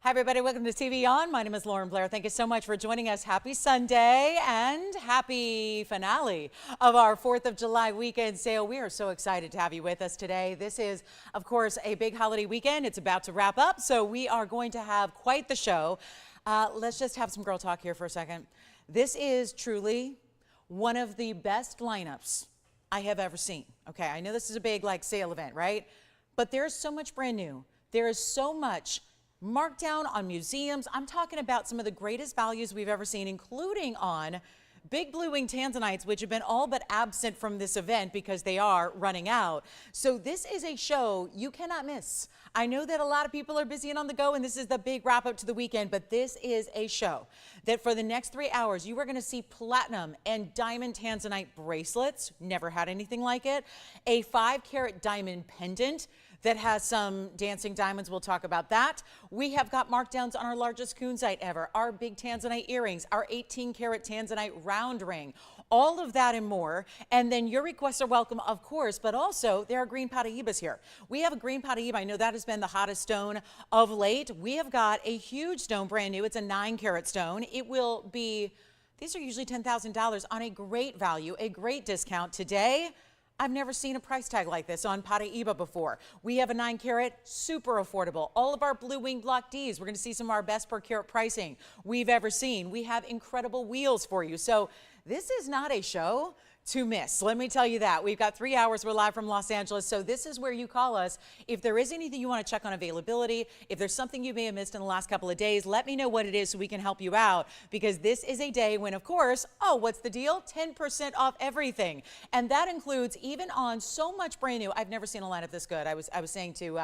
Hi, everybody. Welcome to TVON. My name is Blair. Thank you so much for joining us. Happy Sunday and happy finale of our 4th of July weekend sale. We are so excited to have you with us today. This is, of course, a big holiday weekend. It's about to wrap up, so we are going to have quite the show. Let's just have some girl talk here for a second. This is truly one of the best lineups I have ever seen. Okay, I know this is a big sale event, right? But there's so much brand new. There is so much markdown on museums. I'm talking about some of the greatest values we've ever seen, including on big blue wing tanzanites, which have been all but absent from this event because they are running out. So this is a show you cannot miss. I know that a lot of people are busy and on the go, and this is the big wrap up to the weekend, but this is a show that for the next 3 hours, you are going to see platinum and diamond tanzanite bracelets. Never had anything like it. A 5-carat diamond pendant that has some dancing diamonds. We'll talk about that. We have got markdowns on our largest kunzite ever, our big tanzanite earrings, our 18-carat tanzanite round ring, all of that and more. And then your requests are welcome, of course, but also there are green Paraibas here. We have a green Paraiba. I know that has been the hottest stone of late. We have got a huge stone, brand new. It's a 9-carat stone. It will be, these are usually $10,000 on a great value, a great discount today. I've never seen a price tag like this on Paraiba before. We have a 9-carat, super affordable. All of our blue wing block Ds, we're going to see some of our best per carat pricing we've ever seen. We have incredible wheels for you. So this is not a show to miss. Let me tell you that. We've got 3 hours. We're live from Los Angeles. So this is where you call us. If there is anything you want to check on availability, if there's something you may have missed in the last couple of days, let me know what it is so we can help you out, because this is a day when, of course, oh, what's the deal? 10% off everything. And that includes even on so much brand new. I've never seen a lineup this good. I was saying to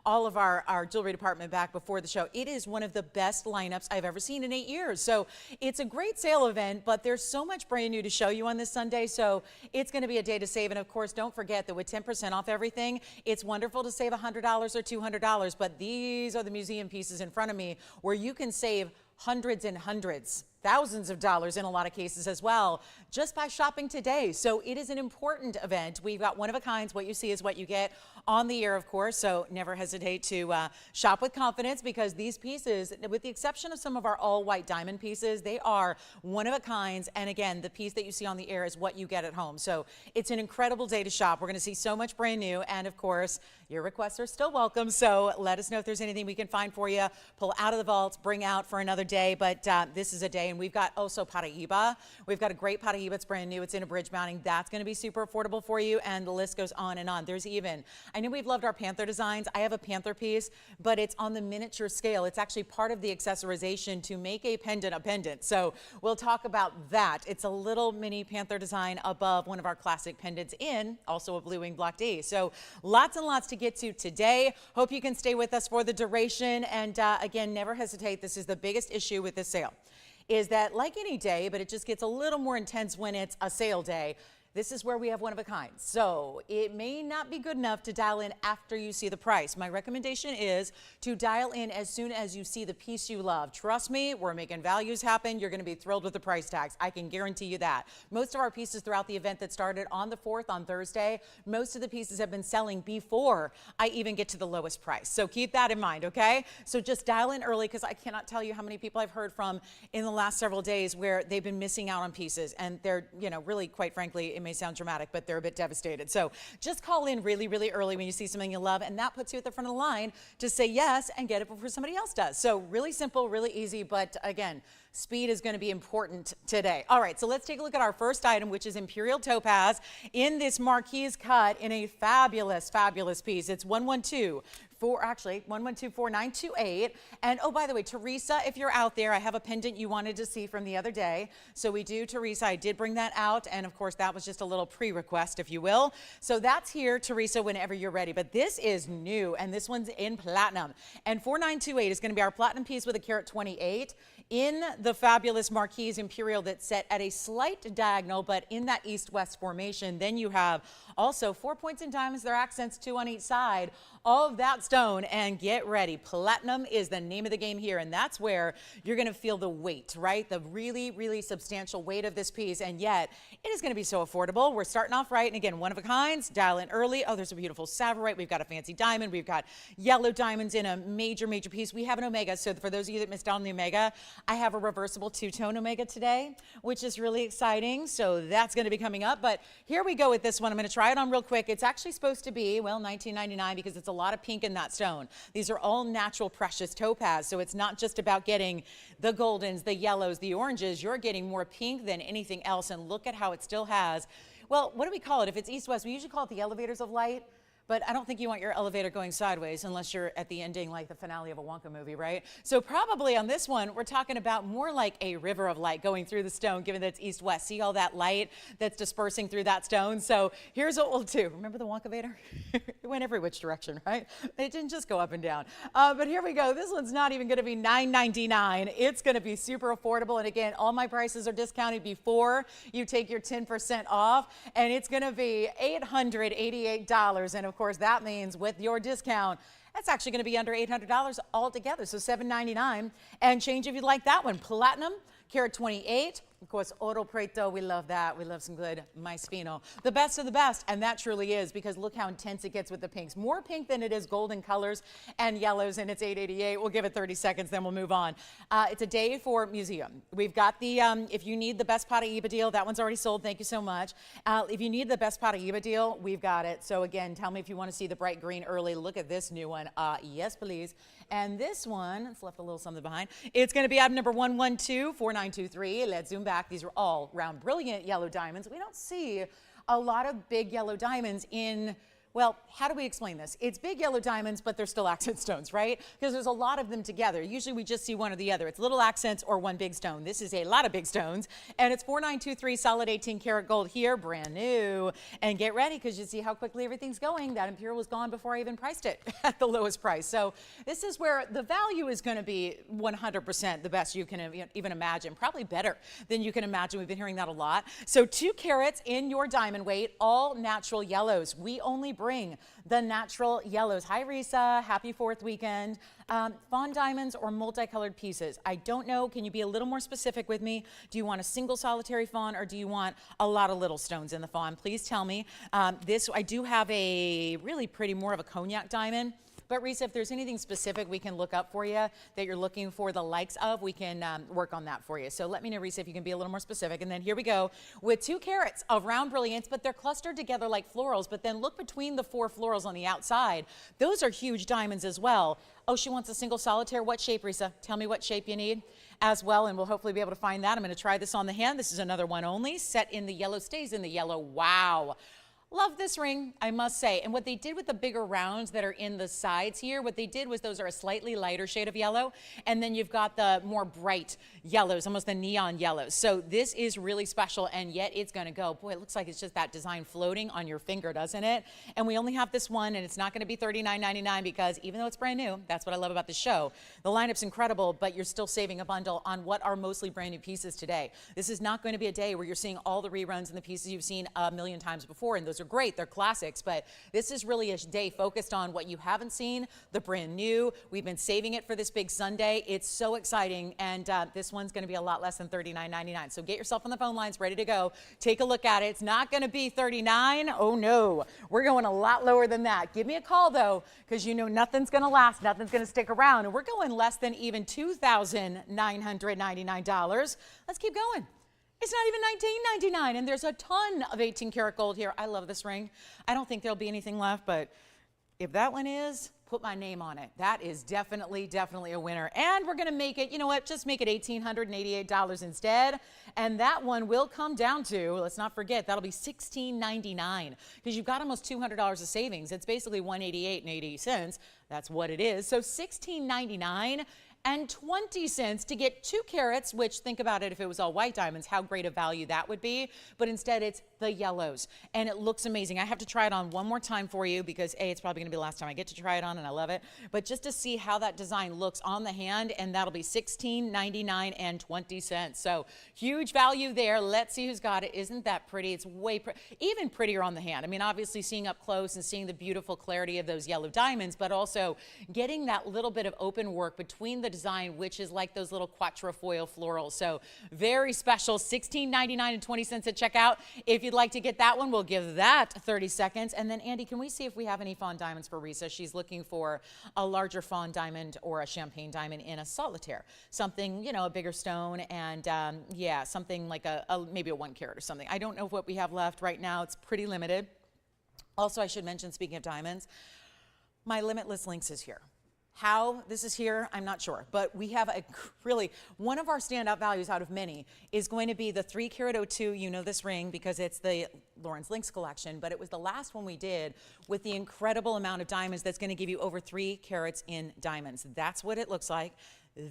all of our jewelry department back before the show, it is one of the best lineups I've ever seen in 8 years. So it's a great sale event, but there's so much brand new to show you on this Sunday. So it's going to be a day to save. And of course, don't forget that with 10% off everything, it's wonderful to save $100 or $200. But these are the museum pieces in front of me where you can save hundreds and hundreds, thousands of dollars in a lot of cases as well, just by shopping today. So it is an important event. We've got one of a kinds. What you see is what you get on the air, of course. So never hesitate to shop with confidence, because these pieces, with the exception of some of our all white diamond pieces, they are one of a kinds. And again, the piece that you see on the air is what you get at home. So it's an incredible day to shop. We're going to see so much brand new. And of course, your requests are still welcome. So let us know if there's anything we can find for you. Pull out of the vaults, bring out for another day. But this is a day. And we've got also Paraiba. We've got a great Paraiba. It's brand new. It's in a bridge mounting. That's going to be super affordable for you. And the list goes on and on. There's even, I know we've loved our panther designs. I have a panther piece, but it's on the miniature scale. It's actually part of the accessorization to make a pendant. So we'll talk about that. It's a little mini panther design above one of our classic pendants in also a blue wing block D. So lots and lots to get to today. Hope you can stay with us for the duration. And again, never hesitate. This is the biggest issue with this sale, is that like any day, but it just gets a little more intense when it's a sale day. This is where we have one of a kind. So it may not be good enough to dial in after you see the price. My recommendation is to dial in as soon as you see the piece you love. Trust me, we're making values happen. You're going to be thrilled with the price tags. I can guarantee you that. Most of our pieces throughout the event that started on the 4th on Thursday, most of the pieces have been selling before I even get to the lowest price. So keep that in mind, okay? So just dial in early, because I cannot tell you how many people I've heard from in the last several days where they've been missing out on pieces, and they're, really, quite frankly, it may sound dramatic, but they're a bit devastated. So just call in really, really early when you see something you love, and that puts you at the front of the line to say yes and get it before somebody else does. So really simple, really easy, but again, speed is going to be important today. All right, so let's take a look at our first item, which is Imperial Topaz in this Marquise cut in a fabulous, fabulous piece. It's 1124928. And oh, by the way, Teresa, if you're out there, I have a pendant you wanted to see from the other day. So we do, Teresa, I did bring that out. And of course, that was just a little pre-request, if you will. So that's here, Teresa, whenever you're ready. But this is new, and this one's in platinum. And 4928 is going to be our platinum piece with a carat 28 in the fabulous Marquise Imperial that's set at a slight diagonal, but in that east-west formation. Then you have also 4 points in diamonds, their accents, 2 on each side. All of that stone, and get ready. Platinum is the name of the game here, and that's where you're going to feel the weight, right? The really, really substantial weight of this piece, and yet it is going to be so affordable. We're starting off right, and again, one of a kinds. Dial in early. Oh, there's a beautiful savorite. We've got a fancy diamond. We've got yellow diamonds in a major, major piece. We have an omega, so for those of you that missed out on the omega, I have a reversible two-tone omega today, which is really exciting, so that's going to be coming up. But here we go with this one. I'm going to try it on real quick. It's actually supposed to be, well, $19.99 because it's a lot of pink in that stone. These are all natural precious topaz, so it's not just about getting the goldens, the yellows, the oranges. You're getting more pink than anything else, and look at how it still has, well, what do we call it? If it's east-west, we usually call it the elevators of light. But I don't think you want your elevator going sideways unless you're at the ending like the finale of a Wonka movie, right? So probably on this one, we're talking about more like a river of light going through the stone, given that it's east-west. See all that light that's dispersing through that stone? So here's what we'll do. Remember the Wonka-vator? It went every which direction, right? It didn't just go up and down. But here we go. This one's not even going to be $9.99. It's going to be super affordable. And again, all my prices are discounted before you take your 10% off. And it's going to be $888. And of course, that means with your discount, that's actually going to be under $800 altogether. So $799 and change if you'd like that one. Platinum, carat 28. Of course, Oro Preto, we love that. We love some good mais fino. The best of the best, and that truly is, because look how intense it gets with the pinks. More pink than it is golden colors and yellows, and it's $888. We'll give it 30 seconds, then we'll move on. It's a day for museum. We've got the, if you need the best Paraíba deal, that one's already sold. Thank you so much. If you need the best Paraíba deal, we've got it. So again, tell me if you want to see the bright green early. Look at this new one. Yes, please. And this one, it's left a little something behind. It's going to be item number 1124923. Let's zoom back. These are all round, brilliant yellow diamonds. We don't see a lot of big yellow diamonds in, well, how do we explain this? It's big yellow diamonds, but they're still accent stones, right? Because there's a lot of them together. Usually we just see one or the other. It's little accents or one big stone. This is a lot of big stones, and it's 4923 solid 18 karat gold here, brand new. And get ready, because you see how quickly everything's going. That Imperial was gone before I even priced it at the lowest price. So this is where the value is going to be 100% the best you can even imagine, probably better than you can imagine. We've been hearing that a lot. So 2 carats in your diamond weight, all natural yellows. We only bring the natural yellows. Hi, Risa. Happy 4th weekend. Fawn diamonds or multicolored pieces? I don't know. Can you be a little more specific with me? Do you want a single solitary fawn, or do you want a lot of little stones in the fawn? Please tell me. I do have a really pretty, more of a cognac diamond. But Risa, if there's anything specific we can look up for you that you're looking for the likes of, we can work on that for you. So let me know, Risa, if you can be a little more specific. And then here we go with 2 carats of round brilliance, but they're clustered together like florals. But then look between the 4 florals on the outside. Those are huge diamonds as well. Oh, she wants a single solitaire. What shape, Risa? Tell me what shape you need as well, and we'll hopefully be able to find that. I'm going to try this on the hand. This is another one only. Set in the yellow, stays in the yellow. Wow. Love this ring, I must say. And what they did with the bigger rounds that are in the sides here, what they did was those are a slightly lighter shade of yellow. And then you've got the more bright yellows, almost the neon yellows. So this is really special, and yet it's going to go. Boy, it looks like it's just that design floating on your finger, doesn't it? And we only have this one, and it's not going to be $39.99 because even though it's brand new, that's what I love about the show. The lineup's incredible, but you're still saving a bundle on what are mostly brand new pieces today. This is not going to be a day where you're seeing all the reruns and the pieces you've seen a million times before, and those are great, they're classics, but this is really a day focused on what you haven't seen, the brand new. We've been saving it for this big Sunday. It's so exciting, and this one's going to be a lot less than $39.99. So get yourself on the phone lines ready to go. Take a look at it. It's not going to be $39. Oh no, we're going a lot lower than that. Give me a call though, because you know nothing's going to last, nothing's going to stick around, and we're going less than even $2,999. Let's keep going. It's not even $19.99, and there's a ton of 18 karat gold here. I love this ring. I don't think there'll be anything left, but if that one is, put my name on it. That is definitely a winner. And we're going to make it, you know what, just make it $1,888 instead. And that one will come down to, let's not forget, that'll be $1,699 because you've got almost $200 of savings. It's basically $188.80. That's what it is. So $1,699 and 20 cents to get 2 carats, which think about it, if it was all white diamonds, how great a value that would be. But instead it's the yellows, and it looks amazing. I have to try it on one more time for you because A, it's probably gonna be the last time I get to try it on, and I love it. But just to see how that design looks on the hand, and that'll be $16.99 and 20 cents. So huge value there. Let's see who's got it. Isn't that pretty? It's way even prettier on the hand. I mean, obviously seeing up close and seeing the beautiful clarity of those yellow diamonds, but also getting that little bit of open work between the design, which is like those little quatrefoil florals. So very special. $16.99 and 20 cents at checkout. If you'd like to get that one, we'll give that 30 seconds. And then Andy, can we see if we have any fawn diamonds for Risa? She's looking for a larger fawn diamond or a champagne diamond in a solitaire. Something, you know, a bigger stone, and yeah, something like maybe a 1 carat or something. I don't know what we have left right now. It's pretty limited. Also, I should mention, speaking of diamonds, my Limitless Links is here. How this is here, I'm not sure, but we have really one of our standout values out of many is going to be the 3 carat 02. You know this ring because it's the Lauren's Links collection, but it was the last one we did with the incredible amount of diamonds that's going to give you over 3 carats in diamonds. That's what it looks like.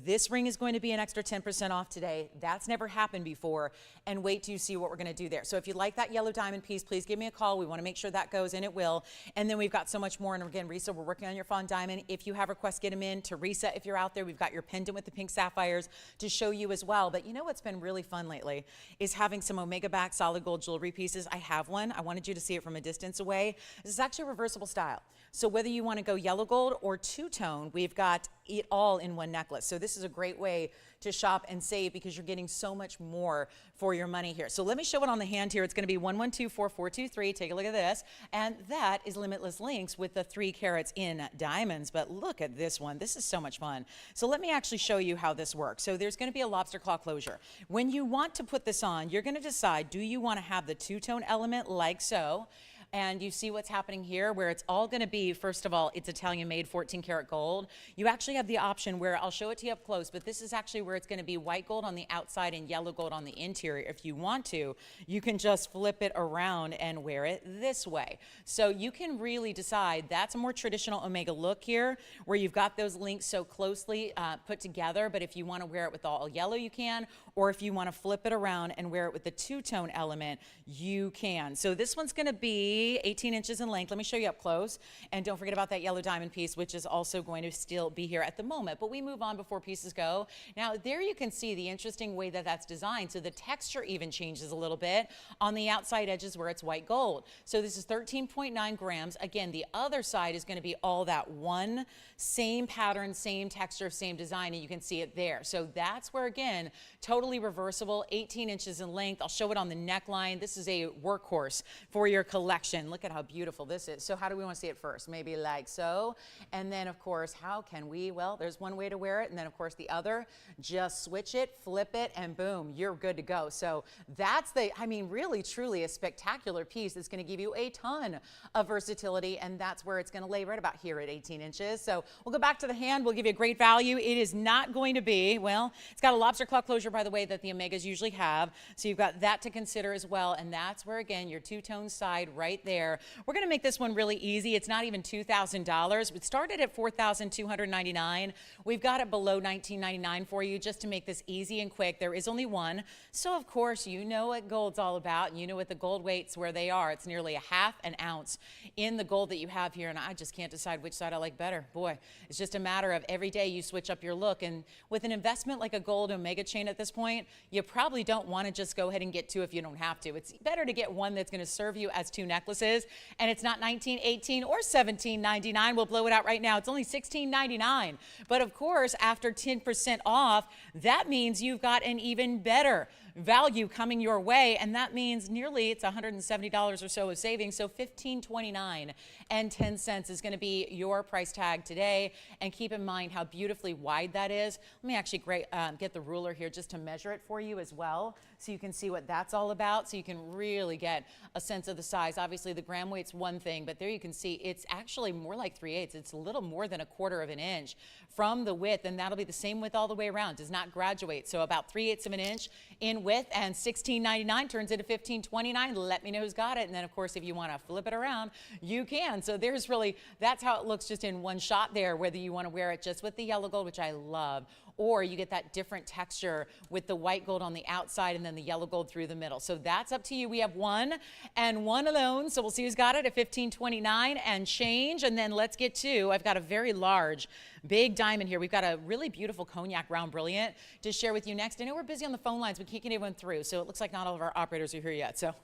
This ring is going to be an extra 10% off today. That's never happened before. And wait till you see what we're going to do there. So if you like that yellow diamond piece, please give me a call. We want to make sure that goes, and it will. And then we've got so much more. And again, Risa, we're working on your fawn diamond. If you have requests, get them in to Risa. If you're out there, we've got your pendant with the pink sapphires to show you as well. But you know what's been really fun lately is having some Omega back solid gold jewelry pieces. I have one. I wanted you to see it from a distance away. This is actually a reversible style. So whether you want to go yellow gold or two-tone, we've got it all in one necklace. So this is a great way to shop and save because you're getting so much more for your money here. So let me show it on the hand here. It's going to be 1124-423. Take a look at this. And that is Limitless Links with the 3 carats in diamonds. But look at this one. This is so much fun. So let me actually show you how this works. So there's going to be a lobster claw closure. When you want to put this on, you're going to decide, do you want to have the two-tone element like so? And you see what's happening here where it's all going to be, first of all, it's Italian made 14 karat gold. You actually have the option where I'll show it to you up close, but this is actually where it's going to be white gold on the outside and yellow gold on the interior. If you want to, you can just flip it around and wear it this way. So you can really decide. That's a more traditional Omega look here where you've got those links so closely put together. But if you want to wear it with all yellow, you can. Or if you want to flip it around and wear it with the two-tone element, you can. So this one's going to be 18 inches in length. Let me show you up close. And don't forget about that yellow diamond piece, which is also going to still be here at the moment. But we move on before pieces go. Now, there you can see the interesting way that that's designed. So the texture even changes a little bit on the outside edges where it's white gold. So this is 13.9 grams. Again, the other side is going to be all that one, same pattern, same texture, same design, and you can see it there. So that's where, again, totally reversible, 18 inches in length. I'll show it on the neckline. This is a workhorse for your collection. Look at how beautiful this is. So how do we want to see it first? Maybe like so. And then, of course, how can we? Well, there's one way to wear it. And then, of course, the other, just switch it, flip it, and boom, you're good to go. So that's really, truly a spectacular piece that's going to give you a ton of versatility. And that's where it's going to lay right about here at 18 inches. So we'll go back to the hand. We'll give you a great value. It is not going to be, well, it's got a lobster claw closure, by the way, that the Omegas usually have. So you've got that to consider as well. And that's where, again, your two-tone side right there. We're going to make this one really easy. It's not even $2,000. We started at $4,299. We've got it below $19.99 for you just to make this easy and quick. There is only one. So, of course, you know what gold's all about. And you know what the gold weights where they are. It's nearly a half an ounce in the gold that you have here. And I just can't decide which side I like better. Boy, it's just a matter of every day you switch up your look. And with an investment like a gold Omega chain at this point, you probably don't want to just go ahead and get two if you don't have to. It's better to get one that's going to serve you as two necklaces. And it's not $19, $18, or $17.99. We'll blow it out right now. It's only $16.99. But of course, after 10% off, that means you've got an even better value coming your way, and that means nearly it's $170 or so of savings. So $15.29 and 10 cents is going to be your price tag today. And keep in mind how beautifully wide that is. Let me actually get the ruler here just to measure it for you as well, so you can see what that's all about, so you can really get a sense of the size. Obviously, the gram weight's one thing, but there you can see it's actually more like 3/8. It's a little more than 1/4 of an inch from the width, and that'll be the same width all the way around. Does not graduate. So about 3/8 of an inch in width, and $16.99 turns into $15.29. Let me know who's got it. And then, of course, if you want to flip it around, you can. So there's really, that's how it looks just in one shot there, whether you want to wear it just with the yellow gold, which I love, or you get that different texture with the white gold on the outside and then the yellow gold through the middle. So that's up to you. We have one and one alone, so we'll see who's got it at $15.29 and change. And then let's get to, I've got a very large, big diamond here. We've got a really beautiful cognac round brilliant to share with you next. I know we're busy on the phone lines. We can't get anyone through, so it looks like not all of our operators are here yet. So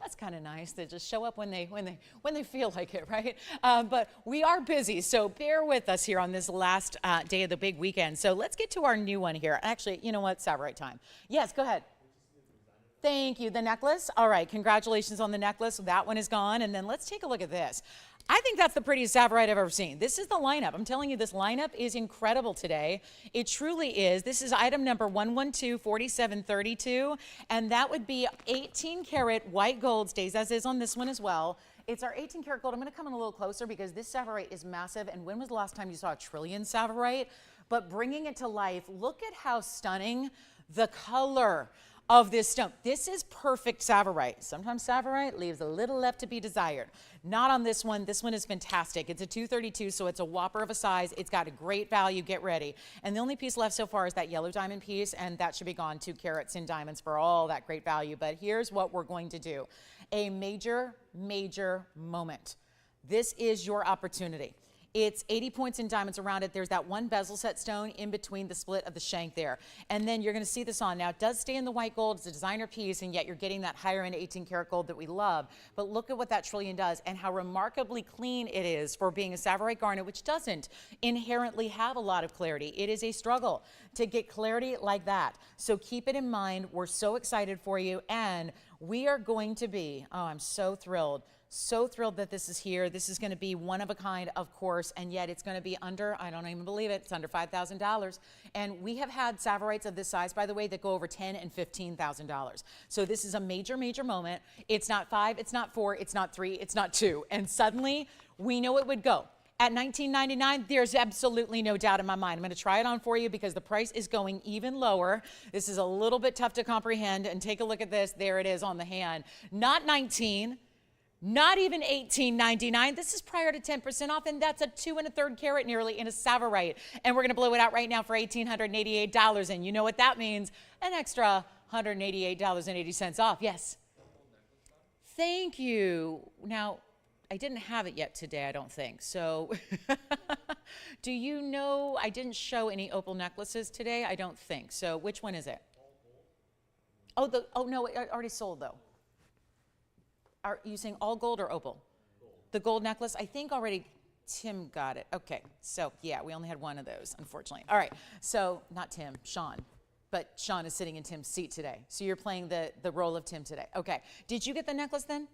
that's kind of nice. They just show up when they feel like it, right? But we are busy, so bear with us here on this last day of the big weekend. So let's get to our new one here. Actually, you know what? Savarite time. Yes, go ahead. Thank you. The necklace. All right. Congratulations on the necklace. That one is gone. And then let's take a look at this. I think that's the prettiest Savarite I've ever seen. This is the lineup. I'm telling you, this lineup is incredible today. It truly is. This is item number 1124732, and that would be 18 karat white gold, stays as is on this one as well. It's our 18 karat gold. I'm going to come in a little closer because this Savarite is massive. And when was the last time you saw a trillion Savarite? But bringing it to life, look at how stunning the color of this stone. This is perfect Savarite. Sometimes Savarite leaves a little left to be desired. Not on this one. This one is fantastic. It's a 232, so it's a whopper of a size. It's got a great value. Get ready. And the only piece left so far is that yellow diamond piece, and that should be gone. 2 carats in diamonds for all that great value. But here's what we're going to do. A major, major moment. This is your opportunity. It's 80 points in diamonds around it. There's that one bezel set stone in between the split of the shank there. And then you're going to see this on. Now, it does stay in the white gold. It's a designer piece, and yet you're getting that higher end 18 karat gold that we love. But look at what that trillion does and how remarkably clean it is for being a Savarite garnet, which doesn't inherently have a lot of clarity. It is a struggle to get clarity like that. So keep it in mind. We're so excited for you, and we are going to be, oh, I'm so thrilled. So thrilled that this is here. This is going to be one of a kind, of course, and yet it's going to be under, I don't even believe it, it's under $5,000. And we have had Savarites of this size, by the way, that go over $10,000 and $15,000. So this is a major, major moment. It's not 5, it's not 4, it's not 3, it's not 2. And suddenly, we know it would go. At $19.99, there's absolutely no doubt in my mind. I'm going to try it on for you because the price is going even lower. This is a little bit tough to comprehend. And take a look at this. There it is on the hand. Not 19. Not even $18.99. This is prior to 10% off, and that's a 2 1/3 carat nearly in a Savarite. And we're going to blow it out right now for $1,888. And you know what that means? An extra $188.80 off. Yes. Thank you. Now, I didn't have it yet today, I don't think. So do you know, I didn't show any opal necklaces today? I don't think. So which one is it? Oh, no, it already sold though. Are you saying all gold or opal? Gold. The gold necklace, I think already Tim got it. Okay, so yeah, we only had one of those, unfortunately. All right, so not Tim, Sean. But Sean is sitting in Tim's seat today. So you're playing the role of Tim today. Okay, did you get the necklace then?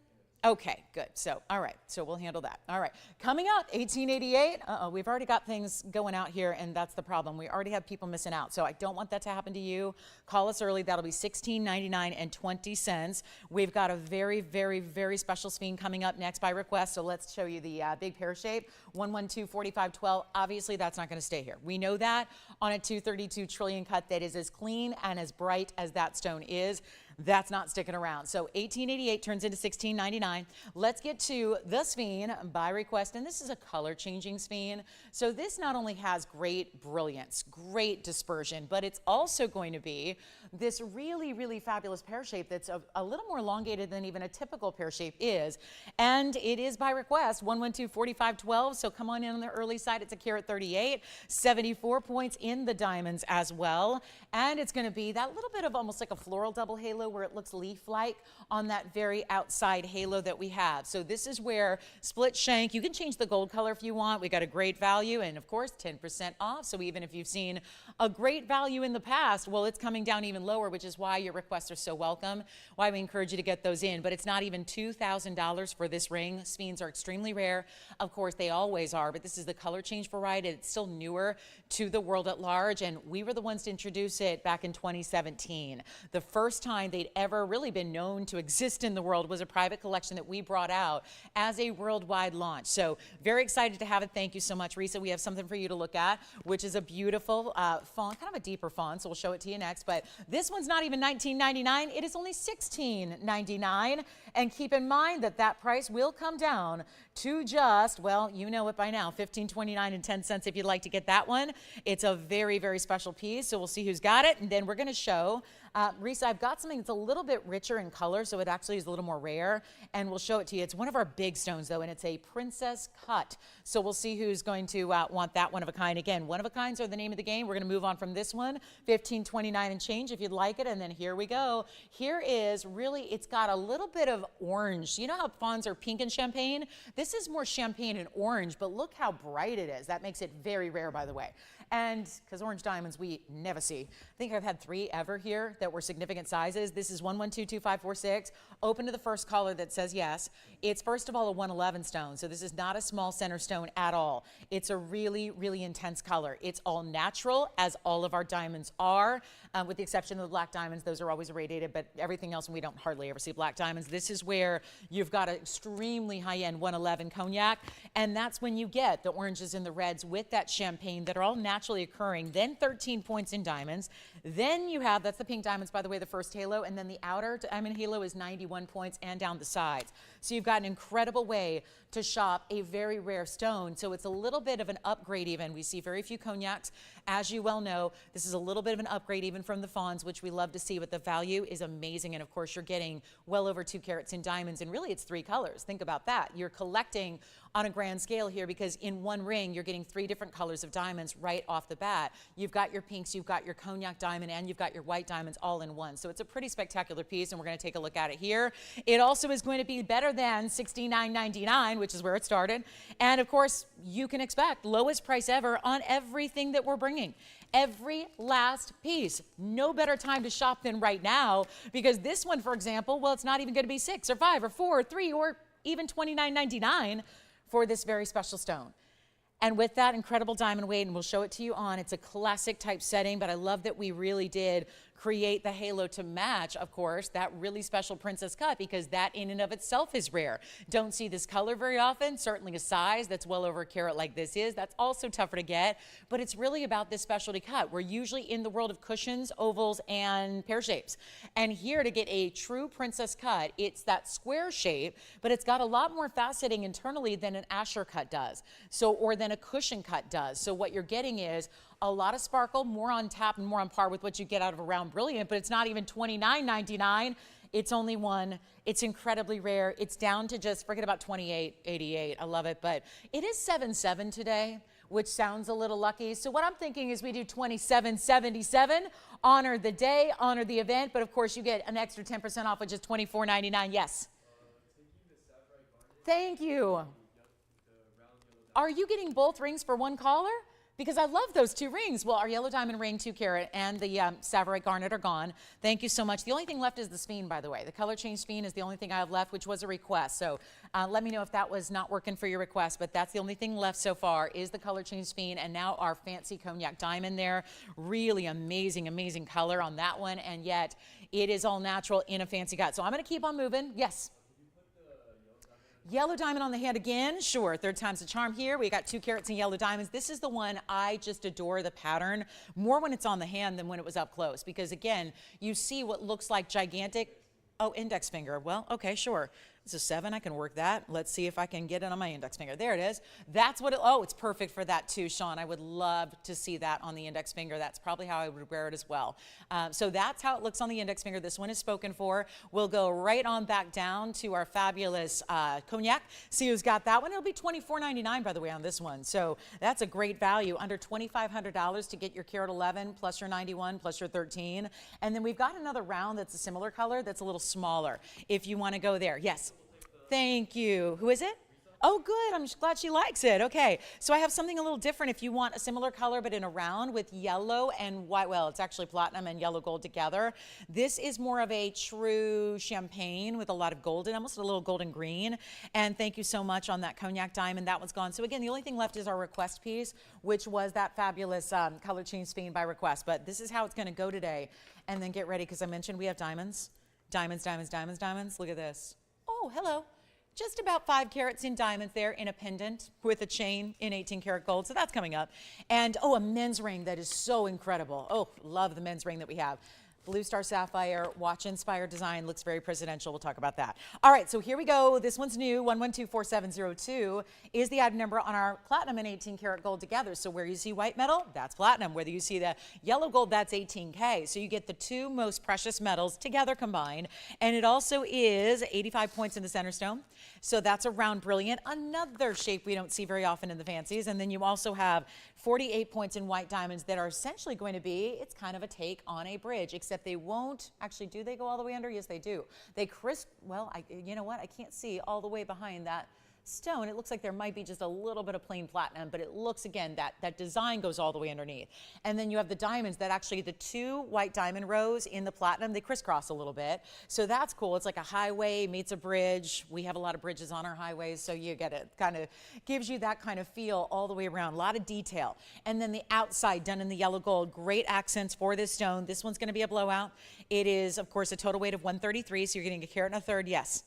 Okay, good. So, all right. So we'll handle that. All right. Coming up, 1888. We've already got things going out here, and that's the problem. We already have people missing out. So I don't want that to happen to you. Call us early. That'll be $16.99 and 20 cents. We've got a very, very, very special speen coming up next by request. So let's show you the big pear shape. 112-45-12. Obviously, that's not going to stay here. We know that on a 232 trillion cut that is as clean and as bright as that stone is. That's not sticking around. So 1888 turns into 1699. Let's get to the speen by request. And this is a color changing speen. So this not only has great brilliance, great dispersion, but it's also going to be this really, really fabulous pear shape that's a little more elongated than even a typical pear shape is. And it is by request, 112-45-12. So come on in on the early side. It's a carat 38, 74 points in the diamonds as well. And it's going to be that little bit of almost like a floral double halo where it looks leaf-like on that very outside halo that we have. So this is where split shank, you can change the gold color if you want. We got a great value and of course 10% off. So even if you've seen a great value in the past, well, it's coming down even lower, which is why your requests are so welcome, why we encourage you to get those in. But it's not even $2,000 for this ring. Sphenes are extremely rare. Of course, they always are, but this is the color change variety. It's still newer to the world at large, and we were the ones to introduce it back in 2017. The first time they'd ever really been known to exist in the world was a private collection that we brought out as a worldwide launch. So very excited to have it. Thank you so much, Risa. We have something for you to look at, which is a beautiful fawn, kind of a deeper fawn, so we'll show it to you next. But this one's not even $19.99. It is only $16.99. And keep in mind that that price will come down to just, well, you know it by now, $15.29 if you'd like to get that one. It's a very, very special piece, so we'll see who's got it, and then we're going to show, Reese, I've got something that's a little bit richer in color, so it actually is a little more rare, and we'll show it to you. It's one of our big stones, though, and it's a princess cut, so we'll see who's going to want that one of a kind. Again, one of a kinds are the name of the game. We're going to move on from this one, $15.29 and change if you'd like it, and then here we go. Here is really, it's got a little bit of orange. You know how fawns are pink and champagne? This is more champagne and orange, but look how bright it is. That makes it very rare, by the way. And because orange diamonds we never see. I think I've had 3 ever here that were significant sizes. This is 1122546. Open to the first caller that says yes. It's first of all a 111 stone, so this is not a small center stone at all. It's a really, really intense color. It's all natural, as all of our diamonds are, with the exception of the black diamonds. Those are always irradiated, but everything else, we don't hardly ever see black diamonds. This is where you've got an extremely high-end 111 cognac, and that's when you get the oranges and the reds with that champagne that are all naturally occurring. Then 13 points in diamonds. Then you have, that's the pink diamonds, by the way, the first halo, and then the outer diamond halo is 91 points and down the sides. So you've got an incredible way to shop a very rare stone. So it's a little bit of an upgrade even. We see very few cognacs. As you well know, this is a little bit of an upgrade even from the fawns, which we love to see, but the value is amazing. And of course, you're getting well over 2 carats in diamonds, and really it's 3 colors. Think about that. You're collecting on a grand scale here, because in one ring, you're getting 3 different colors of diamonds right off the bat. You've got your pinks, you've got your cognac diamond, and you've got your white diamonds all in one. So it's a pretty spectacular piece, and we're going to take a look at it here. It also is going to be better than $69.99, which is where it started. And of course, you can expect lowest price ever on everything that we're bringing. Every last piece. No better time to shop than right now, because this one, for example, well, it's not even going to be 6 or 5 or 4 or 3 or even $29.99 for this very special stone. And with that incredible diamond weight, and we'll show it to you on, it's a classic type setting, but I love that we really did create the halo to match, of course, that really special princess cut, because that in and of itself is rare. Don't see this color very often, certainly a size that's well over a carat like this is. That's also tougher to get, but it's really about this specialty cut. We're usually in the world of cushions, ovals, and pear shapes. And here to get a true princess cut, it's that square shape, but it's got a lot more faceting internally than an Asher cut does, so, or than a cushion cut does. So what you're getting is a lot of sparkle, more on tap and more on par with what you get out of a round brilliant, but it's not even $29.99. It's only one. It's incredibly rare. It's down to just, forget about $28.88. I love it, but it is 7/7 today, which sounds a little lucky. So what I'm thinking is we do $27.77, honor the day, honor the event, but of course you get an extra 10% off, which is $24.99. Yes. Thank you. Are you getting both rings for one caller? Because I love those 2 rings. Well, our yellow diamond ring 2 carat and the Savarite garnet are gone. Thank you so much. The only thing left is the speen, by the way. The color change speen is the only thing I have left, which was a request. So let me know if that was not working for your request, but that's the only thing left so far is the color change speen, and now our fancy cognac diamond there. Really amazing, amazing color on that one, and yet it is all natural in a fancy cut. So I'm going to keep on moving. Yes. Yellow diamond on the hand again, sure, 3rd time's the charm here. We got 2 carats in yellow diamonds. This is the one I just adore the pattern, more when it's on the hand than when it was up close, because again, you see what looks like gigantic, oh, index finger. Well, okay, sure. It's a 7, I can work that. Let's see if I can get it on my index finger. There it is. That's what it, oh, it's perfect for that too, Sean. I would love to see that on the index finger. That's probably how I would wear it as well. So that's how it looks on the index finger. This one is spoken for. We'll go right on back down to our fabulous cognac. See who's got that one. It'll be $24.99, by the way, on this one. So that's a great value, under $2,500 to get your carat 11 plus your 91 plus your 13. And then we've got another round that's a similar color that's a little smaller if you want to go there. Yes. Thank you. Who is it? Oh, good. I'm just glad she likes it. Okay. So I have something a little different if you want a similar color, but in a round with yellow and white. Well, it's actually platinum and yellow gold together. This is more of a true champagne with a lot of golden, almost a little golden green. And thank you so much on that cognac diamond. That one's gone. So again, the only thing left is our request piece, which was that fabulous color change speen by request. But this is how it's going to go today. And then get ready, because I mentioned we have diamonds. Diamonds, diamonds, diamonds, diamonds. Look at this. Oh, hello. Just about 5 carats in diamonds there in a pendant with a chain in 18 karat gold. So that's coming up. And oh, a men's ring that is so incredible. Oh, love the men's ring that we have. Blue Star Sapphire, watch-inspired design, looks very presidential. We'll talk about that. All right, so here we go. This one's new, 1124702 is the item number on our platinum and 18 karat gold together. So where you see white metal, that's platinum. Whether you see the yellow gold, that's 18K. So you get the two most precious metals together combined. And it also is 85 points in the center stone. So that's a round brilliant, another shape we don't see very often in the fancies. And then you also have 48 points in white diamonds that are essentially going to be, it's kind of a take on a bridge, except they won't, actually, do they go all the way under? Yes, they do. They crisp, well, you know what? I can't see all the way behind that stone. It looks like there might be just a little bit of plain platinum, but it looks, again, that design goes all the way underneath. And then you have the diamonds that actually, the two white diamond rows in the platinum, they crisscross a little bit. So that's cool. It's like a highway meets a bridge. We have a lot of bridges on our highways, so you get it. Kind of gives you that kind of feel all the way around. A lot of detail. And then the outside done in the yellow gold. Great accents for this stone. This one's going to be a blowout. It is, of course, a total weight of 133, so you're getting a carat and a third. Yes.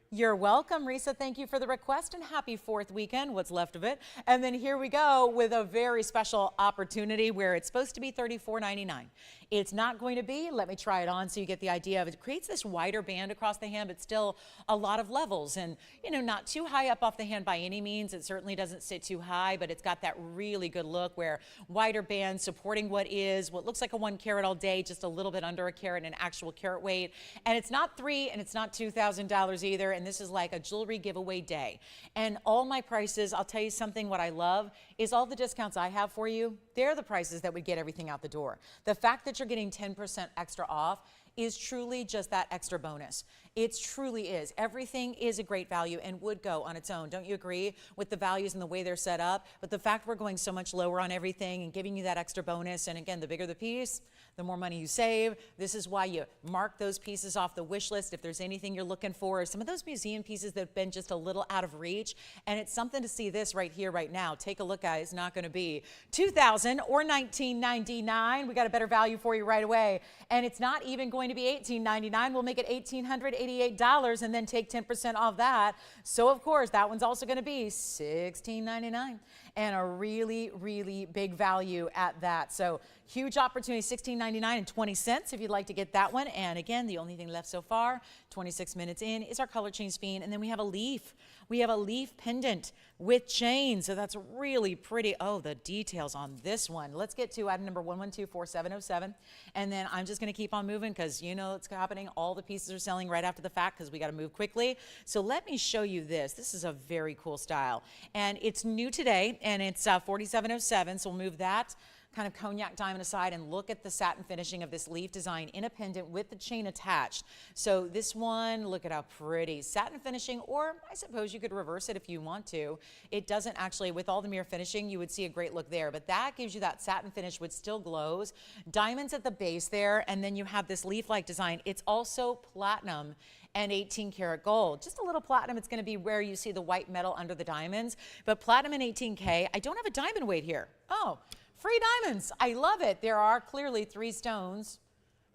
You're welcome, Risa. Thank you for the request, and happy 4th weekend, what's left of it. And then here we go with a very special opportunity where it's supposed to be $34.99. It's not going to be. Let me try it on so you get the idea of it. It creates this wider band across the hand, but still a lot of levels, and not too high up off the hand by any means. It certainly doesn't sit too high, but it's got that really good look where wider band supporting what looks like a 1 carat all day, just a little bit under a carat in actual carat weight. And it's not $3,000 and it's not $2,000 either. And this is like a jewelry giveaway day. And all my prices, I'll tell you something, what I love is all the discounts I have for you, they're the prices that would get everything out the door. The fact that you're getting 10% extra off is truly just that extra bonus. It truly is. Everything is a great value and would go on its own. Don't you agree with the values and the way they're set up? But the fact we're going so much lower on everything and giving you that extra bonus, and again, the bigger the piece, the more money you save. This is why you mark those pieces off the wish list if there's anything you're looking for. Some of those museum pieces that have been just a little out of reach, and it's something to see this right here, right now. Take a look, guys. Not going to be $2,000 or $19.99. We got a better value for you right away, and it's not even going to be $18.99. We'll make it $1,888 and then take 10% off that. So of course, that one's also going to be $16.99, and a really, really big value at that. So huge opportunity, $16.99 and 20 cents if you'd like to get that one. And again, the only thing left so far, 26 minutes in, is our color change bean. And then we have a leaf. We have a leaf pendant with chain. So that's really pretty. Oh, the details on this one. Let's get to item number 1124707. And then I'm just going to keep on moving because you know it's happening. All the pieces are selling right after the fact because we got to move quickly. So let me show you this. This is a very cool style. And it's new today, and it's 4707. So we'll move that kind of cognac diamond aside and look at the satin finishing of this leaf design in a pendant with the chain attached. So this one, look at how pretty. Satin finishing, or I suppose you could reverse it if you want to. It doesn't actually, with all the mirror finishing, you would see a great look there, but that gives you that satin finish which still glows. Diamonds at the base there, and then you have this leaf-like design. It's also platinum and 18 karat gold. Just a little platinum. It's going to be where you see the white metal under the diamonds, but platinum and 18K. I don't have a diamond weight here. Oh, free diamonds. I love it. There are clearly 3 stones.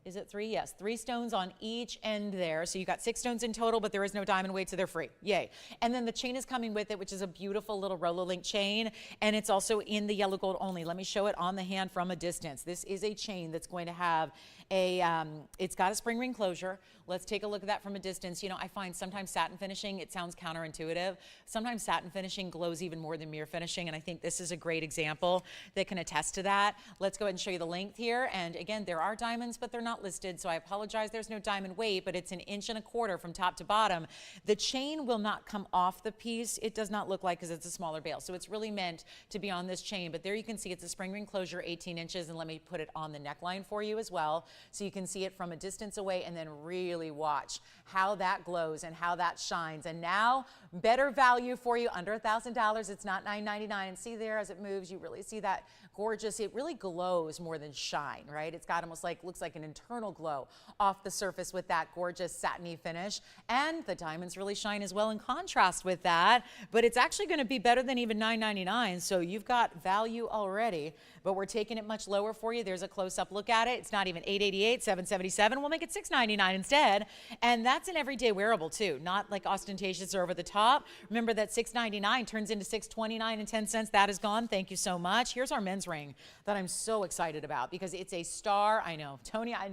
Is it 3? Yes, 3 stones on each end there. So you got 6 stones in total, but there is no diamond weight, so they're free. Yay. And then the chain is coming with it, which is a beautiful little Rolo link chain. And it's also in the yellow gold only. Let me show it on the hand from a distance. This is a chain that's going to have a, it's got a spring ring closure. Let's take a look at that from a distance. You know, I find sometimes satin finishing, it sounds counterintuitive. Sometimes satin finishing glows even more than mirror finishing. And I think this is a great example that can attest to that. Let's go ahead and show you the length here. And again, there are diamonds, but they're not listed, so I apologize. There's no diamond weight, but it's 1.25 inches from top to bottom. The chain will not come off the piece. It does not look like, because it's a smaller bail, so it's really meant to be on this chain. But there you can see it's a spring ring closure, 18 inches, and let me put it on the neckline for you as well, so you can see it from a distance away and then really watch how that glows and how that shines. And now, better value for you, under $1,000. It's not $9.99. And see there, as it moves, you really see that gorgeous. It really glows more than shine, right? It's got almost like, looks like an internal glow off the surface with that gorgeous satiny finish. And the diamonds really shine as well in contrast with that. But it's actually going to be better than even $9.99. So you've got value already, but we're taking it much lower for you. There's a close-up look at it. It's not even $888, $777. We'll make it $699 instead. And that's an everyday wearable too, not like ostentatious or over the top. Remember that $699 turns into $629 and 10 cents. That is gone. Thank you so much. Here's our men's ring that I'm so excited about because it's a star. I know, Tony, I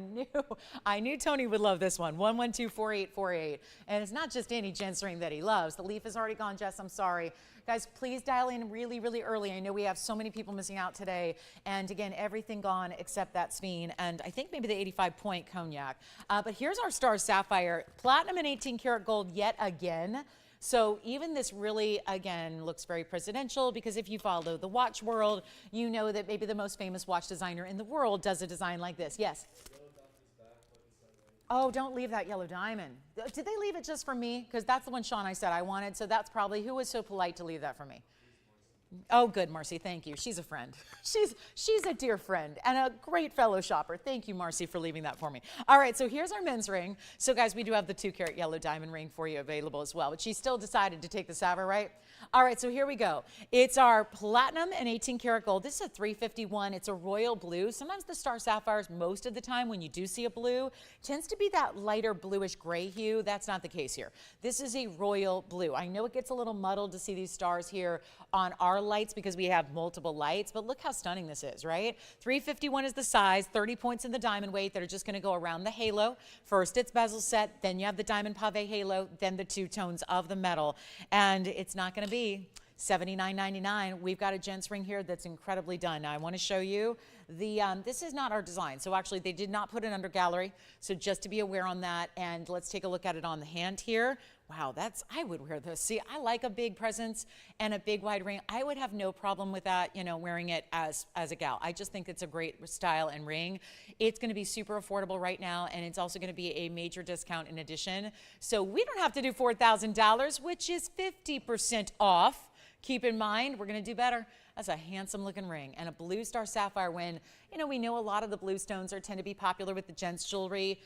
I knew Tony would love this one. 112-4848. And it's not just any gents ring that he loves. The leaf has already gone, Jess. I'm sorry. Guys, please dial in really, really early. I know we have so many people missing out today. And again, everything gone except that Sveen. And I think maybe the 85-point cognac. But here's our star sapphire. Platinum and 18 karat gold yet again. So even this really, again, looks very presidential, because if you follow the watch world, you know that maybe the most famous watch designer in the world does a design like this. Yes? Oh, don't leave that yellow diamond. Did they leave it just for me? Because that's the one Sean I said I wanted. So that's probably, who was so polite to leave that for me? Oh, good, Marcy. Thank you. She's a friend. She's a dear friend and a great fellow shopper. Thank you, Marcy, for leaving that for me. All right, so here's our men's ring. So, guys, we do have the 2 karat yellow diamond ring for you available as well. But she still decided to take the sapphire, right? All right, so here we go. It's our platinum and 18 karat gold. This is a 351. It's a royal blue. Sometimes the star sapphires, most of the time when you do see a blue, tends to be that lighter bluish gray hue. That's not the case here. This is a royal blue. I know it gets a little muddled to see these stars here on our lights because we have multiple lights, but look how stunning this is, right? 351 is the size, 30 points in the diamond weight that are just going to go around the halo. First it's bezel set, then you have the diamond pave halo, then the 2 tones of the metal, and it's not going to be $79.99. We've got a gents ring here that's incredibly done. Now I want to show you the, this is not our design. So actually they did not put it under gallery. So just to be aware on that. And let's take a look at it on the hand here. Wow, I would wear this. See, I like a big presence and a big wide ring. I would have no problem with that, you know, wearing it as a gal. I just think it's a great style and ring. It's going to be super affordable right now, and it's also going to be a major discount in addition. So we don't have to do $4,000, which is 50% off. Keep in mind, we're going to do better. That's a handsome looking ring and a blue star sapphire when, you know, we know a lot of the blue stones tend to be popular with the gents jewelry.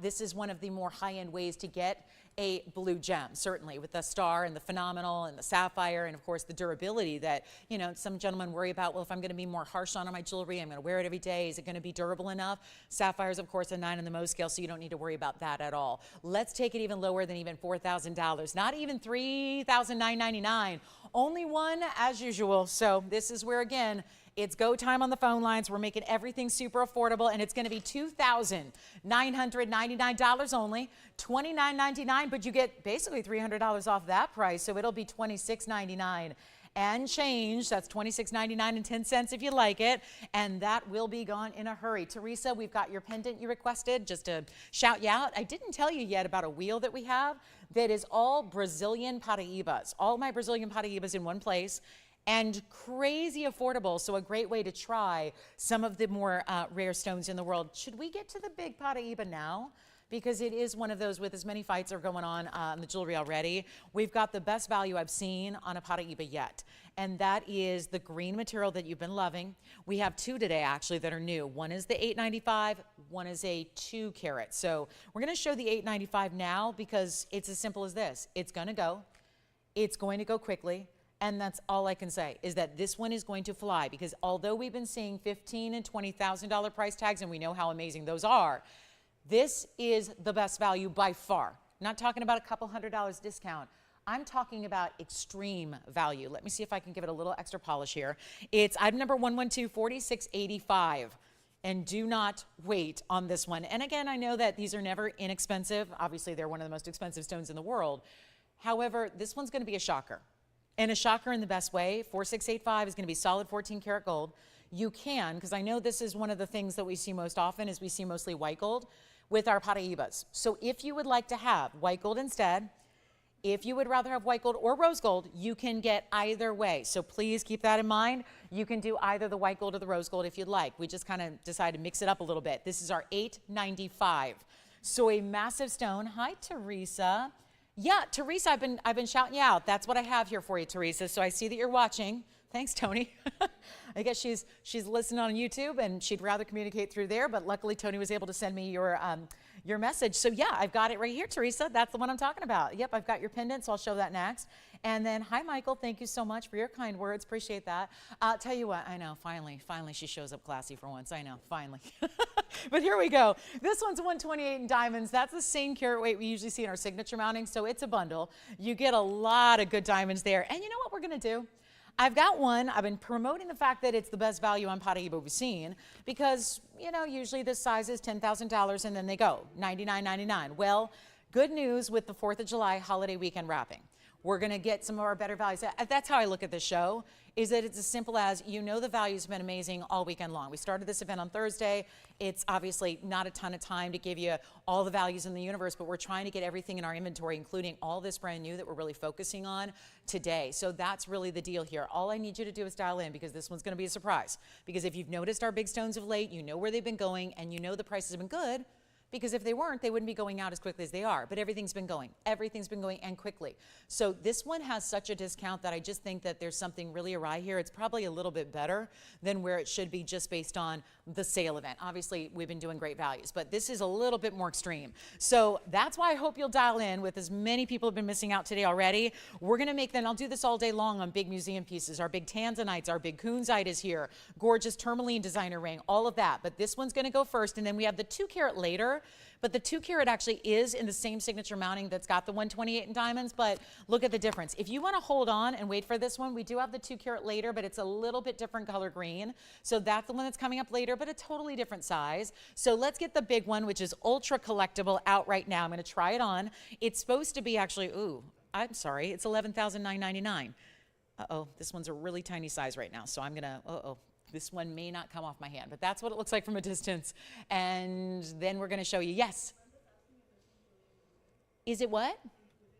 This is one of the more high-end ways to get a blue gem, certainly with the star and the phenomenal and the sapphire and of course the durability that, you know, some gentlemen worry about. Well, if I'm going to be more harsh on my jewelry, I'm going to wear it every day, is it going to be durable enough? Sapphire is of course a 9 on the Mohs scale, so you don't need to worry about that at all. Let's take it even lower than even $4,000, not even $3,999, only one as usual. So this is where, again, it's go time on the phone lines. We're making everything super affordable, and it's going to be $2,999 only, $29.99, but you get basically $300 off that price, so it'll be $26.99 and change. That's $26.99 and 10 cents if you like it, and that will be gone in a hurry. Teresa, we've got your pendant you requested, just to shout you out. I didn't tell you yet about a wheel that we have that is all Brazilian Paraíbas, all my Brazilian Paraíbas in one place, and crazy affordable, so a great way to try some of the more rare stones in the world. Should we get to the big Paraíba now? Because it is one of those, with as many fights are going on in the jewelry already, we've got the best value I've seen on a Paraíba yet. And that is the green material that you've been loving. We have 2 today actually that are new. One is the 895, one is a 2 karat. So we're gonna show the 895 now because it's as simple as this. It's going to go quickly. And that's all I can say, is that this one is going to fly, because although we've been seeing $15,000 and $20,000 price tags, and we know how amazing those are, this is the best value by far. Not talking about a couple $100 discount. I'm talking about extreme value. Let me see if I can give it a little extra polish here. It's item number 112-4685. And do not wait on this one. And again, I know that these are never inexpensive. Obviously, they're one of the most expensive stones in the world. However, this one's going to be a shocker. And a shocker in the best way. 4685 is going to be solid 14 karat gold. You can, because I know this is one of the things that we see most often, is we see mostly white gold with our Paraíbas. So if you would like to have white gold instead, if you would rather have white gold or rose gold, you can get either way. So please keep that in mind. You can do either the white gold or the rose gold if you'd like. We just kind of decided to mix it up a little bit. This is our 895. So a massive stone. Hi, Teresa. Yeah, Teresa, I've been shouting you out. That's what I have here for you, Teresa. So I see that you're watching. Thanks, Tony. I guess she's listening on YouTube, and she'd rather communicate through there, but luckily Tony was able to send me your message. So yeah, I've got it right here, Teresa. That's the one I'm talking about. Yep, I've got your pendant, so I'll show that next. And then, hi, Michael. Thank you so much for your kind words. Appreciate that. I'll tell you what, I know, finally she shows up classy for once. I know, finally. But here we go. This one's 128 in diamonds. That's the same carat weight we usually see in our signature mounting, so it's a bundle. You get a lot of good diamonds there. And you know what we're going to do? I've got one. I've been promoting the fact that it's the best value on Paraíba we've seen because, you know, usually this size is $10,000 and then they go $99.99. Well, good news with the 4th of July holiday weekend wrapping. We're going to get some of our better values. That's how I look at this show, is that it's as simple as, you know, the value's been amazing all weekend long. We started this event on Thursday. It's obviously not a ton of time to give you all the values in the universe, but we're trying to get everything in our inventory, including all this brand new that we're really focusing on today. So that's really the deal here. All I need you to do is dial in, because this one's going to be a surprise. Because if you've noticed our big stones of late, you know where they've been going, and you know the prices have been good. Because if they weren't, they wouldn't be going out as quickly as they are. But everything's been going and quickly. So this one has such a discount that I just think that there's something really awry here. It's probably a little bit better than where it should be just based on the sale event. Obviously, we've been doing great values, but this is a little bit more extreme. So that's why I hope you'll dial in with as many people have been missing out today already. We're going to make them, I'll do this all day long on big museum pieces. Our big tanzanites, our big kunzite is here. Gorgeous tourmaline designer ring, all of that. But this one's going to go first, and then we have the 2 carat later. But the 2 carat actually is in the same signature mounting that's got the 128 in diamonds, but look at the difference. If you want to hold on and wait for this one, we do have the 2 carat later, but it's a little bit different color green. So that's the one that's coming up later, but a totally different size. So let's get the big one, which is ultra collectible, out right now. I'm going to try it on. It's supposed to be actually, ooh, I'm sorry, it's $11,999. Uh-oh, this one's a really tiny size right now, so I'm going to, uh-oh. This one may not come off my hand, but that's what it looks like from a distance. And then we're going to show you. Yes. Is it what?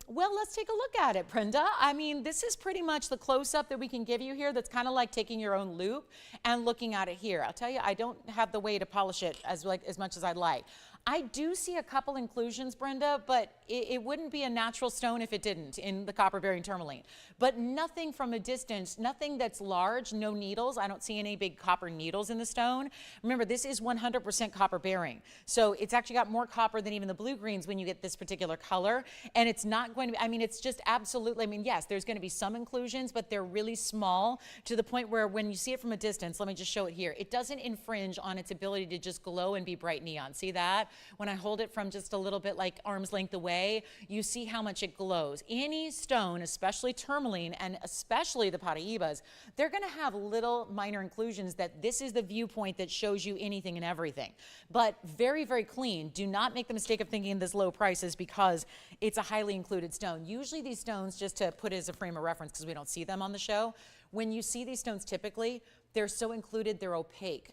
Well, let's take a look at it, Brenda. I mean, this is pretty much the close-up that we can give you here. That's kind of like taking your own loupe and looking at it here. I'll tell you, I don't have the way to polish it as much as I'd like. I do see a couple inclusions, Brenda, but it wouldn't be a natural stone if it didn't in the copper-bearing tourmaline. But nothing from a distance, nothing that's large, no needles. I don't see any big copper needles in the stone. Remember, this is 100% copper-bearing. So it's actually got more copper than even the blue-greens when you get this particular color. And it's not going to be, I mean, it's just absolutely, I mean, yes, there's going to be some inclusions, but they're really small to the point where when you see it from a distance, let me just show it here, it doesn't infringe on its ability to just glow and be bright neon. See that? When I hold it from just a little bit like arm's length away, you see how much it glows. Any stone, especially tourmaline and especially the Paraíbas, they're going to have little minor inclusions that this is the viewpoint that shows you anything and everything. But very, very clean. Do not make the mistake of thinking this low price is because it's a highly included stone. Usually these stones, just to put it as a frame of reference because we don't see them on the show, when you see these stones typically, they're so included, they're opaque.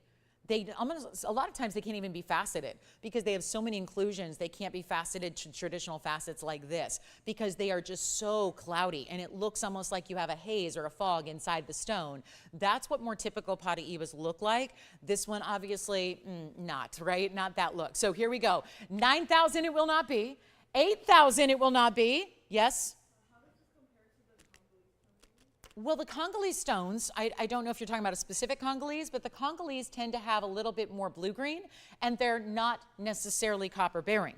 A lot of times they can't even be faceted because they have so many inclusions. They can't be faceted to traditional facets like this because they are just so cloudy and it looks almost like you have a haze or a fog inside the stone. That's what more typical Paraíbas look like. This one obviously not, right? Not that look. So here we go. 9,000 it will not be. 8,000 it will not be. Yes? Well, the Congolese stones, I don't know if you're talking about a specific Congolese, but the Congolese tend to have a little bit more blue-green, and they're not necessarily copper-bearing.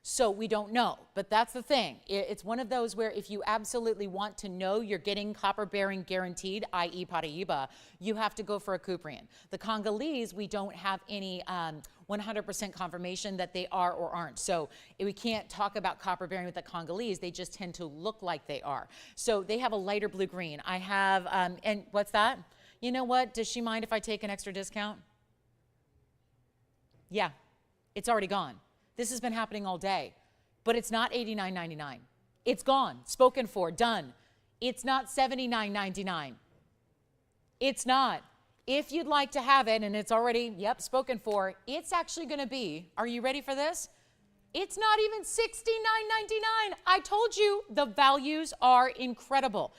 So we don't know, but that's the thing. It's one of those where if you absolutely want to know you're getting copper-bearing guaranteed, i.e. Paraíba, you have to go for a Cuprian. The Congolese, we don't have any 100% confirmation that they are or aren't. So we can't talk about copper-bearing with the Congolese. They just tend to look like they are. So they have a lighter blue-green. I have, and what's that? You know what? Does she mind if I take an extra discount? Yeah, it's already gone. This has been happening all day, but it's not $89.99. It's gone, spoken for, done. It's not $79.99. It's not. If you'd like to have it, and it's already, yep, spoken for, it's actually going to be, are you ready for this? It's not even $69.99. I told you the values are incredible.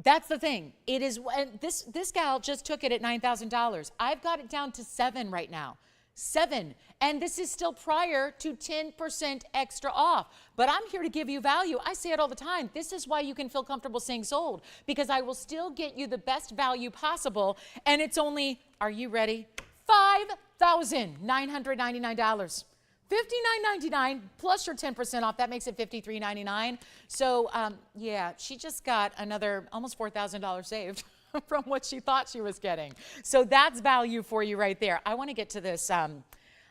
That's the thing. It is, and this gal just took it at $9,000. I've got it down to $7 right now. $7, and this is still prior to 10% extra off. But I'm here to give you value. I say it all the time. This is why you can feel comfortable saying sold, because I will still get you the best value possible, and it's only, are you ready? $5,999. $59.99 plus your 10% off. That makes it $53.99. So yeah, she just got another almost $4,000 saved from what she thought she was getting. So that's value for you right there. I want to get to this.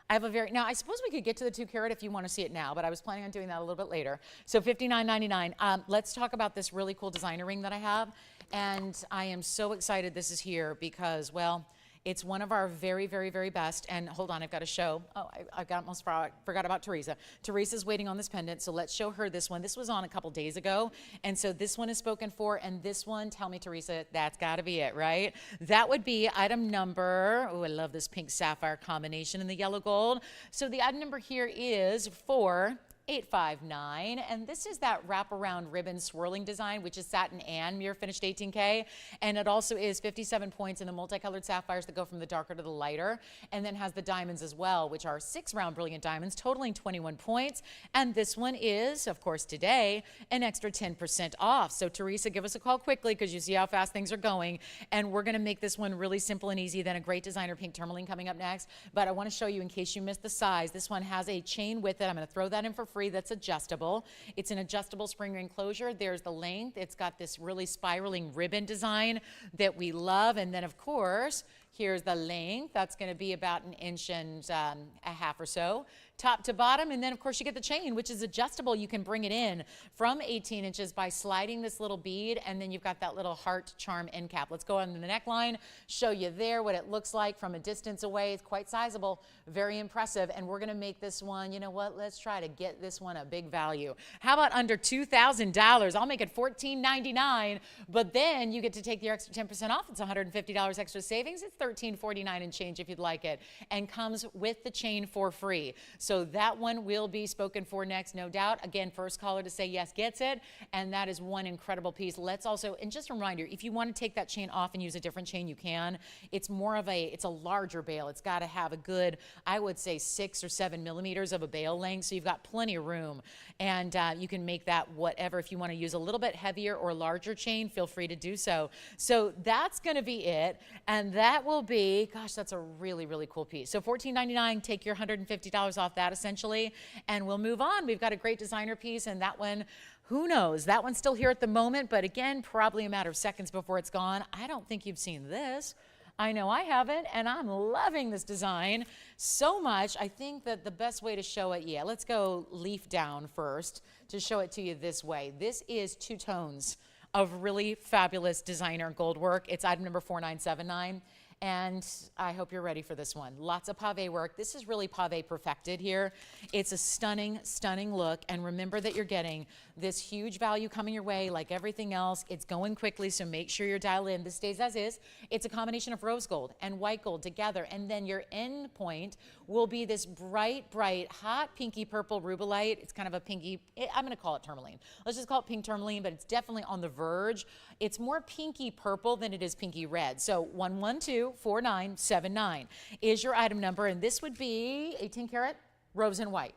I have a now I suppose we could get to the 2 carat if you want to see it now, but I was planning on doing that a little bit later. So $59.99. Let's talk about this really cool designer ring that I have. And I am so excited this is here because, well, it's one of our very, very, very best. And hold on, I've got to show. Oh, I almost forgot about Teresa. Teresa's waiting on this pendant, so let's show her this one. This was on a couple days ago. And so this one is spoken for, and this one, tell me, Teresa, that's got to be it, right? That would be item number, oh, I love this pink sapphire combination in the yellow gold. So the item number here is 4859, and this is that wraparound ribbon swirling design, which is satin and mirror finished 18K, and it also is 57 points in the multicolored sapphires that go from the darker to the lighter, and then has the diamonds as well, which are 6 round brilliant diamonds totaling 21 points, and this one is, of course, today an extra 10% off. So Teresa, give us a call quickly because you see how fast things are going, and we're going to make this one really simple and easy. Then a great designer pink tourmaline coming up next, but I want to show you in case you missed the size. This one has a chain with it. I'm going to throw that in for free. That's adjustable. It's an adjustable spring ring closure. There's the length. It's got this really spiraling ribbon design that we love. And then, of course, here's the length. That's going to be about 1.5 inches or so, top to bottom. And then, of course, you get the chain, which is adjustable. You can bring it in from 18 inches by sliding this little bead, and then you've got that little heart charm end cap. Let's go on the neckline, show you there what it looks like from a distance away. It's quite sizable, very impressive, and we're going to make this one, you know what, let's try to get this one a big value. How about under $2,000? I'll make it $14.99, but then you get to take the extra 10% off. It's $150 extra savings. It's $13.49 and change if you'd like it, and comes with the chain for free. So that one will be spoken for next, no doubt. Again, first caller to say yes gets it, and that is one incredible piece. Let's also, and just a reminder, if you want to take that chain off and use a different chain, you can. It's more of it's a larger bail. It's got to have a good, I would say 6 or 7 millimeters of a bail length, so you've got plenty of room. And you can make that whatever. If you want to use a little bit heavier or larger chain, feel free to do so. So that's going to be it, and that will be, gosh, that's a really, really cool piece. So $14.99, take your $150 off that essentially, and we'll move on. We've got a great designer piece, and that one, who knows? That one's still here at the moment, but again, probably a matter of seconds before it's gone. I don't think you've seen this. I know I haven't, and I'm loving this design so much. I think that the best way to show it, yeah, let's go leaf down first to show it to you this way. This is 2 tones of really fabulous designer gold work. It's item number 4979. And I hope you're ready for this one. Lots of pave work. This is really pave perfected here. It's a stunning, stunning look. And remember that you're getting this huge value coming your way like everything else. It's going quickly, so make sure you're dialed in. This stays as is. It's a combination of rose gold and white gold together. And then your end point will be this bright, bright, hot pinky purple rubellite. It's kind of a pinky, I'm going to call it tourmaline. Let's just call it pink tourmaline, but it's definitely on the verge. It's more pinky purple than it is pinky red. So 1124979 is your item number, and this would be 18 karat rose and white.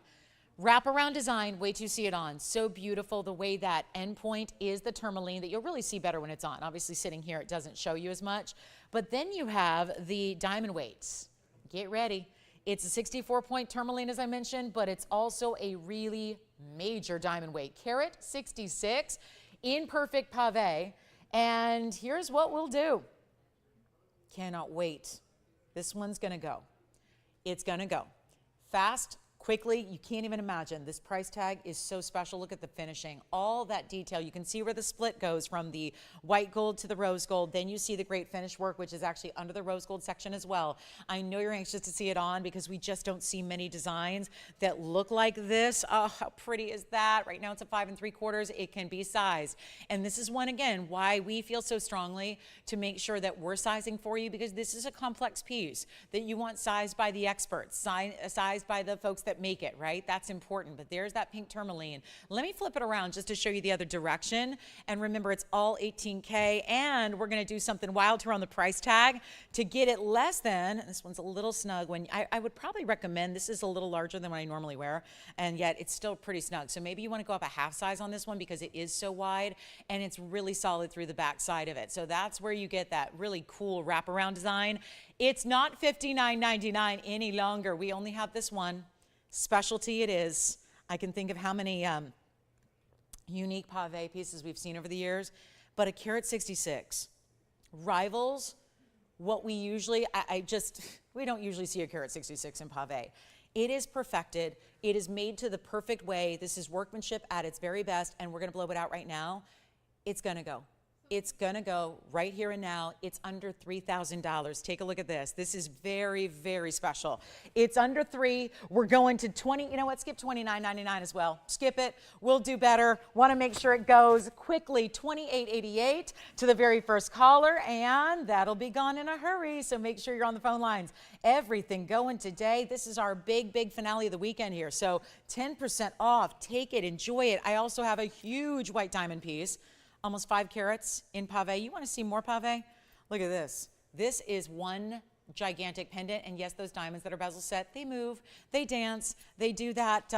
Wraparound design, wait till you see it on. So beautiful, the way that end point is the tourmaline that you'll really see better when it's on. Obviously sitting here, it doesn't show you as much. But then you have the diamond weights. Get ready. It's a 64-point tourmaline, as I mentioned, but it's also a really major diamond weight. Carat 66 in perfect pave. And here's what we'll do. Cannot wait. This one's gonna go. It's gonna go. Fast, quickly, you can't even imagine. This price tag is so special. Look at the finishing, all that detail. You can see where the split goes from the white gold to the rose gold. Then you see the great finish work, which is actually under the rose gold section as well. I know you're anxious to see it on because we just don't see many designs that look like this. Oh, how pretty is that? Right now it's a 5 3/4. It can be sized. And this is one, again, why we feel so strongly to make sure that we're sizing for you, because this is a complex piece that you want sized by the experts, sized by the folks that make it, right? That's important. But there's that pink tourmaline. Let me flip it around just to show you the other direction. And remember, it's all 18K, and we're going to do something wild here on the price tag to get it less than, this one's a little snug. When I would probably recommend, this is a little larger than what I normally wear, and yet it's still pretty snug. So maybe you want to go up a half size on this one because it is so wide and it's really solid through the back side of it. So that's where you get that really cool wraparound design. It's not $59.99 any longer. We only have this one. Specialty it is. I can think of how many unique pave pieces we've seen over the years, but a carat 66 rivals what we usually, we don't usually see a carat 66 in pave. It is perfected. It is made to the perfect way. This is workmanship at its very best, and we're gonna blow it out right now. It's gonna go. It's gonna go right here and now. It's under $3,000. Take a look at this. This is very, very special. It's under $3,000. We're going to 20, you know what, skip $29.99 as well. Skip it, we'll do better. Wanna make sure it goes quickly. $28.88 to the very first caller, and that'll be gone in a hurry, so make sure you're on the phone lines. Everything going today. This is our big, big finale of the weekend here, so 10% off. Take it, enjoy it. I also have a huge white diamond piece. Almost 5 carats in pave. You want to see more pave? Look at this. This is one gigantic pendant, and yes, those diamonds that are bezel set, they move, they dance, they do that,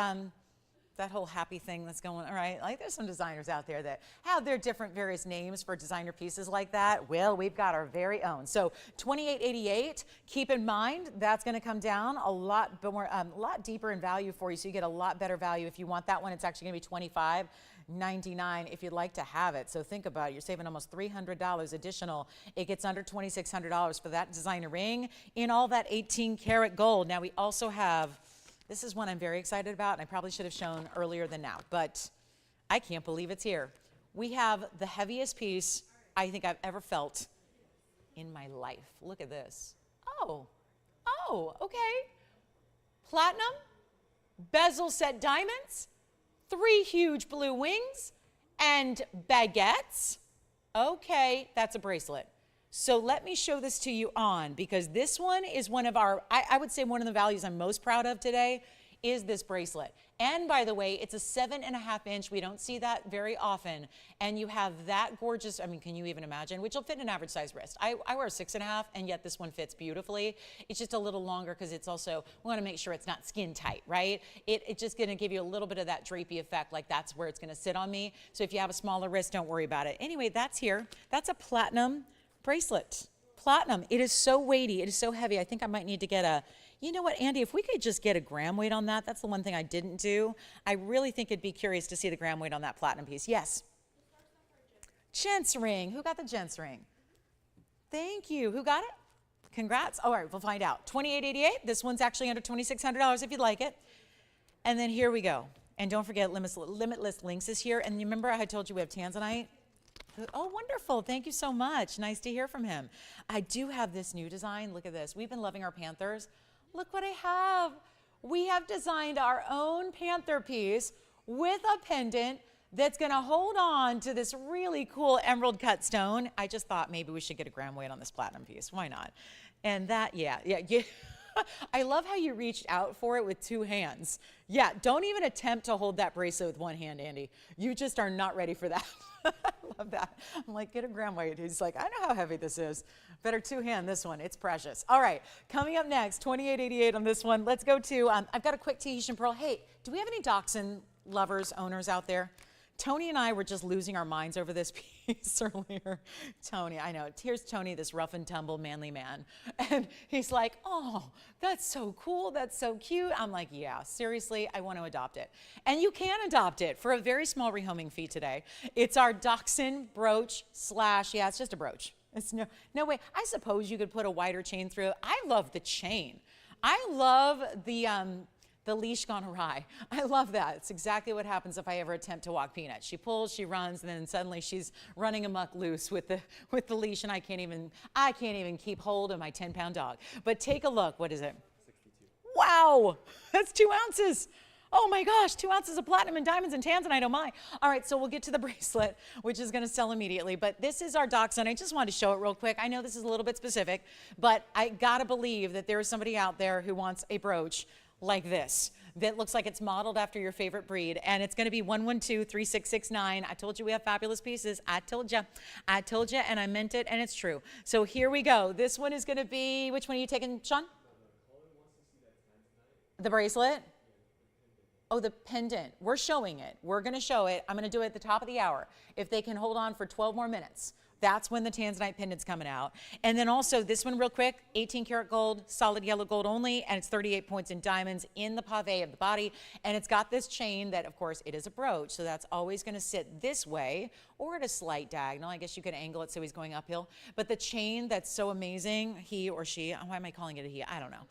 that whole happy thing that's going, all right? Like there's some designers out there that have their different various names for designer pieces like that. Well, we've got our very own. So $28.88, keep in mind, that's gonna come down a lot more, a lot deeper in value for you, so you get a lot better value. If you want that one, it's actually gonna be $25.99 if you'd like to have it. So think about it, you're saving almost $300 additional. It gets under $2,600 for that designer ring in all that 18 karat gold. Now we also have, this is one I'm very excited about, and I probably should have shown earlier than now, but I can't believe it's here. We have the heaviest piece I think I've ever felt in my life. Look at this. Oh, okay. Platinum, bezel set diamonds, 3 huge blue wings, and baguettes. Okay, that's a bracelet. So let me show this to you on, because this one is one of our, I would say one of the values I'm most proud of today is this bracelet. And by the way, it's a 7.5 inch. We don't see that very often. And you have that gorgeous, I mean, can you even imagine? Which will fit an average size wrist. I wear a 6.5, and yet this one fits beautifully. It's just a little longer because it's also, we want to make sure it's not skin tight, right? It's just going to give you a little bit of that drapey effect, like that's where it's going to sit on me. So if you have a smaller wrist, don't worry about it. Anyway, that's here. That's a platinum bracelet. Platinum. It is so weighty. It is so heavy. I think I might need to get a, you know what, Andy, if we could just get a gram weight on that, that's the one thing I didn't do. I really think it'd be curious to see the gram weight on that platinum piece. Yes? Gents ring. Who got the gents ring? Thank you. Who got it? Congrats. All right, we'll find out. $28.88. This one's actually under $2,600 if you'd like it. And then here we go. And don't forget, Limitless Links is here. And you remember I told you we have tanzanite? Oh, wonderful. Thank you so much. Nice to hear from him. I do have this new design. Look at this. We've been loving our panthers. Look what I have. We have designed our own panther piece with a pendant that's going to hold on to this really cool emerald cut stone. I just thought maybe we should get a gram weight on this platinum piece. Why not? And that, yeah. I love how you reached out for it with 2 hands. Yeah, don't even attempt to hold that bracelet with 1 hand, Andy. You just are not ready for that. I love that. I'm like, get a gram weight. He's like, I know how heavy this is. Better 2-hand this one. It's precious. All right, coming up next, $28.88 on this one. Let's go to, I've got a quick Tahitian pearl. Hey, do we have any dachshund lovers, owners out there? Tony and I were just losing our minds over this piece earlier. Tony, I know. Here's Tony, this rough and tumble manly man. And he's like, oh, that's so cool. That's so cute. I'm like, yeah, seriously, I want to adopt it. And you can adopt it for a very small rehoming fee today. It's our dachshund brooch slash, yeah, it's just a brooch. It's no way. I suppose you could put a wider chain through it. I love the chain. I love the leash gone awry. I love that. It's exactly what happens if I ever attempt to walk Peanut. She pulls, she runs, and then suddenly she's running amok loose with the leash, and I can't even keep hold of my 10-pound dog. But take a look. What is it? 62. Wow, that's 2 ounces. Oh my gosh, 2 ounces of platinum and diamonds and tanzanite, oh my. All right, so we'll get to the bracelet, which is gonna sell immediately, but this is our dachshund. I just wanted to show it real quick. I know this is a little bit specific, but I gotta believe that there is somebody out there who wants a brooch like this that looks like it's modeled after your favorite breed, and it's going to be 112-3669. I told you we have fabulous pieces. I told you, and I meant it, and it's true. So here we go. This one is going to be, which one are you taking, Sean? The bracelet? Oh, the pendant. We're showing it. We're going to show it. I'm going to do it at the top of the hour. If they can hold on for 12 more minutes, that's when the tanzanite pendant's coming out. And then also this one real quick, 18 karat gold, solid yellow gold only, and it's 38 points in diamonds in the pave of the body. And it's got this chain that, of course, it is a brooch, so that's always gonna sit this way or at a slight diagonal. I guess you could angle it so he's going uphill. But the chain that's so amazing, he or she, why am I calling it a he? I don't know.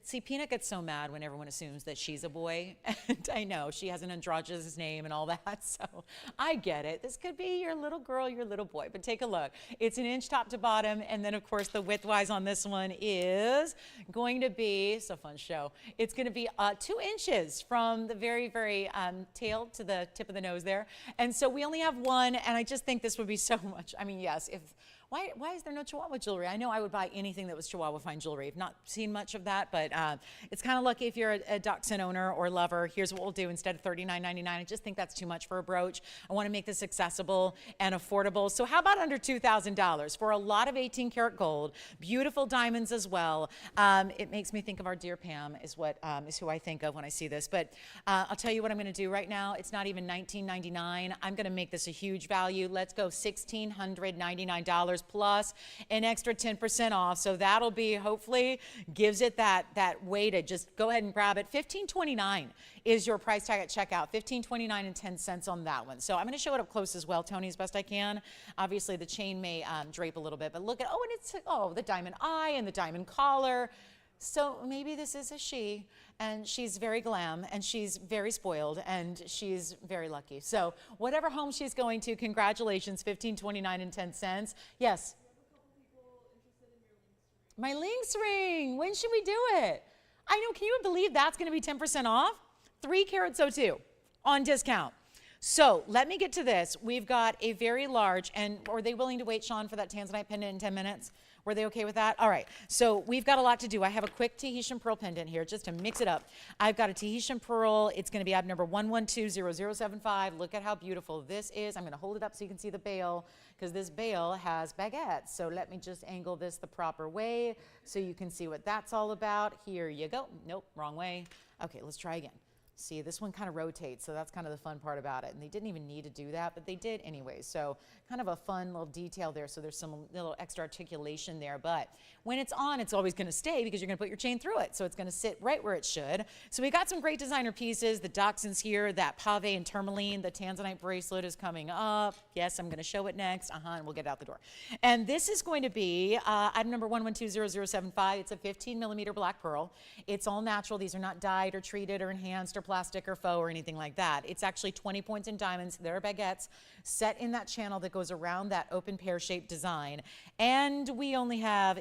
See, Peanut gets so mad when everyone assumes that she's a boy. And I know she has an androgynous name and all that. So I get it. This could be your little girl, your little boy. But take a look. It's 1 inch top to bottom. And then, of course, the width-wise on this one is going to be, it's a fun show. It's going to be 2 inches from the very, very tail to the tip of the nose there. And so we only have one. And I just think this would be so much. I mean, yes, if... Why is there no Chihuahua jewelry? I know I would buy anything that was Chihuahua fine jewelry. I've not seen much of that, but it's kind of lucky if you're a dachshund owner or lover. Here's what we'll do. Instead of $39.99, I just think that's too much for a brooch. I want to make this accessible and affordable. So how about under $2,000 for a lot of 18 karat gold, beautiful diamonds as well. It makes me think of our dear Pam is who I think of when I see this. But I'll tell you what I'm going to do right now. It's not even $19.99. I'm going to make this a huge value. Let's go $1,699. plus an extra 10% off. So that'll be, hopefully, gives it that way to just go ahead and grab it. $15.29 is your price tag at checkout. $15.29 and 10 cents on that one. So I'm going to show it up close as well, Tony, as best I can. Obviously, the chain may drape a little bit, but look at, and it's, the diamond eye and the diamond collar. So maybe this is a she, and she's very glam, and she's very spoiled, and she's very lucky. So whatever home she's going to, congratulations, $15.29 and 10 cents. Yes? My Lynx ring. When should we do it? I know, can you believe that's going to be 10% off? 3 carats 02 on discount. So let me get to this. We've got a very large, and are they willing to wait, Sean, for that tanzanite pendant in 10 minutes? Were they okay with that? All right, so we've got a lot to do. I have a quick Tahitian pearl pendant here just to mix it up. I've got a Tahitian pearl. It's going to be item number 1120075. Look at how beautiful this is. I'm going to hold it up so you can see the bail, because this bail has baguettes. So let me just angle this the proper way so you can see what that's all about. Here you go. Nope, wrong way. Okay, let's try again. See, this one kind of rotates, so that's kind of the fun part about it. And they didn't even need to do that, but they did anyway. So kind of a fun little detail there. So there's some little extra articulation there. But when it's on, it's always going to stay because you're going to put your chain through it. So it's going to sit right where it should. So we got some great designer pieces. The dachshunds here, that pave and tourmaline. The tanzanite bracelet is coming up. Yes, I'm going to show it next. And we'll get it out the door. And this is going to be item number 1120075. It's a 15 millimeter black pearl. It's all natural. These are not dyed or treated or enhanced or plastic or faux or anything like that. It's actually 20 points in diamonds. There are baguettes set in that channel that goes around that open pear-shaped design. And we only have,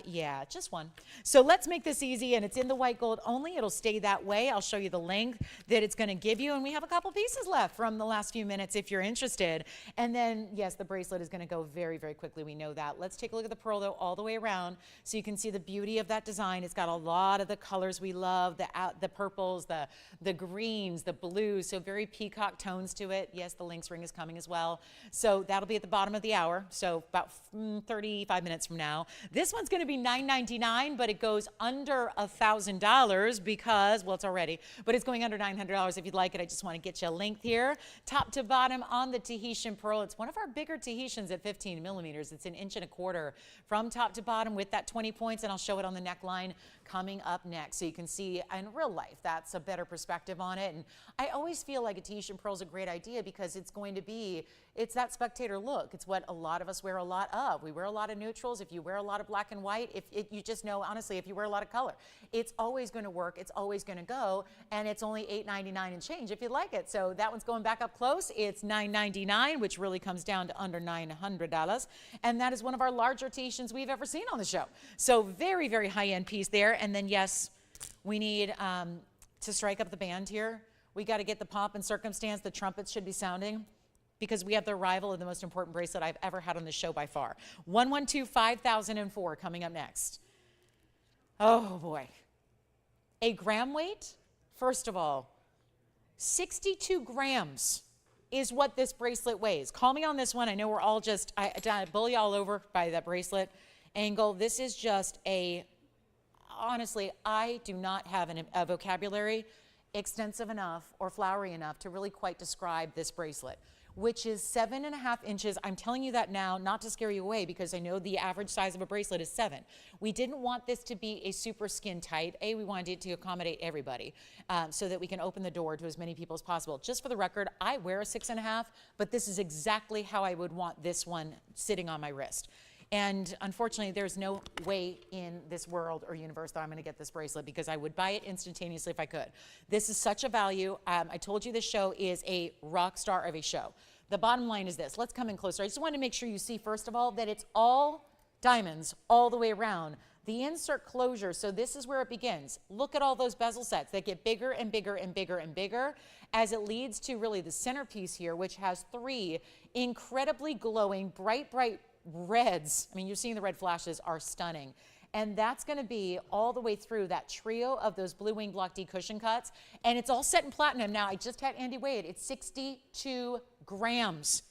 just one. So let's make this easy, and it's in the white gold only. It'll stay that way. I'll show you the length that it's going to give you, and we have a couple pieces left from the last few minutes if you're interested. And then, yes, the bracelet is going to go very, very quickly. We know that. Let's take a look at the pearl, though, all the way around so you can see the beauty of that design. It's got a lot of the colors we love, the purples, the greens, the blues, so very peacock tones to it. Yes, the Lynx ring is coming as well. So that'll be at the bottom of the hour, so about 35 minutes from now. This one's going to be $9.99, but it goes under $1,000 because, well, it's already, but it's going under $900 if you'd like it. I just want to get you a length here. Top to bottom on the Tahitian pearl. It's one of our bigger Tahitians at 15 millimeters. It's 1.25 inches from top to bottom with that 20 points, and I'll show it on the neckline coming up next. So you can see in real life, that's a better perspective on it. And I always feel like a Tahitian pearl is a great idea because it's going to be, it's that spectator look. It's what a lot of us wear a lot of. We wear a lot of neutrals. If you wear a lot of black and white, you just know, honestly, if you wear a lot of color, it's always going to work. It's always going to go. And it's only $8.99 and change if you like it. So that one's going back up close. It's $9.99, which really comes down to under $900. And that is one of our larger Tahitians we've ever seen on the show. So very, very high-end piece there. And then, yes, we need to strike up the band here. We got to get the pomp and circumstance. The trumpets should be sounding because we have the arrival of the most important bracelet I've ever had on the show by far. 112-5004 coming up next. Oh, boy. A gram weight, first of all, 62 grams is what this bracelet weighs. Call me on this one. I know we're all just, I bully all over by that bracelet angle. This is just honestly, I do not have a vocabulary extensive enough or flowery enough to really quite describe this bracelet, which is 7.5 inches. I'm telling you that now, not to scare you away, because I know the average size of a bracelet is 7. We didn't want this to be a super skin tight. We wanted it to accommodate everybody so that we can open the door to as many people as possible. Just for the record, I wear a 6.5, but this is exactly how I would want this one sitting on my wrist. And unfortunately, there's no way in this world or universe that I'm going to get this bracelet, because I would buy it instantaneously if I could. This is such a value. I told you this show is a rock star of a show. The bottom line is this. Let's come in closer. I just want to make sure you see, first of all, that it's all diamonds all the way around. The insert closure, so this is where it begins. Look at all those bezel sets that get bigger and bigger and bigger and bigger as it leads to really the centerpiece here, which has 3 incredibly glowing, bright, bright reds. I mean, you're seeing the red flashes are stunning. And that's going to be all the way through that trio of those Blue Wing Block D cushion cuts. And it's all set in platinum. Now, I just had Andy weigh it. It's 62 grams.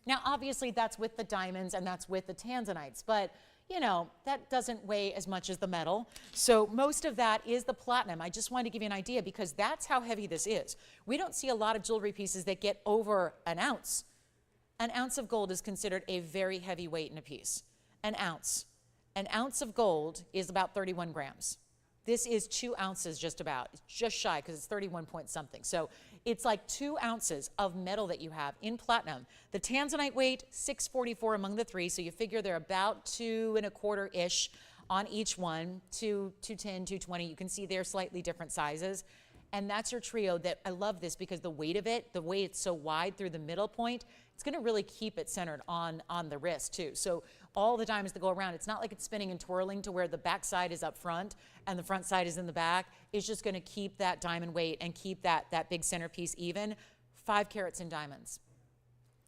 Now, obviously, that's with the diamonds and that's with the tanzanites. But, you know, that doesn't weigh as much as the metal. So most of that is the platinum. I just wanted to give you an idea because that's how heavy this is. We don't see a lot of jewelry pieces that get over an ounce. An ounce of gold is considered a very heavy weight in a piece. An ounce. An ounce of gold is about 31 grams. This is 2 ounces just about. It's just shy because it's 31 point something. So it's like 2 ounces of metal that you have in platinum. The tanzanite weight, 644 among the 3. So you figure they're about 2 1/4-ish on each one, 210, 220. You can see they're slightly different sizes. And that's your trio. That I love this because the weight of it, the way it's so wide through the middle point, it's going to really keep it centered on the wrist too. So all the diamonds that go around, it's not like it's spinning and twirling to where the back side is up front and the front side is in the back. It's just going to keep that diamond weight and keep that big centerpiece even. 5 carats in diamonds,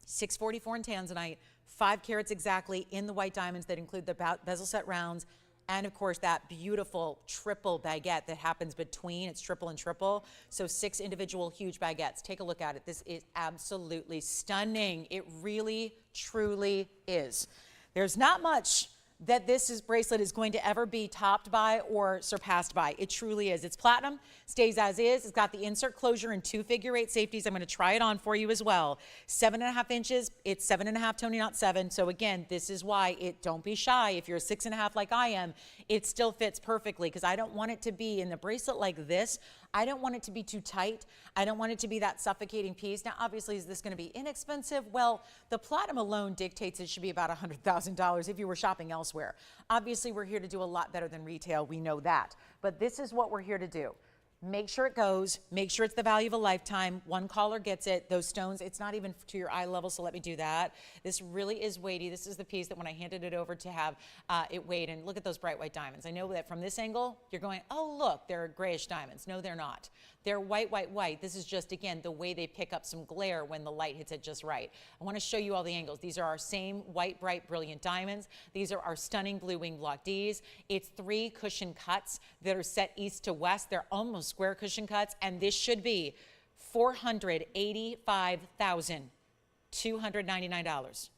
644 in tanzanite, 5 carats exactly in the white diamonds that include the bezel set rounds. And of course, that beautiful triple baguette that happens between, it's triple and triple. So 6 individual huge baguettes. Take a look at it. This is absolutely stunning. It really, truly is. There's not much that this bracelet is going to ever be topped by or surpassed by. It truly is. It's platinum, stays as is. It's got the insert closure and 2 figure-8 safeties. I'm going to try it on for you as well. 7.5 inches. It's 7.5, Tony, not 7. So again, this is why don't be shy. If you're 6.5 like I am, it still fits perfectly because I don't want it to be in a bracelet like this. I don't want it to be too tight. I don't want it to be that suffocating piece. Now, obviously, is this going to be inexpensive? Well, the platinum alone dictates it should be about $100,000 if you were shopping elsewhere. Obviously, we're here to do a lot better than retail. We know that. But this is what we're here to do. Make sure it goes. Make sure it's the value of a lifetime. One caller gets it. Those stones, it's not even to your eye level, so let me do that. This really is weighty. This is the piece that when I handed it over to have it weighed, and look at those bright white diamonds. I know that from this angle, you're going, oh, look, they're grayish diamonds. No, they're not. They're white, white, white. This is just, again, the way they pick up some glare when the light hits it just right. I want to show you all the angles. These are our same white, bright, brilliant diamonds. These are our stunning Blue Wing Block Ds. It's 3 cushion cuts that are set east to west. They're almost square cushion cuts, and this should be $485,299.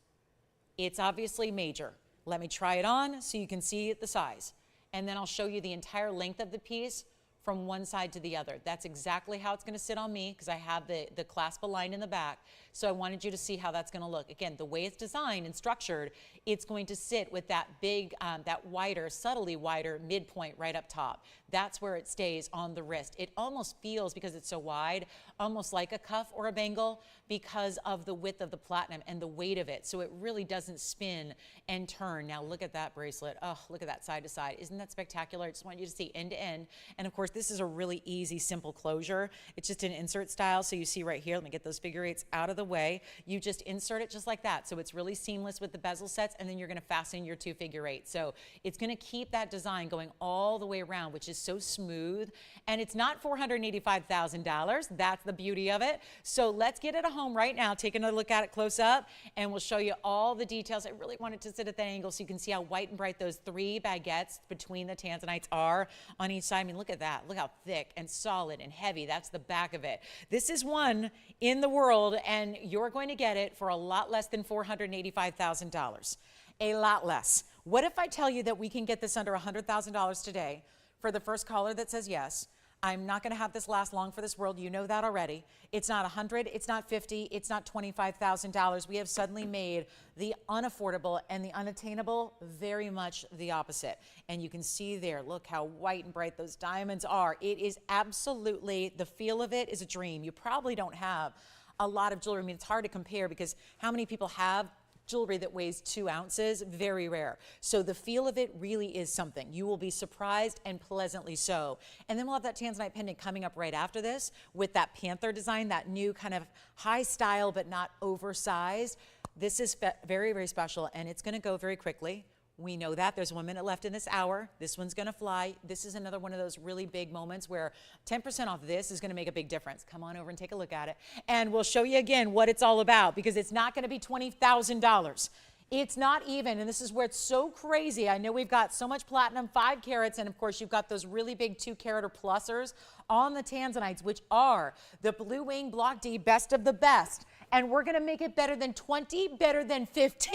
It's obviously major. Let me try it on so you can see the size, and then I'll show you the entire length of the piece from one side to the other. That's exactly how it's going to sit on me because I have the clasp aligned in the back. So I wanted you to see how that's going to look. Again, the way it's designed and structured, it's going to sit with that big, that wider, subtly wider midpoint right up top. That's where it stays on the wrist. It almost feels, because it's so wide, almost like a cuff or a bangle because of the width of the platinum and the weight of it. So it really doesn't spin and turn. Now look at that bracelet. Oh, look at that side to side. Isn't that spectacular? I just want you to see end to end. And of course, this is a really easy, simple closure. It's just an insert style. So you see right here, let me get those figure eights out of the way. You just insert it just like that. So it's really seamless with the bezel sets, and then you're going to fasten your 2 figure eights. So it's going to keep that design going all the way around, which is so smooth. And it's not $485,000. That's the beauty of it. So let's get it at home right now. Take another look at it close up, and we'll show you all the details. I really wanted to sit at that angle so you can see how white and bright those 3 baguettes between the tanzanites are on each side. I mean, look at that. Look how thick and solid and heavy. That's the back of it. This is one in the world, and you're going to get it for a lot less than $485,000. A lot less. What if I tell you that we can get this under $100,000 today for the first caller that says yes? I'm not going to have this last long for this world. You know that already. It's not $100, it's not $50, it's not $25,000. We have suddenly made the unaffordable and the unattainable very much the opposite. And you can see there, look how white and bright those diamonds are. It is absolutely, the feel of it is a dream. You probably don't have a lot of jewelry. I mean, it's hard to compare because how many people have jewelry that weighs 2 ounces, very rare. So the feel of it really is something. You will be surprised and pleasantly so. And then we'll have that tanzanite pendant coming up right after this with that panther design, that new kind of high style but not oversized. This is very, very special, and it's going to go very quickly. We know that. There's 1 minute left in this hour. This one's going to fly. This is another one of those really big moments where 10% off this is going to make a big difference. Come on over and take a look at it. And we'll show you again what it's all about, because it's not going to be $20,000. It's not even, and this is where it's so crazy. I know we've got so much platinum, 5 carats, and of course you've got those really big 2 carat or plusers on the tanzanites, which are the Blue Wing Block D, best of the best. And we're going to make it better than 20, better than 15,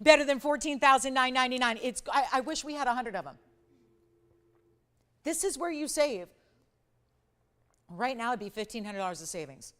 better than $14,999. I wish we had 100 of them. This is where you save. Right now it'd be $1,500 of savings.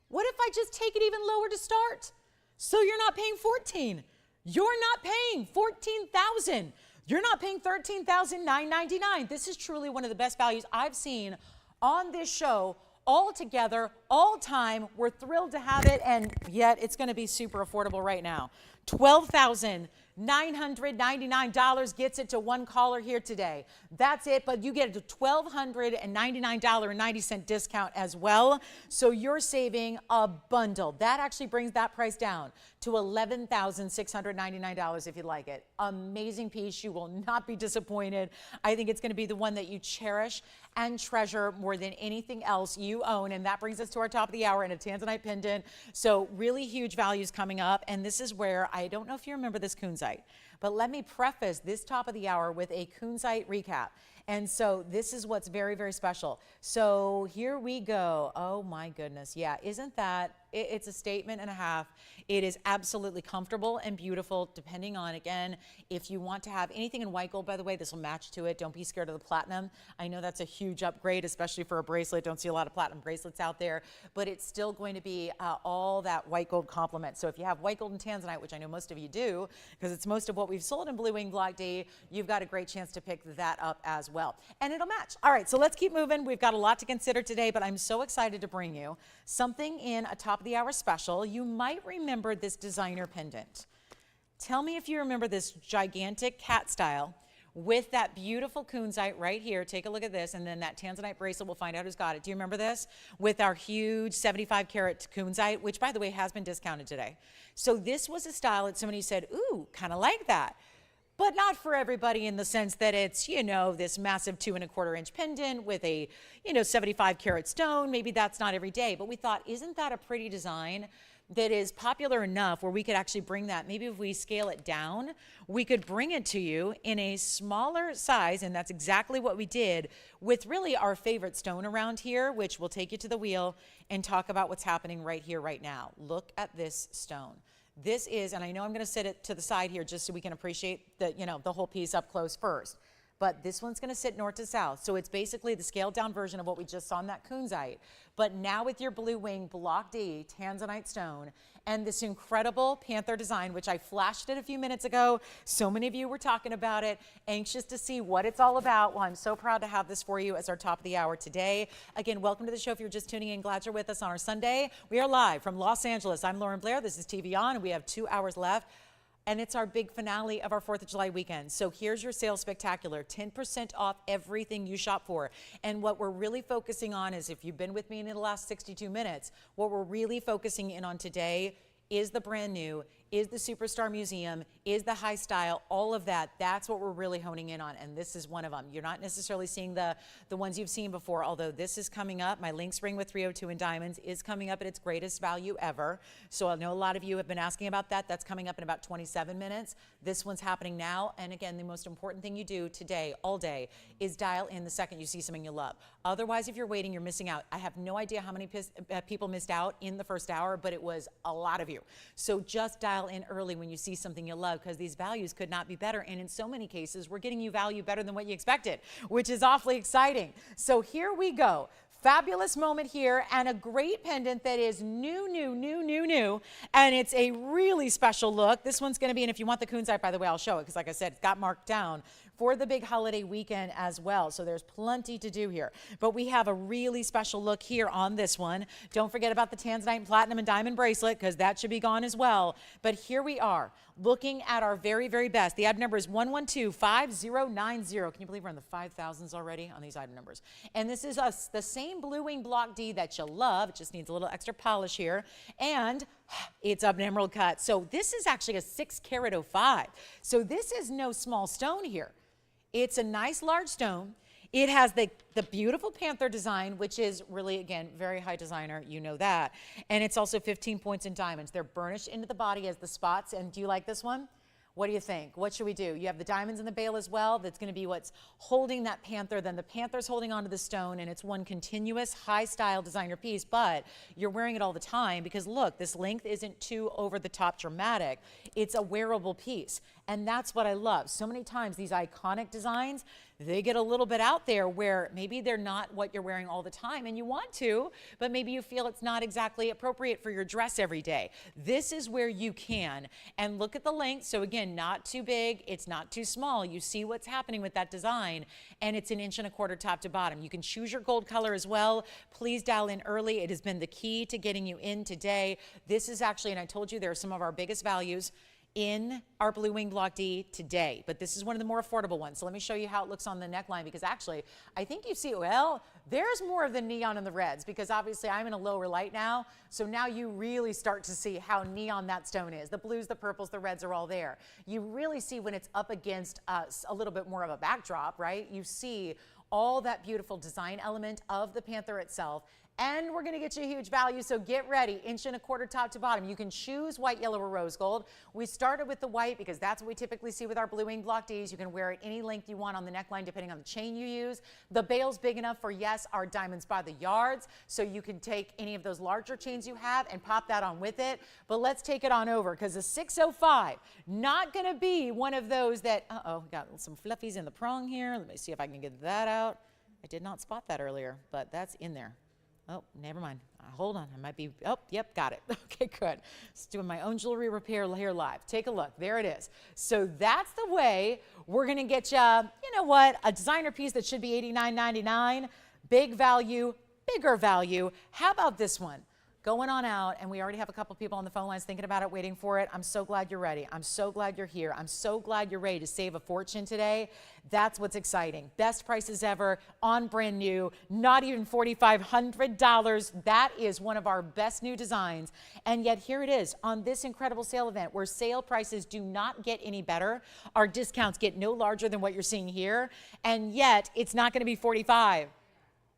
What if I just take it even lower to start? So you're not paying 14. You're not paying 14,000. You're not paying 13,999. This is truly one of the best values I've seen on this show. All together, all time. We're thrilled to have it, and yet it's going to be super affordable right now. $12,999 gets it to one caller here today. That's it, but you get a $1,299.90 discount as well. So you're saving a bundle. That actually brings that price down to $11,699 if you like it. Amazing piece. You will not be disappointed. I think it's going to be the one that you cherish and treasure more than anything else you own. And that brings us to our top of the hour and a tanzanite pendant. So really huge values coming up. And this is where, I don't know if you remember this kunzite, but let me preface this top of the hour with a kunzite recap. And so this is what's very, very special. So here we go. Oh my goodness. Yeah, isn't that, it's a statement and a half. It is absolutely comfortable and beautiful, depending on, again, if you want to have anything in white gold, by the way, this will match to it. Don't be scared of the platinum. I know that's a huge upgrade, especially for a bracelet. Don't see a lot of platinum bracelets out there, but it's still going to be all that white gold complement. So if you have white gold and tanzanite, which I know most of you do, because it's most of what we've sold in Blue Wing Block D, you've got a great chance to pick that up as well. And it'll match. All right, so let's keep moving. We've got a lot to consider today, but I'm so excited to bring you something in a top of the hour special. You might remember this designer pendant. Tell me if you remember this gigantic cat style with that beautiful kunzite right here. Take a look at this, and then that tanzanite bracelet. We'll find out who's got it. Do you remember this? With our huge 75 carat kunzite, which by the way has been discounted today. So this was a style that somebody said, ooh, kind of like that. But not for everybody, in the sense that it's, you know, this massive 2¼ inch pendant with a, 75 carat stone. Maybe that's not every day, but we thought, isn't that a pretty design that is popular enough where we could actually bring that? Maybe if we scale it down, we could bring it to you in a smaller size, and that's exactly what we did with really our favorite stone around here, which will take you to the wheel and talk about what's happening right here, right now. Look at this stone. This is, and I know I'm going to sit it to the side here just so we can appreciate the, the whole piece up close first. But this one's going to sit north to south. So it's basically the scaled down version of what we just saw in that kunzite. But now with your Blue Wing Block D tanzanite stone and this incredible panther design, which I flashed it a few minutes ago. So many of you were talking about it, anxious to see what it's all about. Well, I'm so proud to have this for you as our top of the hour today. Again, welcome to the show. If you're just tuning in, glad you're with us on our Sunday. We are live from Los Angeles. I'm Lauren Blair. This is TVON, and we have 2 hours left. And it's our big finale of our 4th of July weekend. So here's your sales spectacular, 10% off everything you shop for. And what we're really focusing on is, if you've been with me in the last 62 minutes, what we're really focusing in on today is the brand new, is the Superstar Museum, is the high style, all of that. That's what we're really honing in on, and this is one of them. You're not necessarily seeing the ones you've seen before, although this is coming up. My Lynx ring with 302 in diamonds is coming up at its greatest value ever. So I know a lot of you have been asking about that. That's coming up in about 27 minutes. This one's happening now, and again, the most important thing you do today, all day, is dial in the second you see something you love. Otherwise, if you're waiting, you're missing out. I have no idea how many people missed out in the first hour, but it was a lot of you. So just dial in early when you see something you love, because these values could not be better. And in so many cases, we're getting you value better than what you expected, which is awfully exciting. So here we go. Fabulous moment here, and a great pendant that is new, and it's a really special look. This one's going to be, and if you want the kunzite, by the way, I'll show it, because like I said, it's got marked down for the big holiday weekend as well. So there's plenty to do here. But we have a really special look here on this one. Don't forget about the Tanzanite Platinum and Diamond bracelet, because that should be gone as well. But here we are looking at our very, very best. The item number is 1125090. Can you believe we're in the 5,000s already on these item numbers? And this is the same Blue Wing Block D that you love. It just needs a little extra polish here. And it's an emerald cut. So this is actually a 6-carat 05. So this is no small stone here. It's a nice large stone. It has the beautiful panther design, which is really, again, very high designer. You know that. And it's also 15 points in diamonds. They're burnished into the body as the spots. And do you like this one? What do you think? What should we do? You have the diamonds in the bail as well. That's going to be what's holding that panther. Then the panther's holding onto the stone, and it's one continuous high-style designer piece, but you're wearing it all the time because, look, this length isn't too over-the-top dramatic. It's a wearable piece, and that's what I love. So many times these iconic designs, they get a little bit out there where maybe they're not what you're wearing all the time and you want to, but maybe you feel it's not exactly appropriate for your dress every day. This is where you can. And look at the length. So again, not too big, it's not too small. You see what's happening with that design, and it's 1 1/4 inch top to bottom. You can choose your gold color as well. Please dial in early. It has been the key to getting you in today. This is actually, and I told you, there are some of our biggest values in our Blue Wing Block D today, but this is one of the more affordable ones. So let me show you how it looks on the neckline, because actually I think you see, well, there's more of the neon in the reds, because obviously I'm in a lower light now. So now you really start to see how neon that stone is. The blues, the purples, the reds are all there. You really see when it's up against a little bit more of a backdrop, right? You see all that beautiful design element of the panther itself. And we're going to get you a huge value, so get ready. 1 1/4 inch top to bottom. You can choose white, yellow, or rose gold. We started with the white because that's what we typically see with our Blue Wing Block Ds. You can wear it any length you want on the neckline depending on the chain you use. The bail's big enough for, yes, our diamonds by the yards, so you can take any of those larger chains you have and pop that on with it. But let's take it on over, because the 605, not going to be one of those that, got some fluffies in the prong here. Let me see if I can get that out. I did not spot that earlier, but that's in there. Oh, never mind. Hold on. I might be, oh, yep, got it. Okay, good. Just doing my own jewelry repair here live. Take a look. There it is. So that's the way we're going to get you, you know what, a designer piece that should be $89.99. Big value, bigger value. How about this one? Going on out, and we already have a couple people on the phone lines thinking about it, waiting for it. I'm so glad you're ready. I'm so glad you're here. I'm so glad you're ready to save a fortune today. That's what's exciting. Best prices ever on brand new, not even $4,500. That is one of our best new designs. And yet here it is on this incredible sale event where sale prices do not get any better. Our discounts get no larger than what you're seeing here. And yet it's not going to be $45,000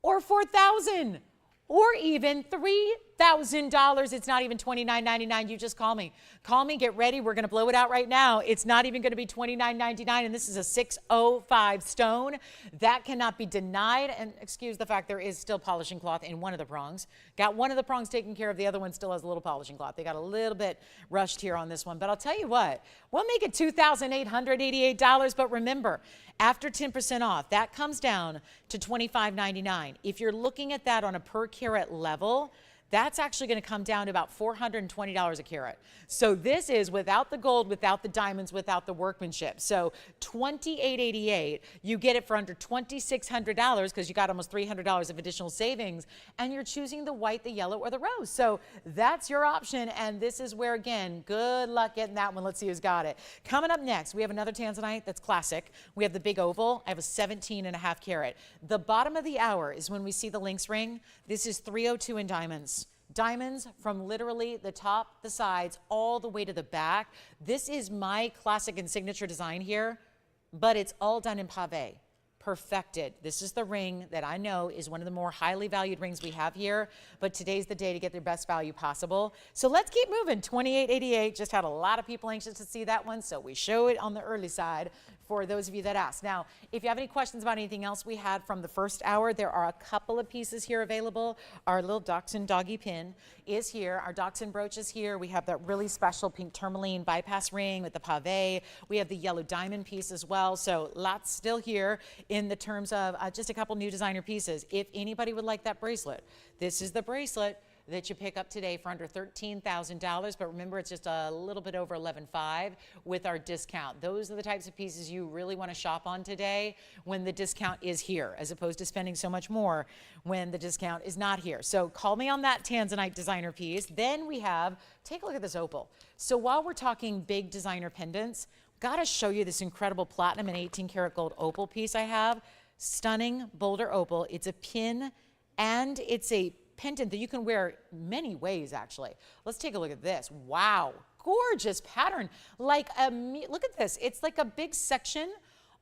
or $4,000 or even $3,000. It's not even $29.99. You just call me. Call me, get ready. We're going to blow it out right now. It's not even going to be $29.99, and this is a 605 stone. That cannot be denied. And excuse the fact there is still polishing cloth in one of the prongs. Got one of the prongs taken care of. The other one still has a little polishing cloth. They got a little bit rushed here on this one. But I'll tell you what, we'll make it $2,888. But remember, after 10% off, that comes down to $25.99. If you're looking at that on a per carat level, that's actually going to come down to about $420 a carat. So this is without the gold, without the diamonds, without the workmanship. So $28.88, you get it for under $2,600 because you got almost $300 of additional savings, and you're choosing the white, the yellow, or the rose. So that's your option, and this is where, again, good luck getting that one. Let's see who's got it. Coming up next, we have another Tanzanite that's classic. We have the big oval. I have a 17.5 carat. The bottom of the hour is when we see the lynx ring. This is 302 in diamonds. Diamonds from literally the top, the sides, all the way to the back. This is my classic and signature design here, but it's all done in pave. Perfected. This is the ring that I know is one of the more highly valued rings we have here, but today's the day to get the best value possible. So let's keep moving. $28.88. Just had a lot of people anxious to see that one, so we show it on the early side for those of you that asked. Now, if you have any questions about anything else we had from the first hour, there are a couple of pieces here available. Our little dachshund doggy pin is here. Our dachshund brooch is here. We have that really special pink tourmaline bypass ring with the pave. We have the yellow diamond piece as well. So lots still here in the terms of just a couple new designer pieces. If anybody would like that bracelet, this is the bracelet. that you pick up today for under $13,000. But remember, it's just a little bit over $11,500 with our discount. Those are the types of pieces you really want to shop on today when the discount is here, as opposed to spending so much more when the discount is not here. So call me on that Tanzanite designer piece. Then we have, take a look at this opal. So while we're talking big designer pendants, got to show you this incredible platinum and 18 karat gold opal piece I have. Stunning boulder opal. It's a pin and it's a pendant that you can wear many ways, actually. Let's take a look at this. Wow, gorgeous pattern. Like look at this. It's like a big section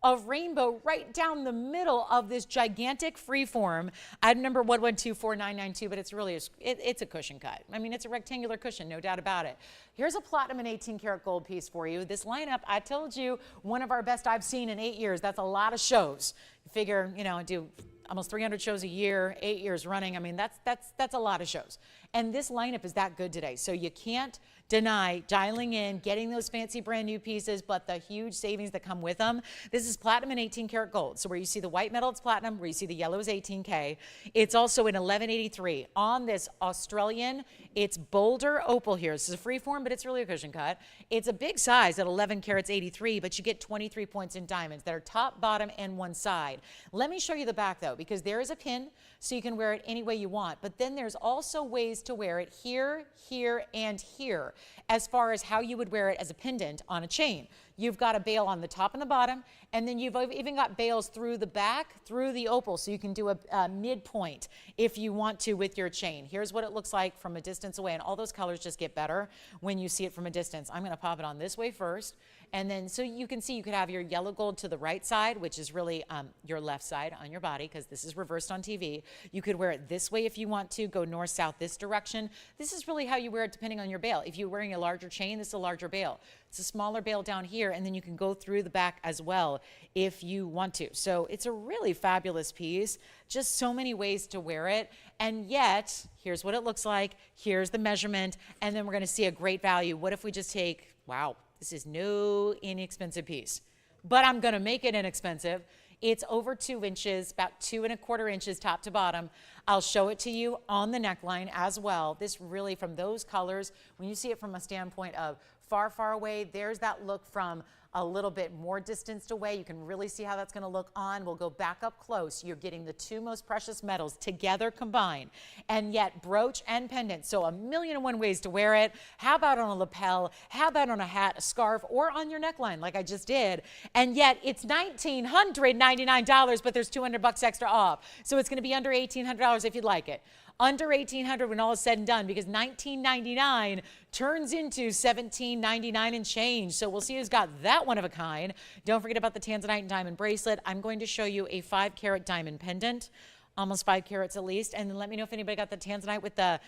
of rainbow right down the middle of this gigantic freeform. Item number 1124992, but it's really it's a cushion cut. I mean, it's a rectangular cushion, no doubt about it. Here's a platinum and 18 karat gold piece for you. This lineup, I told you, one of our best I've seen in 8 years. That's a lot of shows. You figure, you know, I do almost 300 shows a year, 8 years running. I mean, that's a lot of shows. And this lineup is that good today. So you can't deny dialing in, getting those fancy brand new pieces, but the huge savings that come with them. This is platinum and 18 karat gold. So where you see the white metal, it's platinum. Where you see the yellow is 18K. It's also in 1183. On this Australian, it's boulder opal here. This is a free form, but it's really a cushion cut. It's a big size at 11 karats 83, but you get 23 points in diamonds that are top, bottom, and one side. Let me show you the back though, because there is a pin, so you can wear it any way you want. But then there's also ways to wear it here, here, and here, as far as how you would wear it as a pendant on a chain. You've got a bail on the top and the bottom, and then you've even got bails through the back, through the opal, so you can do a midpoint if you want to with your chain. Here's what it looks like from a distance away, and all those colors just get better when you see it from a distance. I'm gonna pop it on this way first, and then so you can see you could have your yellow gold to the right side, which is really your left side on your body, because this is reversed on TV. You could wear it this way if you want to, go north, south, this direction. This is really how you wear it depending on your bail. If you're wearing a larger chain, this is a larger bail. It's a smaller bail down here, and then you can go through the back as well if you want to. So it's a really fabulous piece, just so many ways to wear it. And yet, here's what it looks like. Here's the measurement, and then we're gonna see a great value. What if we just take, wow, this is no inexpensive piece, but I'm gonna make it inexpensive. It's over 2 inches, about 2¼ inches top to bottom. I'll show it to you on the neckline as well. This really, from those colors, when you see it from a standpoint of far, far away, there's that look from a little bit more distanced away. You can really see how that's gonna look on. We'll go back up close. You're getting the two most precious metals together combined, and yet brooch and pendant. So 1,000,001 ways to wear it. How about on a lapel? How about on a hat, a scarf, or on your neckline like I just did? And yet it's $1,999, but there's $200 extra off. So it's gonna be under $1,800 if you'd like it. Under $1,800 when all is said and done, because $19.99 turns into $17.99 and change. So we'll see who's got that one of a kind. Don't forget about the Tanzanite and diamond bracelet. I'm going to show you a 5 karat diamond pendant, almost 5 karats at least. And then let me know if anybody got the Tanzanite with the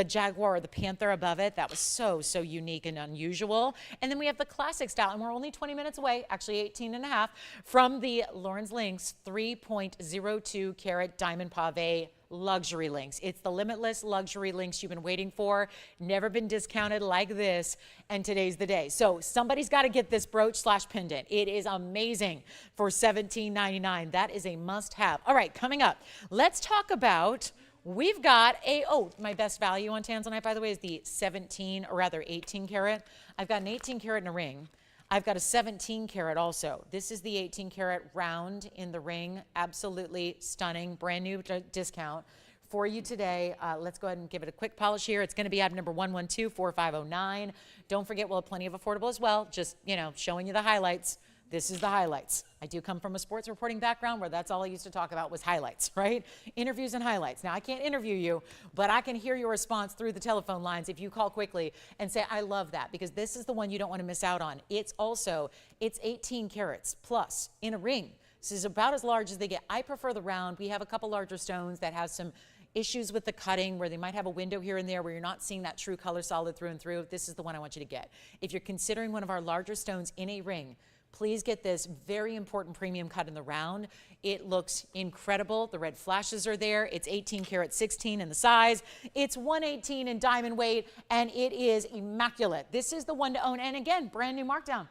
jaguar or the panther above it. That was so, so unique and unusual. And then we have the classic style, and we're only 20 minutes away, actually 18.5, from the Lauren's Links 3.02 karat diamond pave luxury links. It's the limitless luxury links you've been waiting for, never been discounted like this, and today's the day. So somebody's got to get this brooch / pendant. It is amazing for $17.99. That is a must have. All right, coming up, let's talk about, we've got my best value on Tanzanite, by the way, is the 17, or rather 18 karat. I've got an 18 karat in a ring. I've got a 17 karat also. This is the 18 karat round in the ring. Absolutely stunning, brand new discount for you today. Let's go ahead and give it a quick polish here. It's gonna be item number 1124509. Don't forget, we'll have plenty of affordable as well. Just, you know, showing you the highlights. This is the highlights. I do come from a sports reporting background where that's all I used to talk about was highlights, right? Interviews and highlights. Now, I can't interview you, but I can hear your response through the telephone lines if you call quickly and say, I love that, because this is the one you don't want to miss out on. It's 18 karats plus in a ring. This is about as large as they get. I prefer the round. We have a couple larger stones that have some issues with the cutting where they might have a window here and there where you're not seeing that true color solid through and through. This is the one I want you to get. If you're considering one of our larger stones in a ring, please get this very important premium cut in the round. It looks incredible. The red flashes are there. It's 18 karat 16 in the size. It's 118 in diamond weight, and it is immaculate. This is the one to own. And again, brand new markdown.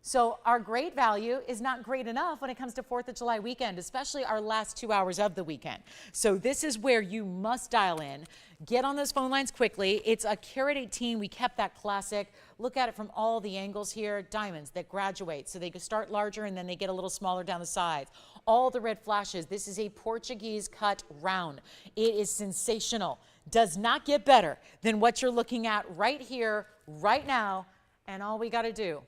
So our great value is not great enough when it comes to 4th of July weekend, especially our last 2 hours of the weekend. So this is where you must dial in. Get on those phone lines quickly. It's a carat 18. We kept that classic. Look at it from all the angles here. Diamonds that graduate. So they can start larger and then they get a little smaller down the sides. All the red flashes. This is a Portuguese cut round. It is sensational. Does not get better than what you're looking at right here, right now. And all we got to do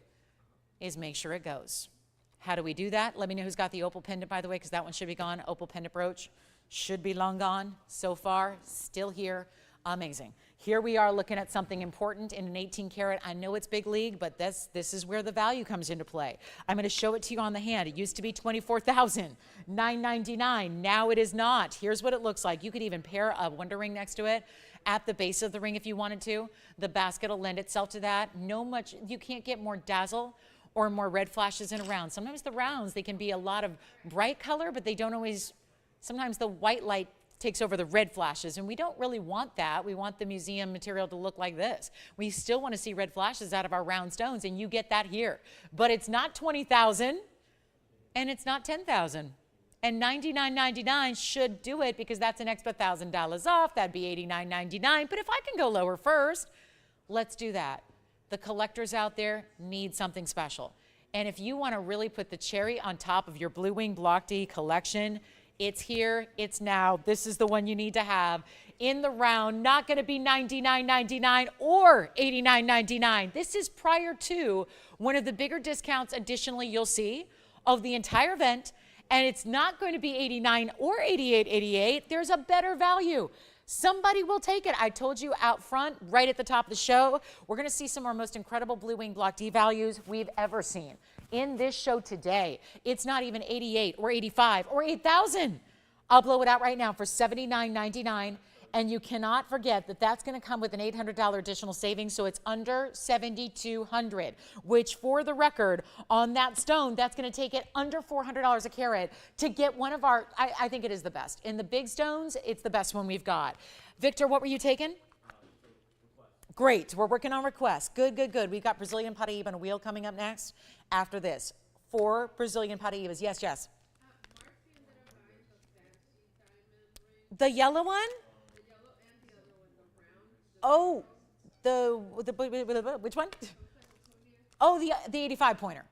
is make sure it goes. How do we do that? Let me know who's got the opal pendant, by the way, because that one should be gone. Opal pendant brooch should be long gone. So far, still here. Amazing. Here we are looking at something important in an 18 karat. I know it's big league, but this is where the value comes into play. I'm going to show it to you on the hand. It used to be $24,999. Now it is not. Here's what it looks like. You could even pair a Wonder Ring next to it at the base of the ring if you wanted to. The basket will lend itself to that. You can't get more dazzle or more red flashes in a round. Sometimes the rounds, they can be a lot of bright color, but they don't always, sometimes the white light takes over the red flashes, and we don't really want that. We want the museum material to look like this. We still want to see red flashes out of our round stones, and you get that here. But it's not $20,000, and it's not $10,000. And $99.99 should do it because that's an extra $1,000 off. That'd be $89.99. But if I can go lower first, let's do that. The collectors out there need something special. And if you want to really put the cherry on top of your Blue Wing Block D collection, it's here, it's now. This is the one you need to have in the round. Not going to be $99.99 or $89.99. This is prior to one of the bigger discounts additionally you'll see of the entire event. And it's not going to be $89 or $88.88. There's a better value. Somebody will take it. I told you out front, right at the top of the show, we're going to see some of our most incredible Blue Wing Block D values we've ever seen. In this show today, it's not even $88 or $85 or $8,000. I'll blow it out right now for $79.99. And you cannot forget that that's going to come with an $800 additional savings, so it's under $7,200, which for the record, on that stone, that's going to take it under $400 a carat to get one of our, I think it is the best. In the big stones, it's the best one we've got. Victor, what were you taking? Great. We're working on requests. Good, good, good. We've got Brazilian Paraíba on a wheel coming up next after this. 4 Brazilian Paraíbas. Yes, yes. The yellow one? Oh, which one? Oh, the 85 pointer.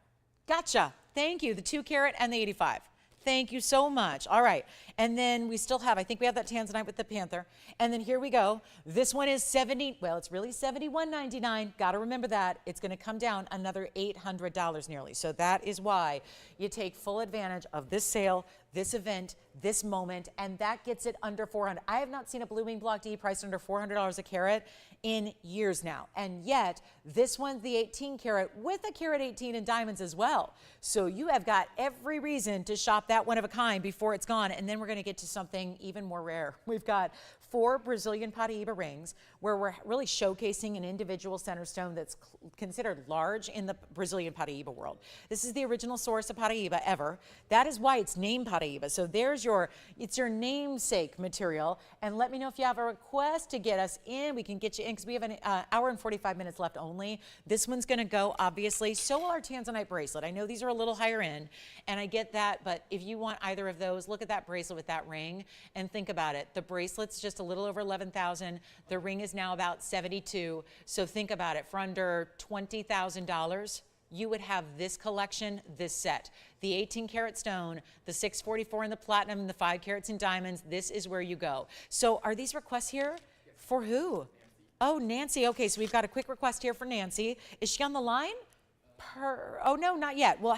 Gotcha. Thank you. The 2 carat and the 85. Thank you so much. All right. And then we still have, I think we have that tanzanite with the panther. And then here we go. This one is it's really $71.99. Got to remember that. It's going to come down another $800 nearly. So that is why you take full advantage of this sale, this event, this moment, and that gets it under $400. I have not seen a Blue Wing Block D priced under $400 a carat in years now. And yet, this one's the 18 karat with a carat 18 in diamonds as well. So you have got every reason to shop that one of a kind before it's gone. And then we're going to get to something even more rare. We've got 4 Brazilian Paraíba rings where we're really showcasing an individual center stone that's considered large in the Brazilian Paraíba world. This is the original source of Paraíba ever. That is why it's named Paraíba. So there's it's your namesake material. And let me know if you have a request to get us in. We can get you in because we have an hour and 45 minutes left only. This one's going to go, obviously. So will our tanzanite bracelet. I know these are a little higher end, and I get that. But if you want either of those, look at that bracelet with that ring and think about it. The bracelet's just a little over $11,000. The ring is now about $72,000. So think about it. For under $20,000, you would have this collection, this set. The 18 karat stone, the 644 in the platinum, and the 5 carats in diamonds. This is where you go. So are these requests here? Yes. For who? Nancy. Oh, Nancy. Okay, so we've got a quick request here for Nancy. Is she on the line? Oh, no, not yet. Well,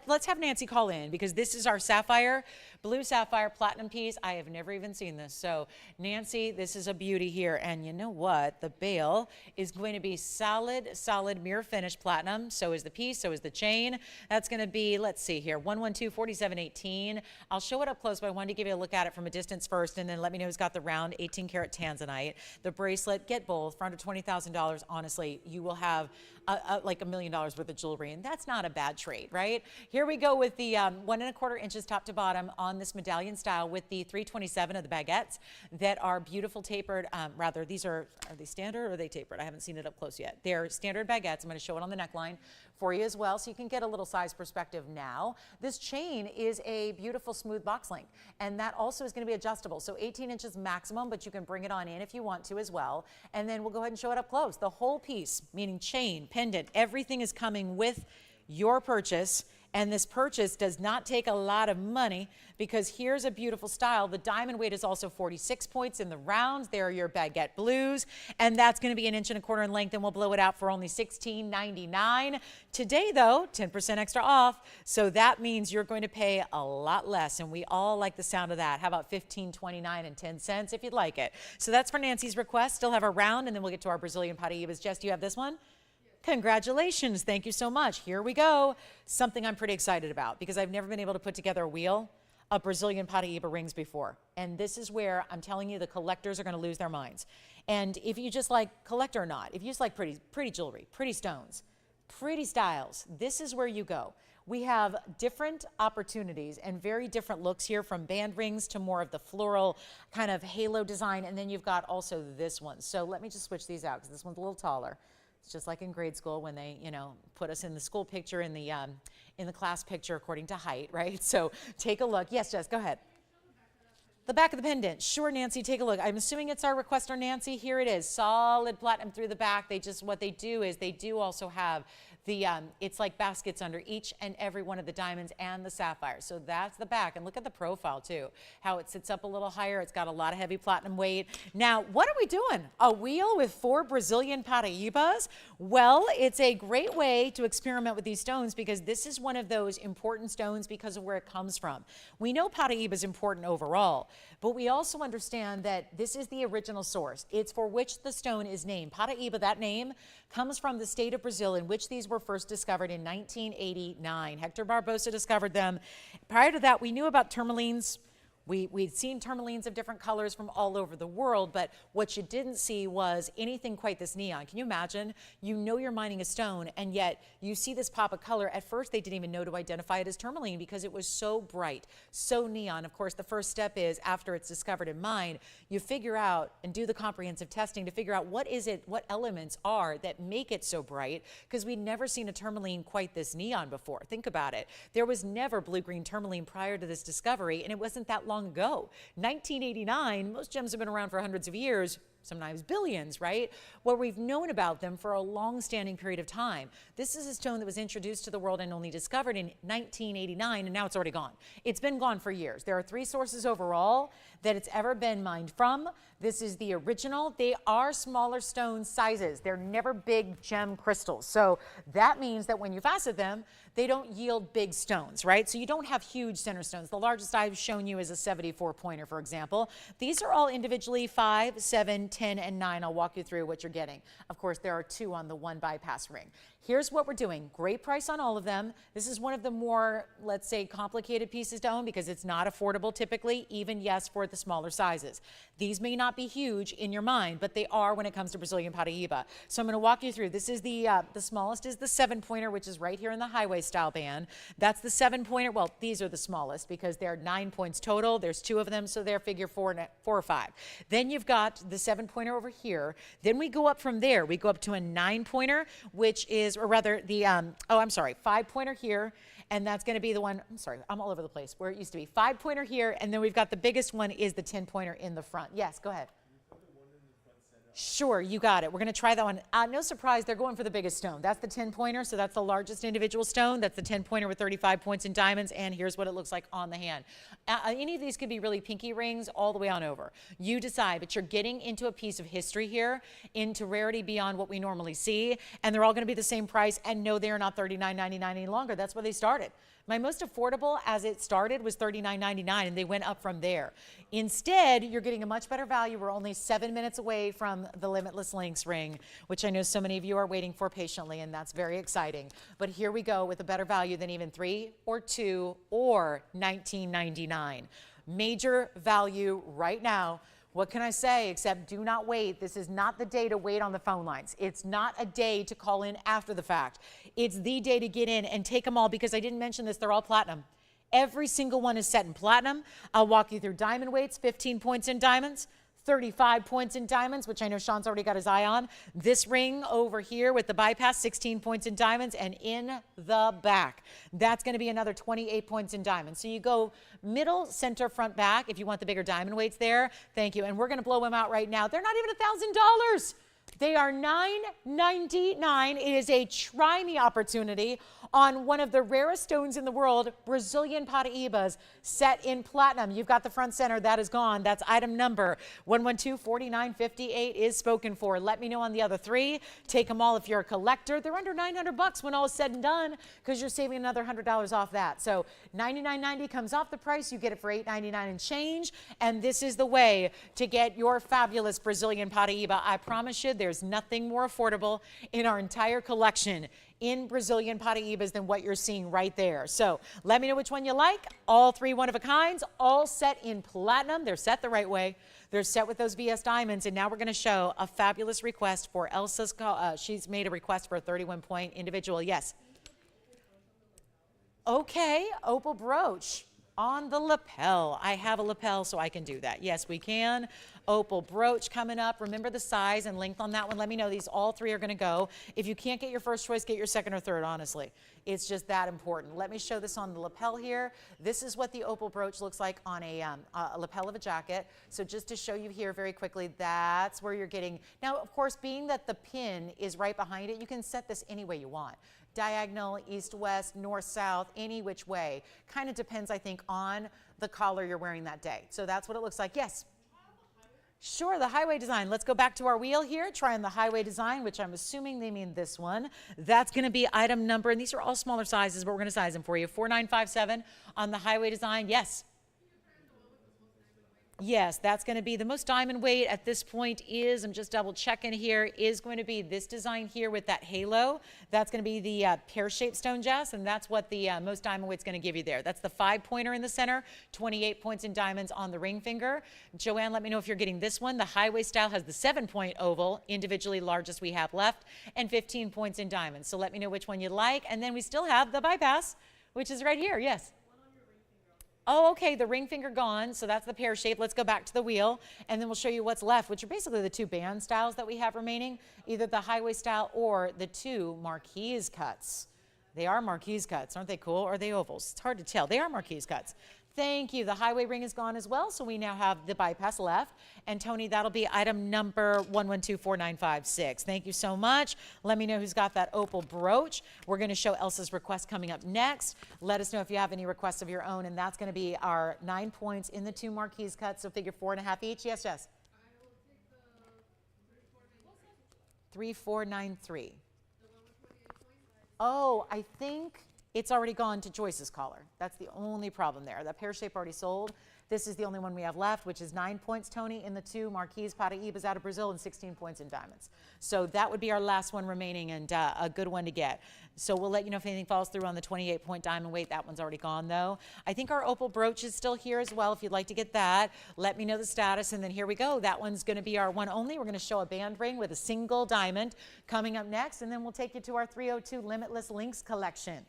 let's have Nancy call in because this is our sapphire, blue sapphire platinum piece. I have never even seen this. So, Nancy, this is a beauty here. And you know what? The bail is going to be solid mirror finish platinum. So is the piece. So is the chain. That's going to be, let's see here, 112-4718. I'll show it up close, but I wanted to give you a look at it from a distance first, and then let me know who's got the round 18 karat tanzanite. The bracelet, get both for under $20,000. Honestly, you will have like $1 million worth of jewelry, and that's not a bad trade, right? Here we go with the 1 1/4 inches top to bottom on on this medallion style with the 327 of the baguettes that are beautiful tapered. Rather, these are they standard or are they tapered? I haven't seen it up close yet. They're standard baguettes. I'm going to show it on the neckline for you as well, so you can get a little size perspective now. This chain is a beautiful smooth box link, and that also is going to be adjustable. So 18 inches maximum, but you can bring it on in if you want to as well. And then we'll go ahead and show it up close. The whole piece, meaning chain, pendant, everything is coming with your purchase. And this purchase does not take a lot of money because here's a beautiful style. The diamond weight is also 46 points in the rounds. There are your baguette blues, and that's going to be 1.25 inches in length, and we'll blow it out for only $16.99. Today, though, 10% extra off, so that means you're going to pay a lot less, and we all like the sound of that. How about $15.29 if you'd like it? So that's for Nancy's request. Still have a round, and then we'll get to our Brazilian Paraíbas. Jess, do you have this one? Congratulations. Thank you so much. Here we go. Something I'm pretty excited about because I've never been able to put together a wheel of Brazilian Paraíba rings before. And this is where I'm telling you the collectors are going to lose their minds. And if you just like collect or not, if you just like pretty jewelry, pretty stones, pretty styles, this is where you go. We have different opportunities and very different looks here, from band rings to more of the floral kind of halo design. And then you've got also this one. So let me just switch these out because this one's a little taller. It's just like in grade school when they, put us in the school picture, in the class picture according to height, right? So take a look. Yes, Jess, go ahead. The back of the pendant. Sure, Nancy, take a look. I'm assuming it's our requester, Nancy. Here it is. Solid platinum through the back. What they do is they do also have the, it's like baskets under each and every one of the diamonds and the sapphires. So that's the back. And look at the profile too, how it sits up a little higher. It's got a lot of heavy platinum weight. Now, what are we doing? A wheel with 4 Brazilian Paraíbas? Well, it's a great way to experiment with these stones because this is one of those important stones because of where it comes from. We know Paraíba is important overall, but we also understand that this is the original source. It's for which the stone is named. Paraíba, that name, comes from the state of Brazil in which these were first discovered in 1989. Hector Barbosa discovered them. Prior to that, we knew about tourmalines. We'd seen tourmalines of different colors from all over the world, but what you didn't see was anything quite this neon. Can you imagine? You know you're mining a stone, and yet you see this pop of color. At first, they didn't even know to identify it as tourmaline because it was so bright, so neon. Of course, the first step is, after it's discovered and mined, you figure out and do the comprehensive testing to figure out what elements are that make it so bright, because we'd never seen a tourmaline quite this neon before. Think about it. There was never blue-green tourmaline prior to this discovery, and it wasn't that long ago. 1989, most gems have been around for hundreds of years, sometimes billions, right? Where we've known about them for a long-standing period of time. This is a stone that was introduced to the world and only discovered in 1989, and now it's already gone. It's been gone for years. There are 3 sources overall that it's ever been mined from. This is the original. They are smaller stone sizes. They're never big gem crystals. So that means that when you facet them, they don't yield big stones, right? So you don't have huge center stones. The largest I've shown you is a 74 pointer, for example. These are all individually 5, 7, 10, and 9. I'll walk you through what you're getting. Of course, there are 2 on the 1 bypass ring. Here's what we're doing. Great price on all of them. This is one of the more, let's say, complicated pieces to own because it's not affordable typically, even, yes, for the smaller sizes. These may not be huge in your mind, but they are when it comes to Brazilian Paraíba. So I'm going to walk you through. This is the smallest is the 7-pointer, which is right here in the highway style band. That's the 7-pointer. Well, these are the smallest because they're 9 points total. There's 2 of them, so they're figure 4 or 5. Then you've got the 7-pointer over here. Then we go up from there. We go up to a 9-pointer, which is, or rather the, 5-pointer here. And that's going to be the one, I'm sorry, I'm all over the place, where it used to be. 5-pointer here, and then we've got the biggest one is the 10-pointer in the front. Yes, go ahead. Sure, you got it. We're going to try that one. No surprise, they're going for the biggest stone. That's the 10-pointer, so that's the largest individual stone. That's the 10-pointer with 35 points in diamonds, and here's what it looks like on the hand. Any of these could be really pinky rings all the way on over. You decide, but you're getting into a piece of history here, into rarity beyond what we normally see, and they're all going to be the same price, and no, they are not $39.99 any longer. That's where they started. My most affordable as it started was $39.99, and they went up from there. Instead, you're getting a much better value. We're only 7 minutes away from the Limitless Links ring, which I know so many of you are waiting for patiently, and that's very exciting. But here we go with a better value than even 3 or 2 or $19.99. Major value right now. What can I say except do not wait. This is not the day to wait on the phone lines. It's not a day to call in after the fact. It's the day to get in and take them all, because I didn't mention this, they're all platinum. Every single one is set in platinum. I'll walk you through diamond weights, 15 points in diamonds, 35 points in diamonds, which I know Sean's already got his eye on. This ring over here with the bypass, 16 points in diamonds, and in the back, that's going to be another 28 points in diamonds. So you go middle, center, front, back if you want the bigger diamond weights there. Thank you. And we're going to blow them out right now. They're not even $1,000. They are $9.99. It is a try me opportunity on one of the rarest stones in the world, Brazilian Paraíbas, set in platinum. You've got the front center. That is gone. That's item number 112-4958 is spoken for. Let me know on the other three. Take them all if you're a collector. They're under $900 when all is said and done because you're saving another $100 off that. So $99.90 comes off the price. You get it for $8.99 and change. And this is the way to get your fabulous Brazilian Paraíba. I promise you, there's nothing more affordable in our entire collection in Brazilian Paraíbas than what you're seeing right there. So let me know which one you like. All three one-of-a-kinds, all set in platinum. They're set the right way. They're set with those VS diamonds. And now we're going to show a fabulous request for Elsa's. She's made a request for a 31-point individual. Yes. Okay, opal brooch on the lapel. I have a lapel, so I can do that. Yes, we can. Opal brooch coming up. Remember the size and length on that one. Let me know. These all three are going to go. If you can't get your first choice, get your second or third, honestly. It's just that important. Let me show this on the lapel here. This is what the opal brooch looks like on a lapel of a jacket. So just to show you here very quickly, that's where you're getting. Now, of course, being that the pin is right behind it, you can set this any way you want. Diagonal, east, west, north, south, any which way. Kind of depends, I think, on the collar you're wearing that day. So that's what it looks like. Yes. Sure, the highway design. Let's go back to our wheel here. Try on the highway design, which I'm assuming they mean this one. That's going to be item number, and these are all smaller sizes, but we're going to size them for you. 4957 on the highway design. Yes. Yes, that's going to be the most diamond weight at this point is, I'm just double checking here, is going to be this design here with that halo. That's going to be the pear-shaped stone, Jess, and that's what the most diamond weight's going to give you there. That's the 5-pointer in the center, 28 points in diamonds on the ring finger. Joanne, let me know if you're getting this one. The highway style has the 7-point oval, individually largest we have left, and 15 points in diamonds. So let me know which one you like. And then we still have the bypass, which is right here. Yes. Oh, okay, the ring finger gone, so that's the pear shape. Let's go back to the wheel, and then we'll show you what's left, which are basically the two band styles that we have remaining, either the highway style or the two marquise cuts. They are marquise cuts, aren't they cool? Or are they ovals? It's hard to tell. They are marquise cuts. Thank you. The highway ring is gone as well, so we now have the bypass left. And Tony, that'll be item number 1124956. Thank you so much. Let me know who's got that opal brooch. We're going to show Elsa's request coming up next. Let us know if you have any requests of your own, and that's going to be our 9 points in the two marquise cuts, so figure 4.5 each. Yes, yes. 3493. Oh, I think it's already gone to Joyce's collar. That's the only problem there. That pear shape already sold. This is the only one we have left, which is 9 points, Tony, in the two marquise Paraíbas out of Brazil, and 16 points in diamonds. So that would be our last one remaining, and a good one to get. So we'll let you know if anything falls through on the 28-point diamond weight. That one's already gone, though. I think our opal brooch is still here as well. If you'd like to get that, let me know the status, and then here we go. That one's going to be our one only. We're going to show a band ring with a single diamond coming up next, and then we'll take you to our 302 Limitless Links collection.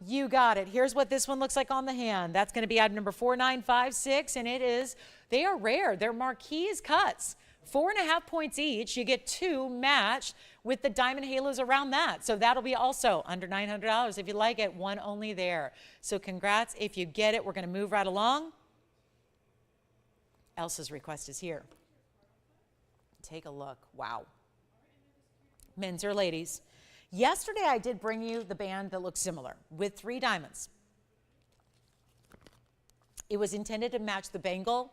You got it. Here's what this one looks like on the hand. That's going to be item number 4956, and it is, they are rare. They're marquise cuts. 4.5 points each. You get two matched with the diamond halos around that. So that'll be also under $900 if you like it. One only there. So congrats if you get it. We're going to move right along. Elsa's request is here. Take a look. Wow. Men's or ladies? Yesterday, I did bring you the band that looks similar with 3 diamonds. It was intended to match the bangle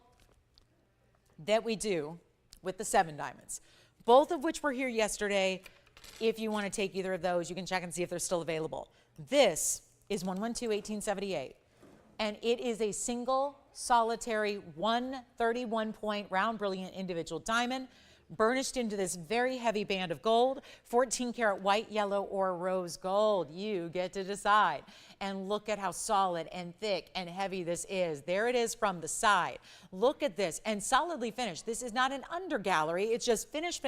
that we do with the 7 diamonds, both of which were here yesterday. If you want to take either of those, you can check and see if they're still available. This is 112-1878, and it is a single solitary 131-point round brilliant individual diamond, burnished into this very heavy band of gold, 14 karat white, yellow, or rose gold. You get to decide. and look at how solid and thick and heavy this is. There it is from the side. Look at this, and solidly finished. This is not an under gallery. It's just finished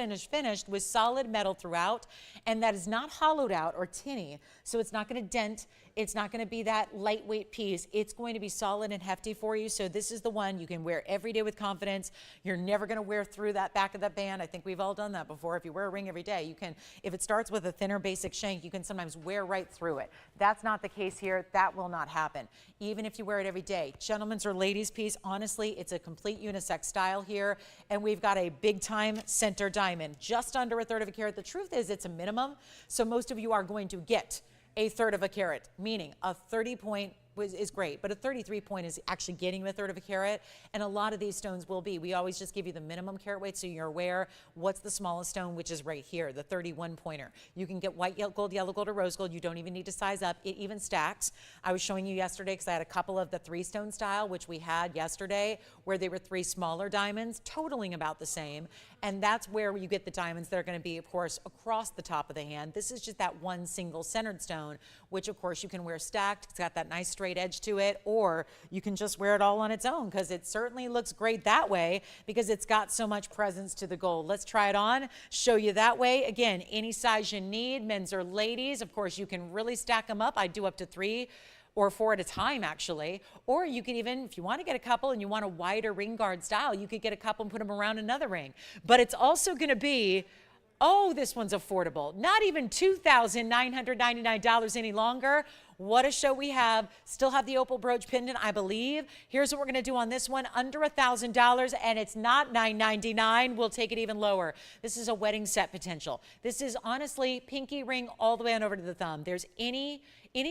with solid metal throughout, and that is not hollowed out or tinny, so it's not going to dent. It's not going to be that lightweight piece. It's going to be solid and hefty for you. So this is the one you can wear every day with confidence. You're never going to wear through that back of that band. I think we've all done that before. If you wear a ring every day, you can, if it starts with a thinner basic shank, you can sometimes wear right through it. That's not the case here. That will not happen. Even if you wear it every day. Gentlemen's or ladies' piece, honestly, it's a complete unisex style here. And we've got a big time center diamond, just under 1/3 of a carat. The truth is it's a minimum. So most of you are going to get 1/3 of a carat, meaning a 30 point is great, but a 33 point is actually getting 1/3 of a carat, and a lot of these stones will be. We always just give you the minimum carat weight so you're aware what's the smallest stone, which is right here, the 31 pointer. You can get white gold, yellow gold, or rose gold. You don't even need to size up. It even stacks. I was showing you yesterday because I had a couple of the 3-stone style, which we had yesterday, where they were 3 smaller diamonds, totaling about the same. And that's where you get the diamonds that are going to be, of course, across the top of the hand. This is just that one single centered stone, which, of course, you can wear stacked. It's got that nice straight edge to it, or you can just wear it all on its own because it certainly looks great that way because it's got so much presence to the gold. Let's try it on, show you that way. Again, any size you need, men's or ladies. Of course, you can really stack them up. I do up to 3 or 4 at a time, actually. Or you can even, if you want to get a couple and you want a wider ring guard style, you could get a couple and put them around another ring. But it's also going to be, oh, this one's affordable. Not even $2,999 any longer. What a show we have. Still have the opal brooch pendant, I believe. Here's what we're going to do on this one. Under $1,000, and it's not $999. We'll take it even lower. This is a wedding set potential. This is honestly pinky ring all the way on over to the thumb. There's any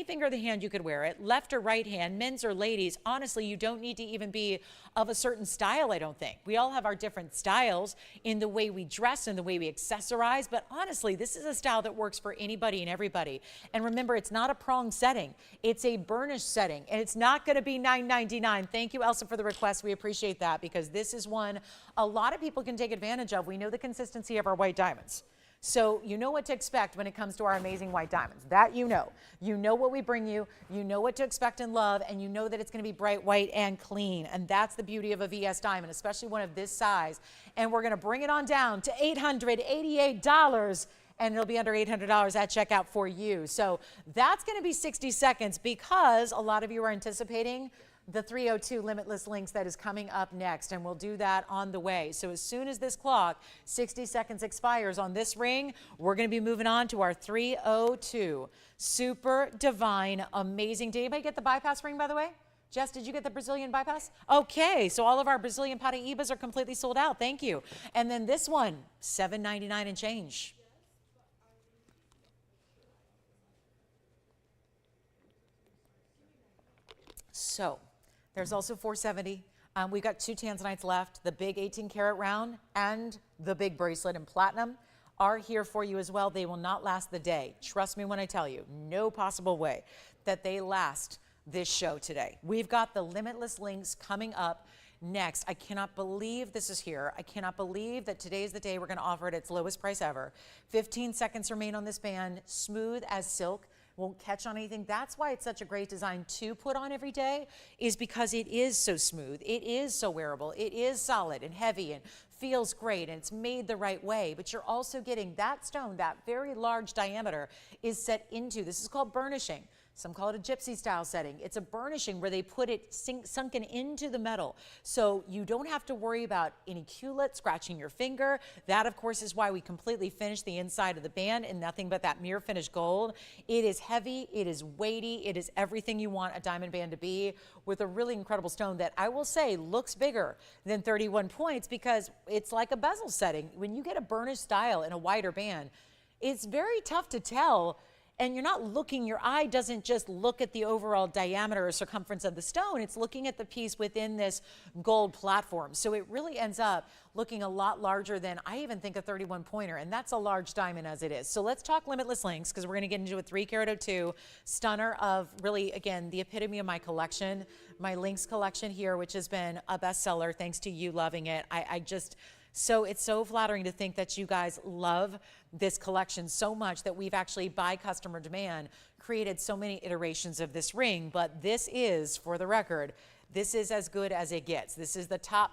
finger of the hand you could wear it, left or right hand, men's or ladies. Honestly, you don't need to even be of a certain style, I don't think. We all have our different styles in the way we dress and the way we accessorize, but honestly, this is a style that works for anybody and everybody. And remember, it's not a prong setting. It's a burnished setting, and it's not going to be $999. Thank you, Elsa, for the request. We appreciate that because this is one a lot of people can take advantage of. We know the consistency of our white diamonds. So you know what to expect when it comes to our amazing white diamonds. That you know. You know what we bring you. You know what to expect and love, and you know that it's going to be bright white and clean. And that's the beauty of a VS diamond, especially one of this size. And we're going to bring it on down to $888, and it'll be under $800 at checkout for you. So that's going to be 60 seconds because a lot of you are anticipating the 302 Limitless Links that is coming up next, and we'll do that on the way. So as soon as this clock, 60 seconds expires on this ring, we're going to be moving on to our 302 Super Divine Amazing. Did anybody get the bypass ring, by the way? Jess, did you get the Brazilian bypass? Okay, so all of our Brazilian Paraíbas are completely sold out. Thank you. And then this one, $7.99 and change. So there's also 470. We've got 2 tanzanites left. The big 18 karat round and the big bracelet in platinum are here for you as well. They will not last the day. Trust me when I tell you, no possible way that they last this show today. We've got the Limitless Links coming up next. I cannot believe this is here. I cannot believe that today is the day we're going to offer it its lowest price ever. 15 seconds remain on this band, smooth as silk. Won't catch on anything. That's why it's such a great design to put on every day, is because it is so smooth. It is so wearable. It is solid and heavy and feels great, and it's made the right way. But you're also getting that stone, that very large diameter, is set into, this is called burnishing. Some call it a gypsy style setting. It's a burnishing where they put it sunken into the metal. So you don't have to worry about any culet scratching your finger. That, of course, is why we completely finished the inside of the band in nothing but that mirror finished gold. It is heavy, it is weighty, it is everything you want a diamond band to be, with a really incredible stone that I will say looks bigger than 31 points because it's like a bezel setting. When you get a burnished style in a wider band, it's very tough to tell. And you're not looking, your eye doesn't just look at the overall diameter or circumference of the stone, it's looking at the piece within this gold platform. So it really ends up looking a lot larger than I even think a 31 pointer, and that's a large diamond as it is. So let's talk Limitless Links, because we're gonna get into a 3 karat 02 stunner of really, again, the epitome of my collection, my Links collection here, which has been a bestseller thanks to you loving it. So it's so flattering to think that you guys love this collection so much that we've actually, by customer demand, created so many iterations of this ring, but this is, for the record, this is as good as it gets. This is the top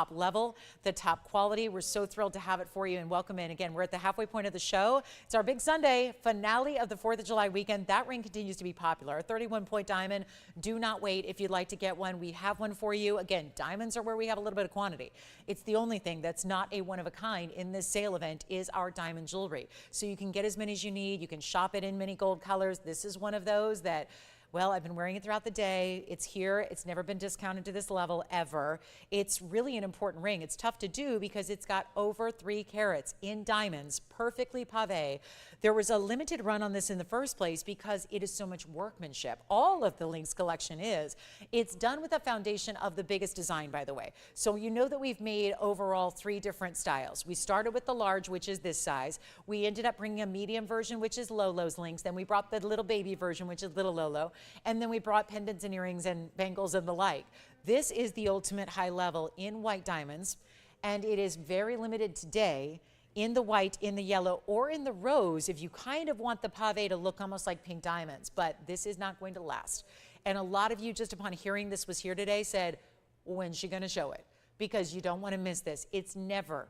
level, the top quality. We're so thrilled to have it for you and welcome in. Again, we're at the halfway point of the show. It's our big Sunday finale of the 4th of July weekend. That ring continues to be popular. A 31-point diamond. Do not wait if you'd like to get one. We have one for you. Again, diamonds are where we have a little bit of quantity. It's the only thing that's not a one of a kind in this sale event is our diamond jewelry. So you can get as many as you need. You can shop it in many gold colors. This is one of those that, well, I've been wearing it throughout the day. It's here. It's never been discounted to this level ever. It's really an important ring. It's tough to do because it's got over 3 carats in diamonds, perfectly pavé. There was a limited run on this in the first place because it is so much workmanship. All of the Links collection is. It's done with a foundation of the biggest design, by the way. So you know that we've made overall 3 different styles. We started with the large, which is this size. We ended up bringing a medium version, which is Lolo's Links. Then we brought the little baby version, which is little Lolo. And then we brought pendants and earrings and bangles and the like. This is the ultimate high level in white diamonds, and it is very limited today in the white, in the yellow, or in the rose if you kind of want the pavé to look almost like pink diamonds, but this is not going to last. And a lot of you, just upon hearing this was here today, said, when's she going to show it? Because you don't want to miss this. It's never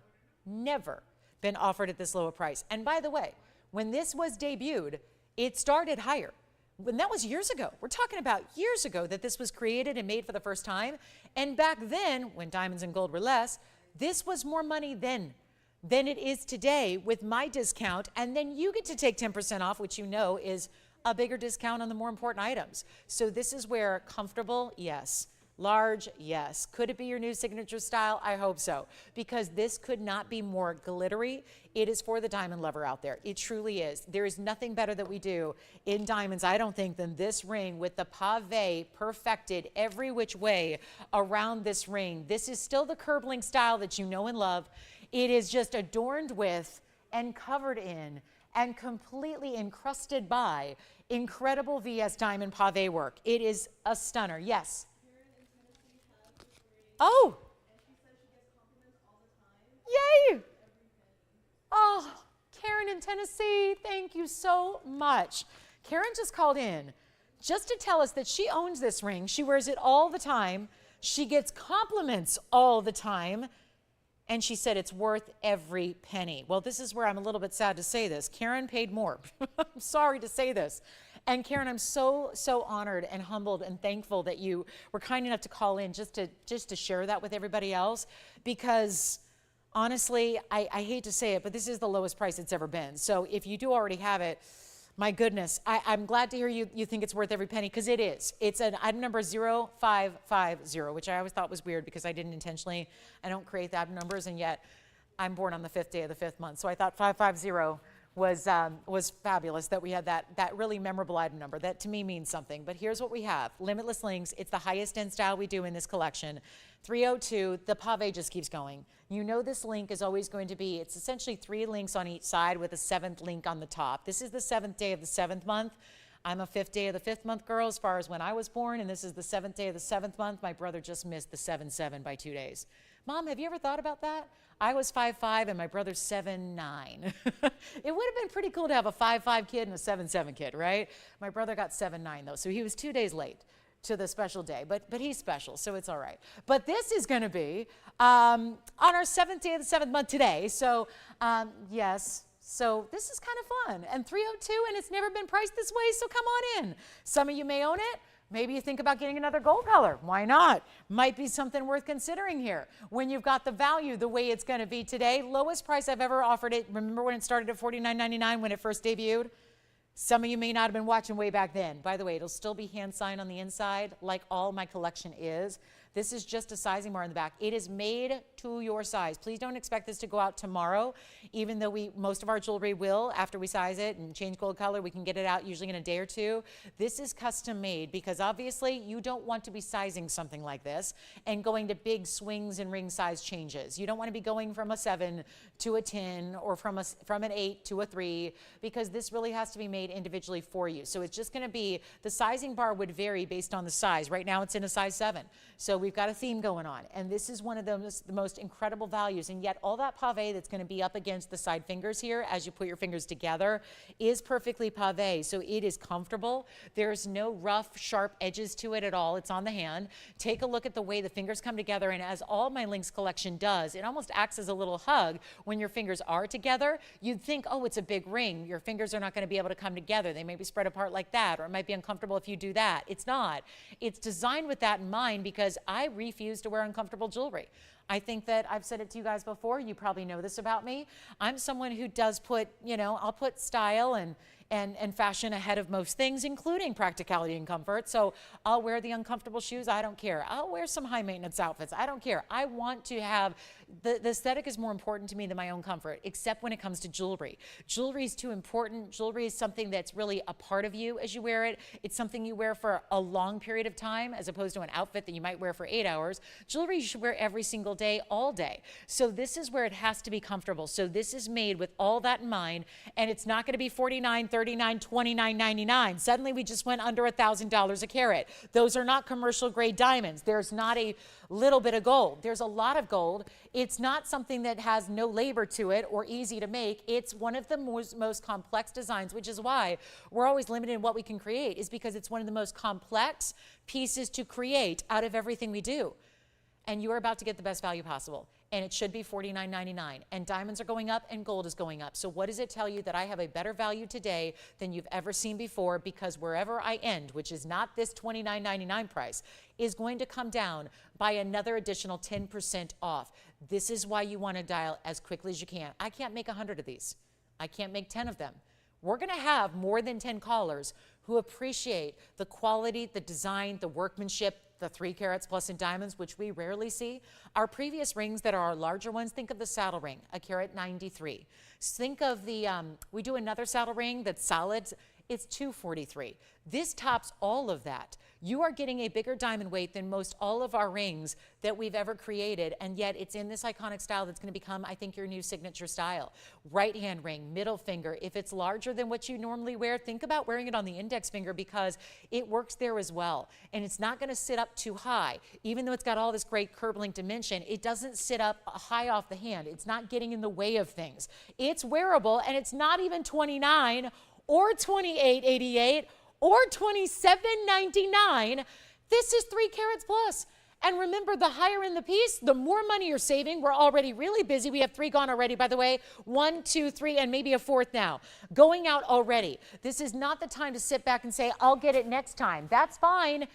been offered at this low a price. And by the way, when this was debuted, it started higher. When that was years ago. We're talking about years ago that this was created and made for the first time. And back then, when diamonds and gold were less, this was more money then than it is today with my discount. And then you get to take 10% off, which you know is a bigger discount on the more important items. So this is where comfortable, yes. Large, yes. Could it be your new signature style? I hope so, because this could not be more glittery. It is for the diamond lover out there. It truly is. There is nothing better that we do in diamonds, I don't think, than this ring with the pavé perfected every which way around this ring. This is still the curb link style that you know and love. It is just adorned with and covered in and completely encrusted by incredible VS diamond pavé work. It is a stunner. Yes. Oh, yay! Oh, Karen in Tennessee, thank you so much. Karen just called in just to tell us that she owns this ring. She wears it all the time. She gets compliments all the time. And she said it's worth every penny. Well, this is where I'm a little bit sad to say this. Karen paid more. I'm sorry to say this. And Karen, I'm so honored and humbled and thankful that you were kind enough to call in just to share that with everybody else, because honestly, I hate to say it, but this is the lowest price it's ever been. So if you do already have it, my goodness, I'm glad to hear you think it's worth every penny, because it is. It's an item number 0550, which I always thought was weird because I don't create the item numbers, and yet I'm born on the 5th day of the 5th month. So I thought 550 was fabulous that we had that really memorable item number. That to me means something. But here's what we have. Limitless Links. It's the highest end style we do in this collection. 302, the pavé just keeps going. You know this link is always going to be, it's essentially 3 links on each side with a 7th link on the top. This is the 7th day of the 7th month. I'm a 5th day of the 5th month girl as far as when I was born, and this is the 7th day of the 7th month. My brother just missed the 7-7 by 2 days. Mom, have you ever thought about that? I was 5'5" and my brother's 7'9". It would have been pretty cool to have a 5'5" kid and a 7'7" kid, right? My brother got 7'9" though, so he was 2 days late to the special day, but he's special, so it's all right. But this is going to be on our 7th day of the 7th month today, so yes. So this is kind of fun, and 302, and it's never been priced this way, so come on in. Some of you may own it. Maybe you think about getting another gold color. Why not? Might be something worth considering here. When you've got the value the way it's going to be today, lowest price I've ever offered it. Remember when it started at $49.99 when it first debuted? Some of you may not have been watching way back then. By the way, it'll still be hand signed on the inside like all my collection is. This is just a sizing bar in the back. It is made to your size. Please don't expect this to go out tomorrow, even though most of our jewelry will after we size it and change gold color. We can get it out usually in a day or two. This is custom made because obviously you don't want to be sizing something like this and going to big swings and ring size changes. You don't want to be going from a 7 to a 10 or from an 8 to a 3, because this really has to be made individually for you. So it's just going to be, the sizing bar would vary based on the size. Right now it's in a size 7. So we've got a theme going on, and this is one of the most incredible values, and yet all that pave that's going to be up against the side fingers here as you put your fingers together is perfectly pave, so it is comfortable. There's no rough, sharp edges to it at all. It's on the hand. Take a look at the way the fingers come together, and as all my Links collection does, it almost acts as a little hug when your fingers are together. You'd think, oh, it's a big ring. Your fingers are not going to be able to come together. They may be spread apart like that, or it might be uncomfortable if you do that. It's not. It's designed with that in mind because I refuse to wear uncomfortable jewelry. I think that I've said it to you guys before. You probably know this about me. I'm someone who does put, I'll put style and fashion ahead of most things, including practicality and comfort. So I'll wear the uncomfortable shoes. I don't care. I'll wear some high maintenance outfits. I don't care. I want to have, the aesthetic is more important to me than my own comfort, except when it comes to jewelry. Jewelry is too important. Jewelry is something that's really a part of you as you wear it. It's something you wear for a long period of time as opposed to an outfit that you might wear for 8 hours. Jewelry you should wear every single day, all day. So this is where it has to be comfortable. So this is made with all that in mind, and it's not going to be $49, $39, $29, $99. Suddenly we just went under $1,000 a carat. Those are not commercial grade diamonds. There's not a little bit of gold. There's a lot of gold. It's not something that has no labor to it or easy to make. It's one of the most complex designs, which is why we're always limited in what we can create, is because it's one of the most complex pieces to create out of everything we do. And you are about to get the best value possible. And it should be $49.99. And diamonds are going up and gold is going up. So what does it tell you? That I have a better value today than you've ever seen before, because wherever I end, which is not this $29.99 price, is going to come down by another additional 10% off. This is why you want to dial as quickly as you can. I can't make 100 of these. I can't make 10 of them. We're going to have more than 10 callers who appreciate the quality, the design, the workmanship, the 3 carats plus in diamonds, which we rarely see. Our previous rings that are our larger ones, think of the saddle ring, a carat 93. Think of the, we do another saddle ring that's solid. It's 243. This tops all of that. You are getting a bigger diamond weight than most all of our rings that we've ever created, and yet it's in this iconic style that's going to become, I think, your new signature style. Right hand ring, middle finger. If it's larger than what you normally wear, think about wearing it on the index finger, because it works there as well. And it's not going to sit up too high. Even though it's got all this great curb link dimension, it doesn't sit up high off the hand. It's not getting in the way of things. It's wearable, and it's not even $29 or $28.88 or $27.99. This is 3 carats plus. And remember, the higher in the piece, the more money you're saving. We're already really busy. We have 3 gone already, by the way. 1, 2, 3, and maybe a 4th now. Going out already. This is not the time to sit back and say, I'll get it next time. That's fine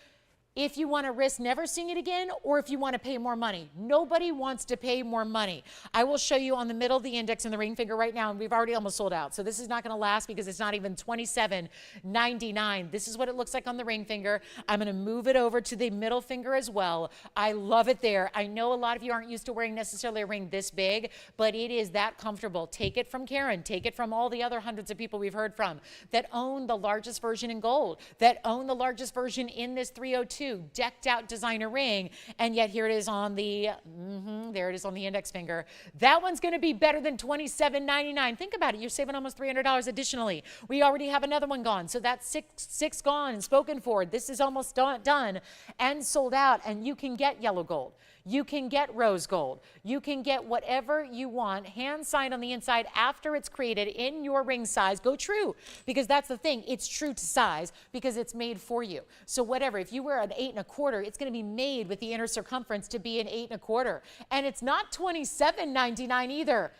if you want to risk never seeing it again, or if you want to pay more money. Nobody wants to pay more money. I will show you on the middle of the index and the ring finger right now, and we've already almost sold out. So this is not going to last because it's not even $27.99. This is what it looks like on the ring finger. I'm going to move it over to the middle finger as well. I love it there. I know a lot of you aren't used to wearing necessarily a ring this big, but it is that comfortable. Take it from Karen. Take it from all the other hundreds of people we've heard from that own the largest version in gold, that own the largest version in this 302. Decked out designer ring, and yet here it is on the there it is on the index finger. That one's going to be better than $27.99. Think about it. You're saving almost $300 additionally. We already have another one gone, so that's six gone and spoken for. This is almost done and sold out. And you can get yellow gold. You can get rose gold. You can get whatever you want, hand signed on the inside after it's created in your ring size. Go true, because that's the thing. It's true to size because it's made for you. So whatever, if you wear an 8 1/4, it's going to be made with the inner circumference to be an 8 1/4. And it's not $27.99 either.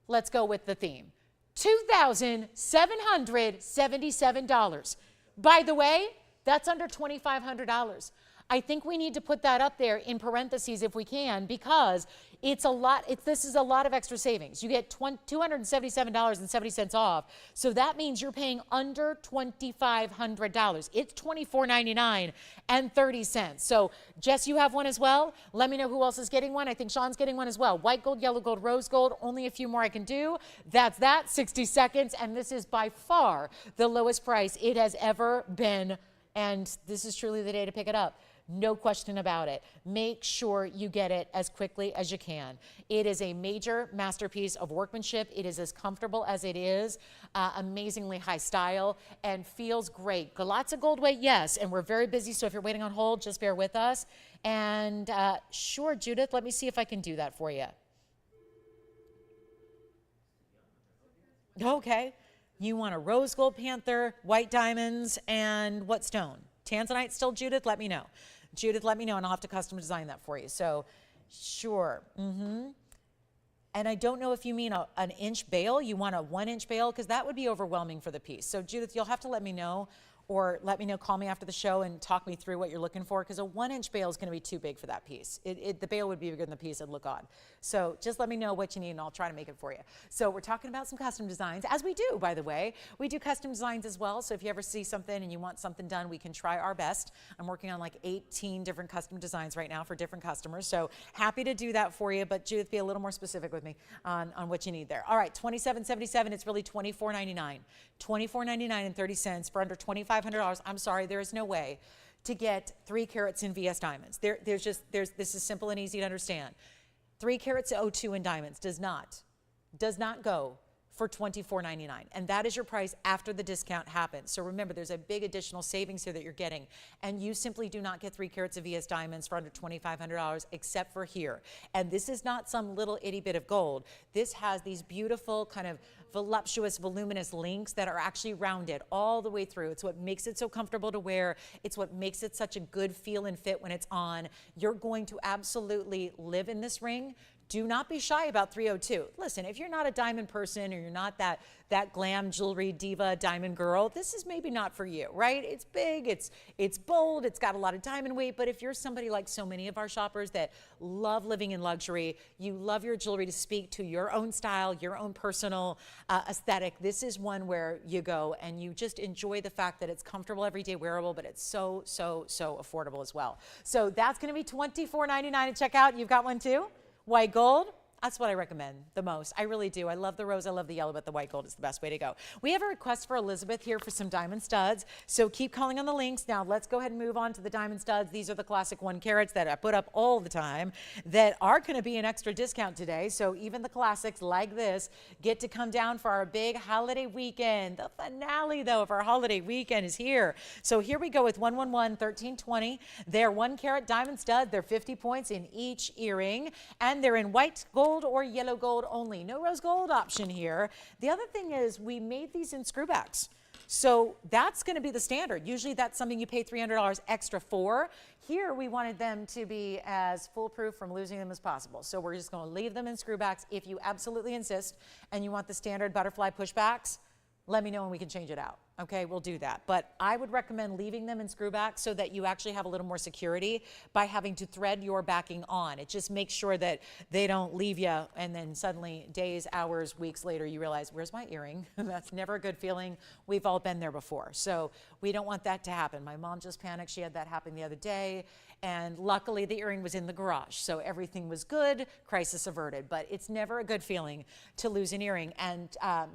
Let's go with the theme. $2,777. By the way, that's under $2,500. I think we need to put that up there in parentheses if we can, because it's a lot. This is a lot of extra savings. You get $277.70 off. So that means you're paying under $2,500. It's $24.99 and 30 cents. So Jess, you have one as well. Let me know who else is getting one. I think Sean's getting one as well. White gold, yellow gold, rose gold. Only a few more I can do. That's that. 60 seconds. And this is by far the lowest price it has ever been. And this is truly the day to pick it up. No question about it. Make sure you get it as quickly as you can. It is a major masterpiece of workmanship. It is as comfortable as it is, amazingly high style, and feels great. Lots of gold weight, yes, and we're very busy, so if you're waiting on hold, just bear with us. And sure, Judith, let me see if I can do that for you. Okay. You want a rose gold panther, white diamonds, and what stone? Tanzanite still, Judith? Let me know. Judith, let me know, and I'll have to custom design that for you. So, sure. And I don't know if you mean an inch bail. You want a 1-inch bail? Because that would be overwhelming for the piece. So, Judith, you'll have to let me know, or let me know, call me after the show and talk me through what you're looking for, because a 1-inch bail is going to be too big for that piece. The bail would be bigger than the piece. It'd look odd. So just let me know what you need, and I'll try to make it for you. So we're talking about some custom designs, as we do, by the way. We do custom designs as well, so if you ever see something and you want something done, we can try our best. I'm working on like 18 different custom designs right now for different customers, so happy to do that for you, but Judith, be a little more specific with me on what you need there. All right, $27.77, it's really $24.99. $24.99 and 30 cents for under $2,500. I'm sorry, there is no way to get 3 carats in VS diamonds. This is simple and easy to understand. 3 carats O2 in diamonds does not go for $24.99, and that is your price after the discount happens. So remember, there's a big additional savings here that you're getting, and you simply do not get 3 carats of VS diamonds for under $2,500 except for here. And this is not some little itty bit of gold. This has these beautiful kind of voluptuous, voluminous links that are actually rounded all the way through. It's what makes it so comfortable to wear. It's what makes it such a good feel and fit when it's on. You're going to absolutely live in this ring. Do not be shy about 302. Listen, if you're not a diamond person, or you're not that glam jewelry diva diamond girl, this is maybe not for you, right? It's big, it's bold, it's got a lot of diamond weight, but if you're somebody like so many of our shoppers that love living in luxury, you love your jewelry to speak to your own style, your own personal aesthetic, this is one where you go and you just enjoy the fact that it's comfortable, everyday wearable, but it's so, so, so affordable as well. So that's gonna be $24.99 to check out. You've got one too? White gold, that's what I recommend the most. I really do. I love the rose, I love the yellow, but the white gold is the best way to go. We have a request for Elizabeth here for some diamond studs, so keep calling on the links. Now let's go ahead and move on to the diamond studs. These are the classic 1 carats that I put up all the time that are going to be an extra discount today, so even the classics like this get to come down for our big holiday weekend. The finale, though, of our holiday weekend is here. So here we go with 111 1320. They're 1 carat diamond stud. They're 50 points in each earring, and they're in white gold or yellow gold only. No rose gold option here. The other thing is we made these in screwbacks. So that's going to be the standard. Usually that's something you pay $300 extra for. Here we wanted them to be as foolproof from losing them as possible. So we're just going to leave them in screwbacks. If you absolutely insist and you want the standard butterfly pushbacks, let me know and we can change it out. Okay, we'll do that. But I would recommend leaving them in screwbacks so that you actually have a little more security by having to thread your backing on. It just makes sure that they don't leave you and then suddenly days, hours, weeks later you realize, where's my earring? That's never a good feeling. We've all been there before. So we don't want that to happen. My mom just panicked. She had that happen the other day. And luckily the earring was in the garage. So everything was good, crisis averted. But it's never a good feeling to lose an earring. And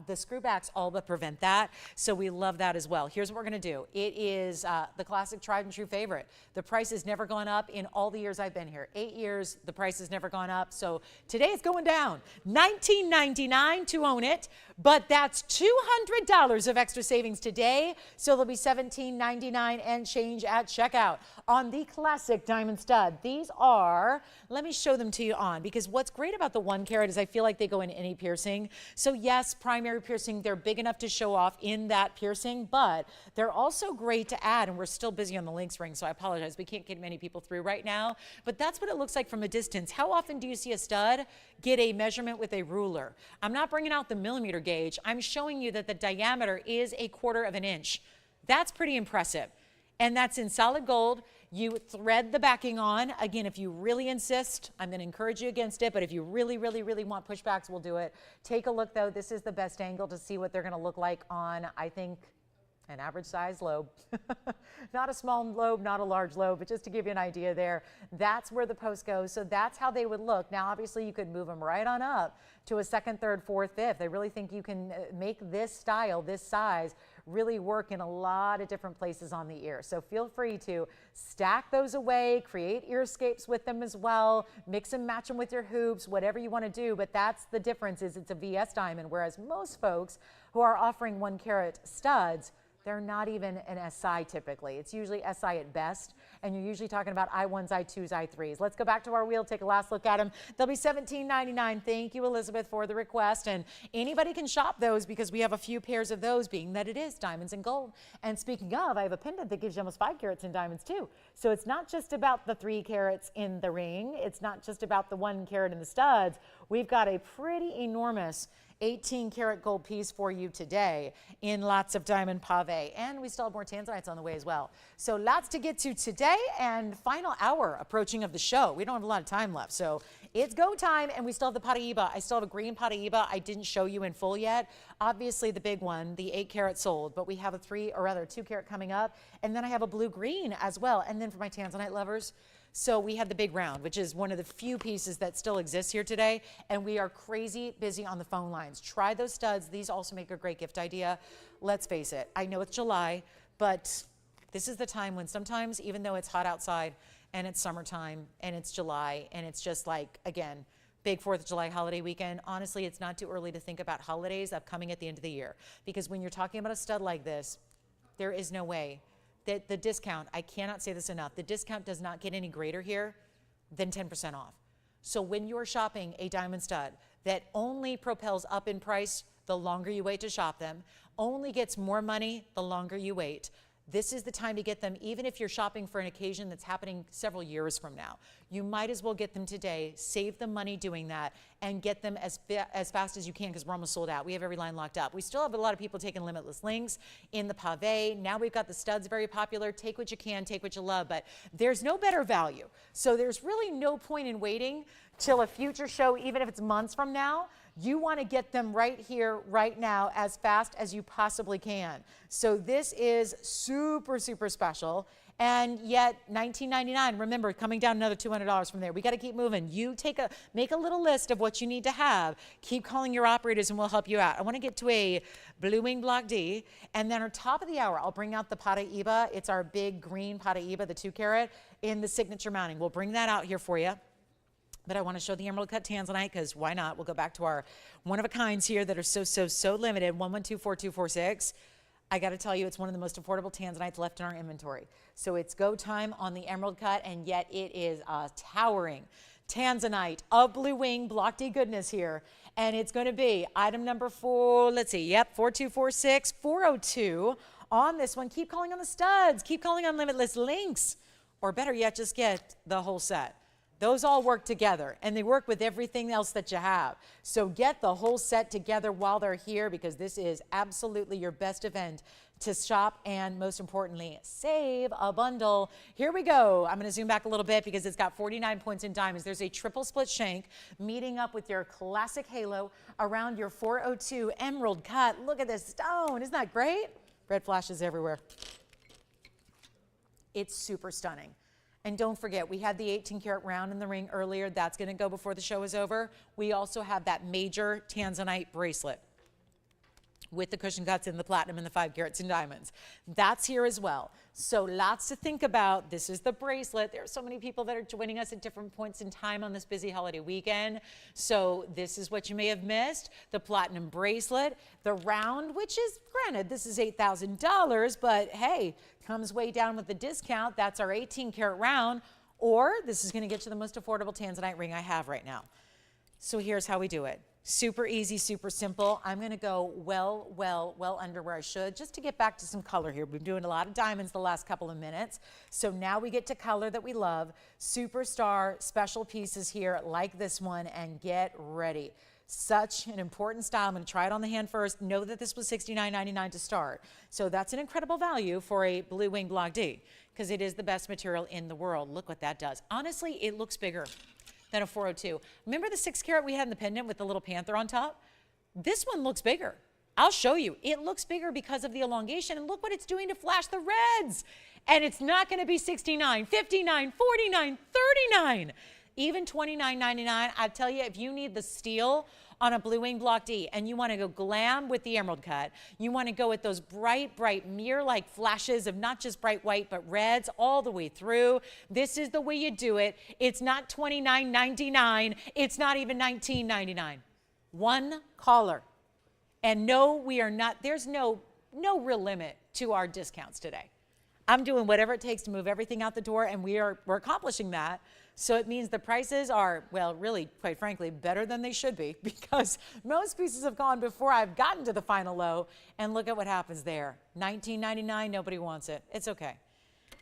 the screwbacks all but prevent that. So we love that as well. Here's what we're going to do. It is the classic tried and true favorite. The price has never gone up in all the years I've been here. 8 years, the price has never gone up. So today it's going down. $19.99 to own it. But that's $200 of extra savings today. So there'll be $17.99 and change at checkout on the classic diamond stud. These are, let me show them to you on, because what's great about the 1 carat is I feel like they go in any piercing. So yes, primary piercing, they're big enough to show off in that piercing, but they're also great to add, and we're still busy on the links ring, so I apologize. We can't get many people through right now, but that's what it looks like from a distance. How often do you see a stud get a measurement with a ruler? I'm not bringing out the millimeter gauge. I'm showing you that the diameter is 1/4 of an inch. That's pretty impressive. And that's in solid gold. You thread the backing on. Again, if you really insist, I'm going to encourage you against it, but if you really, really, really want pushbacks, we'll do it. Take a look, though. This is the best angle to see what they're going to look like on, I think, an average size lobe. Not a small lobe, not a large lobe, but just to give you an idea there, that's where the post goes. So that's how they would look. Now, obviously, you could move them right on up to a 2nd, 3rd, 4th, 5th. They really think you can make this style, this size, really work in a lot of different places on the ear. So feel free to stack those away, create earscapes with them as well, mix and match them with your hoops, whatever you want to do. But that's the difference, is it's a VS diamond, whereas most folks who are offering 1 carat studs, They're not even an SI typically. It's usually SI at best, and you're usually talking about I1s, I2s, I3s. Let's go back to our wheel, take a last look at them. They'll be $17.99. Thank you, Elizabeth, for the request. And anybody can shop those because we have a few pairs of those, being that it is diamonds and gold. And speaking of, I have a pendant that gives you almost 5 carats in diamonds too. So it's not just about the 3 carats in the ring. It's not just about the 1 carat in the studs. We've got a pretty enormous 18 karat gold piece for you today in lots of diamond pave. And we still have more tanzanites on the way as well. So lots to get to today, and final hour approaching of the show. We don't have a lot of time left. So it's go time, and we still have the Paraiba. I still have a green Paraiba I didn't show you in full yet. Obviously the big one, the 8 carat sold, but we have a 2 carat coming up. And then I have a blue green as well. And then for my tanzanite lovers, so we have the big round, which is one of the few pieces that still exists here today, and we are crazy busy on the phone lines. Try those studs. These also make a great gift idea. Let's face it, I know it's July, but this is the time when sometimes, even though it's hot outside and it's summertime and it's July and it's just like, again, big 4th of July holiday weekend, honestly, it's not too early to think about holidays upcoming at the end of the year. Because when you're talking about a stud like this, there is no way that the discount, I cannot say this enough, the discount does not get any greater here than 10% off. So when you're shopping a diamond stud that only propels up in price the longer you wait to shop them, only gets more money the longer you wait, this is the time to get them, even if you're shopping for an occasion that's happening several years from now. You might as well get them today, save the money doing that, and get them as fast as you can, because we're almost sold out. We have every line locked up. We still have a lot of people taking limitless links in the pave. Now we've got the studs very popular. Take what you can, take what you love, but there's no better value. So there's really no point in waiting till a future show, even if it's months from now. You want to get them right here, right now, as fast as you possibly can. So this is super, super special. And yet $19.99, remember, coming down another $200 from there. We got to keep moving. You make a little list of what you need to have. Keep calling your operators and we'll help you out. I want to get to a Blue Wing Block D. And then on top of the hour, I'll bring out the Paraiba. It's our big green Paraiba, the 2 carat, in the signature mounting. We'll bring that out here for you. But I want to show the emerald cut tanzanite, because why not? We'll go back to our one-of-a-kinds here that are so limited, 1124246. I got to tell you, it's one of the most affordable tanzanites left in our inventory. So it's go time on the emerald cut, and yet it is a towering tanzanite of Blue Wing Block D goodness here. And it's going to be item number 4246, 402 on this one. Keep calling on the studs. Keep calling on limitless links. Or better yet, just get the whole set. Those all work together, and they work with everything else that you have. So get the whole set together while they're here, because this is absolutely your best event to shop and, most importantly, save a bundle. Here we go. I'm going to zoom back a little bit because it's got 49 points in diamonds. There's a triple split shank meeting up with your classic halo around your 402 emerald cut. Look at this stone. Isn't that great? Red flashes everywhere. It's super stunning. And don't forget, we had the 18 karat round in the ring earlier. That's going to go before the show is over. We also have that major tanzanite bracelet with the cushion cuts in the platinum and the 5 carats in diamonds. That's here as well. So lots to think about. This is the bracelet. There are so many people that are joining us at different points in time on this busy holiday weekend. So this is what you may have missed. The platinum bracelet, the round, which is, granted, this is $8,000, but hey, comes way down with the discount. That's our 18 karat round. Or this is going to get you the most affordable tanzanite ring I have right now. So here's how we do it. Super easy, super simple. I'm going to go well under where I should, just to get back to some color here. We've been doing a lot of diamonds the last couple of minutes. So now we get to color that we love. Superstar special pieces here like this one, and get ready. Such an important style. I'm going to try it on the hand first. Know that this was $69.99 to start. So that's an incredible value for a Blue Wing Block D, because it is the best material in the world. Look what that does. Honestly, it looks bigger than a 402. Remember the 6 carat we had in the pendant with the little panther on top? This one looks bigger. I'll show you. It looks bigger because of the elongation, and look what it's doing to flash the reds. And it's not going to be $69, $59, $49, $39, even $29.99. I tell you, if you need the steel on a Blue Wing Block D and you want to go glam with the emerald cut, you want to go with those bright mirror-like flashes of not just bright white but reds all the way through, this is the way you do it. It's not $29.99. It's not even $19.99. One caller. And no, we are not, there's no real limit to our discounts today. I'm doing whatever it takes to move everything out the door, and we're accomplishing that. So it means the prices are, well, really, quite frankly, better than they should be, because most pieces have gone before I've gotten to the final low, and look at what happens there. $19.99, nobody wants it. It's okay.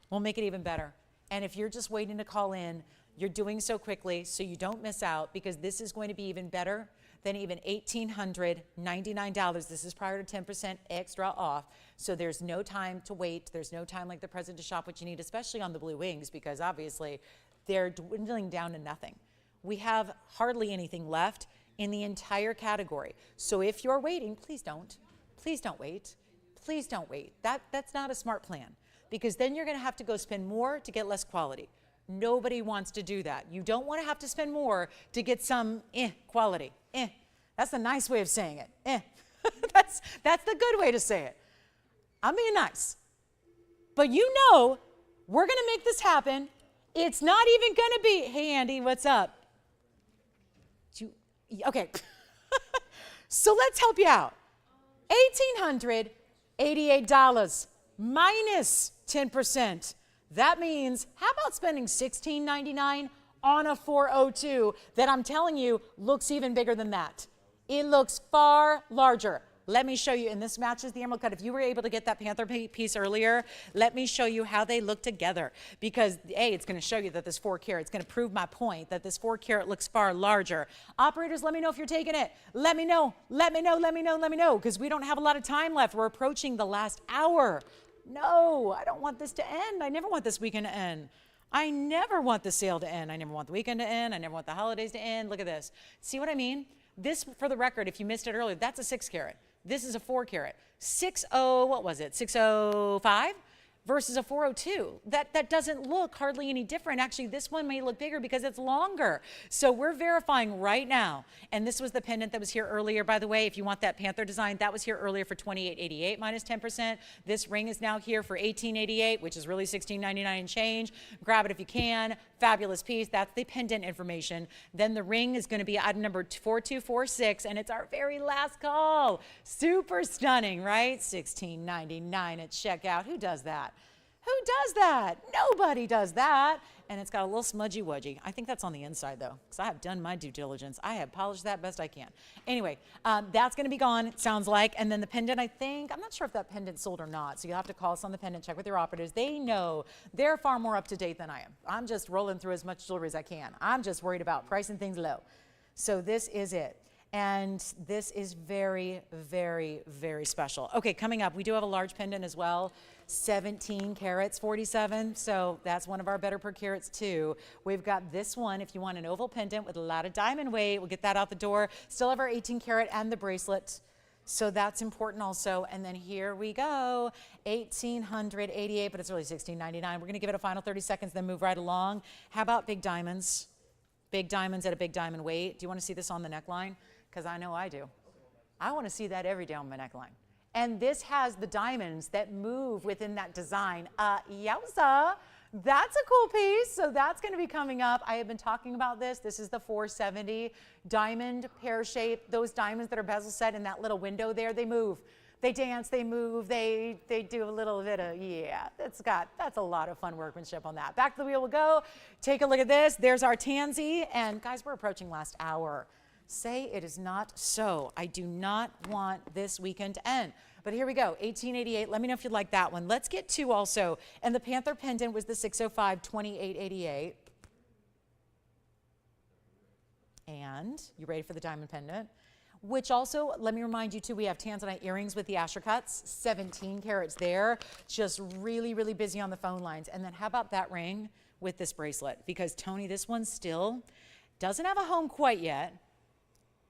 We'll make it even better. And if you're just waiting to call in, you're doing so quickly so you don't miss out, because this is going to be even better than even $1,899. This is prior to 10% extra off. So there's no time to wait. There's no time like the present to shop what you need, especially on the blue wings, because obviously they're dwindling down to nothing. We have hardly anything left in the entire category. So if you're waiting, please don't. Please don't wait. Please don't wait. That's not a smart plan, because then you're going to have to go spend more to get less quality. Nobody wants to do that. You don't want to have to spend more to get some quality. That's the nice way of saying it. That's the good way to say it. I'm being nice. But you know, we're going to make this happen. It's not even going to be, hey, Andy, what's up? Okay. So let's help you out. $1,888 minus 10%. That means, how about spending $16.99 on a 402 that I'm telling you looks even bigger than that? It looks far larger. Let me show you, and this matches the emerald cut. If you were able to get that panther piece earlier, let me show you how they look together, because it's going to show you that this 4 carat, it's going to prove my point that this 4 carat looks far larger. Operators, let me know if you're taking it. Let me know, because we don't have a lot of time left. We're approaching the last hour. No, I don't want this to end. I never want this weekend to end. I never want the sale to end. I never want the weekend to end. I never want the holidays to end. Look at this. See what I mean? This, for the record, if you missed it earlier, that's a 6 carat. This is a 4 carat. 605 versus a 402. That doesn't look hardly any different. Actually, this one may look bigger because it's longer. So we're verifying right now. And this was the pendant that was here earlier, by the way. If you want that panther design, that was here earlier for $28.88 minus 10%. This ring is now here for $18.88, which is really $16.99 and change. Grab it if you can. Fabulous piece. That's the pendant information. Then the ring is going to be item number 4246, and it's our very last call. Super stunning, right? $16.99 at checkout. Who does that? Who does that? Nobody does that. And it's got a little smudgy wudgy. I think that's on the inside, though, because I have done my due diligence. I have polished that best I can. Anyway, that's going to be gone, it sounds like. And then the pendant, I'm not sure if that pendant sold or not, so you'll have to call us on the pendant, check with your operators. They know. They're far more up to date than I am. I'm just rolling through as much jewelry as I can. I'm just worried about pricing things low. So this is it. And this is very, very, very special. Okay, coming up, we do have a large pendant as well. 17 carats, 47. So that's one of our better per carats too. We've got this one, if you want an oval pendant with a lot of diamond weight, we'll get that out the door. Still have our 18 carat and the bracelet. So that's important also. And then here we go, $1,888, but it's really $16.99. We're gonna give it a final 30 seconds, then move right along. How about big diamonds? Big diamonds at a big diamond weight. Do you wanna see this on the neckline? Because I know I do. I want to see that every day on my neckline. And this has the diamonds that move within that design. Yowza, that's a cool piece. So that's going to be coming up. I have been talking about this. This is the 470 diamond pear shape. Those diamonds that are bezel set in that little window there, they move. They dance, they move, they do a little bit of, that's a lot of fun workmanship on that. Back to the wheel we'll go. Take a look at this. There's our tansy. And guys, we're approaching last hour. Say it is not so. I do not want this weekend to end. But here we go, $1,888. Let me know if you'd like that one. Let's get to also, and the panther pendant was the 605, $28.88. And you ready for the diamond pendant? Which also, let me remind you too, we have tanzanite earrings with the Asher cuts, 17 carats there. Just really, really busy on the phone lines. And then how about that ring with this bracelet? Because Tony, this one still doesn't have a home quite yet.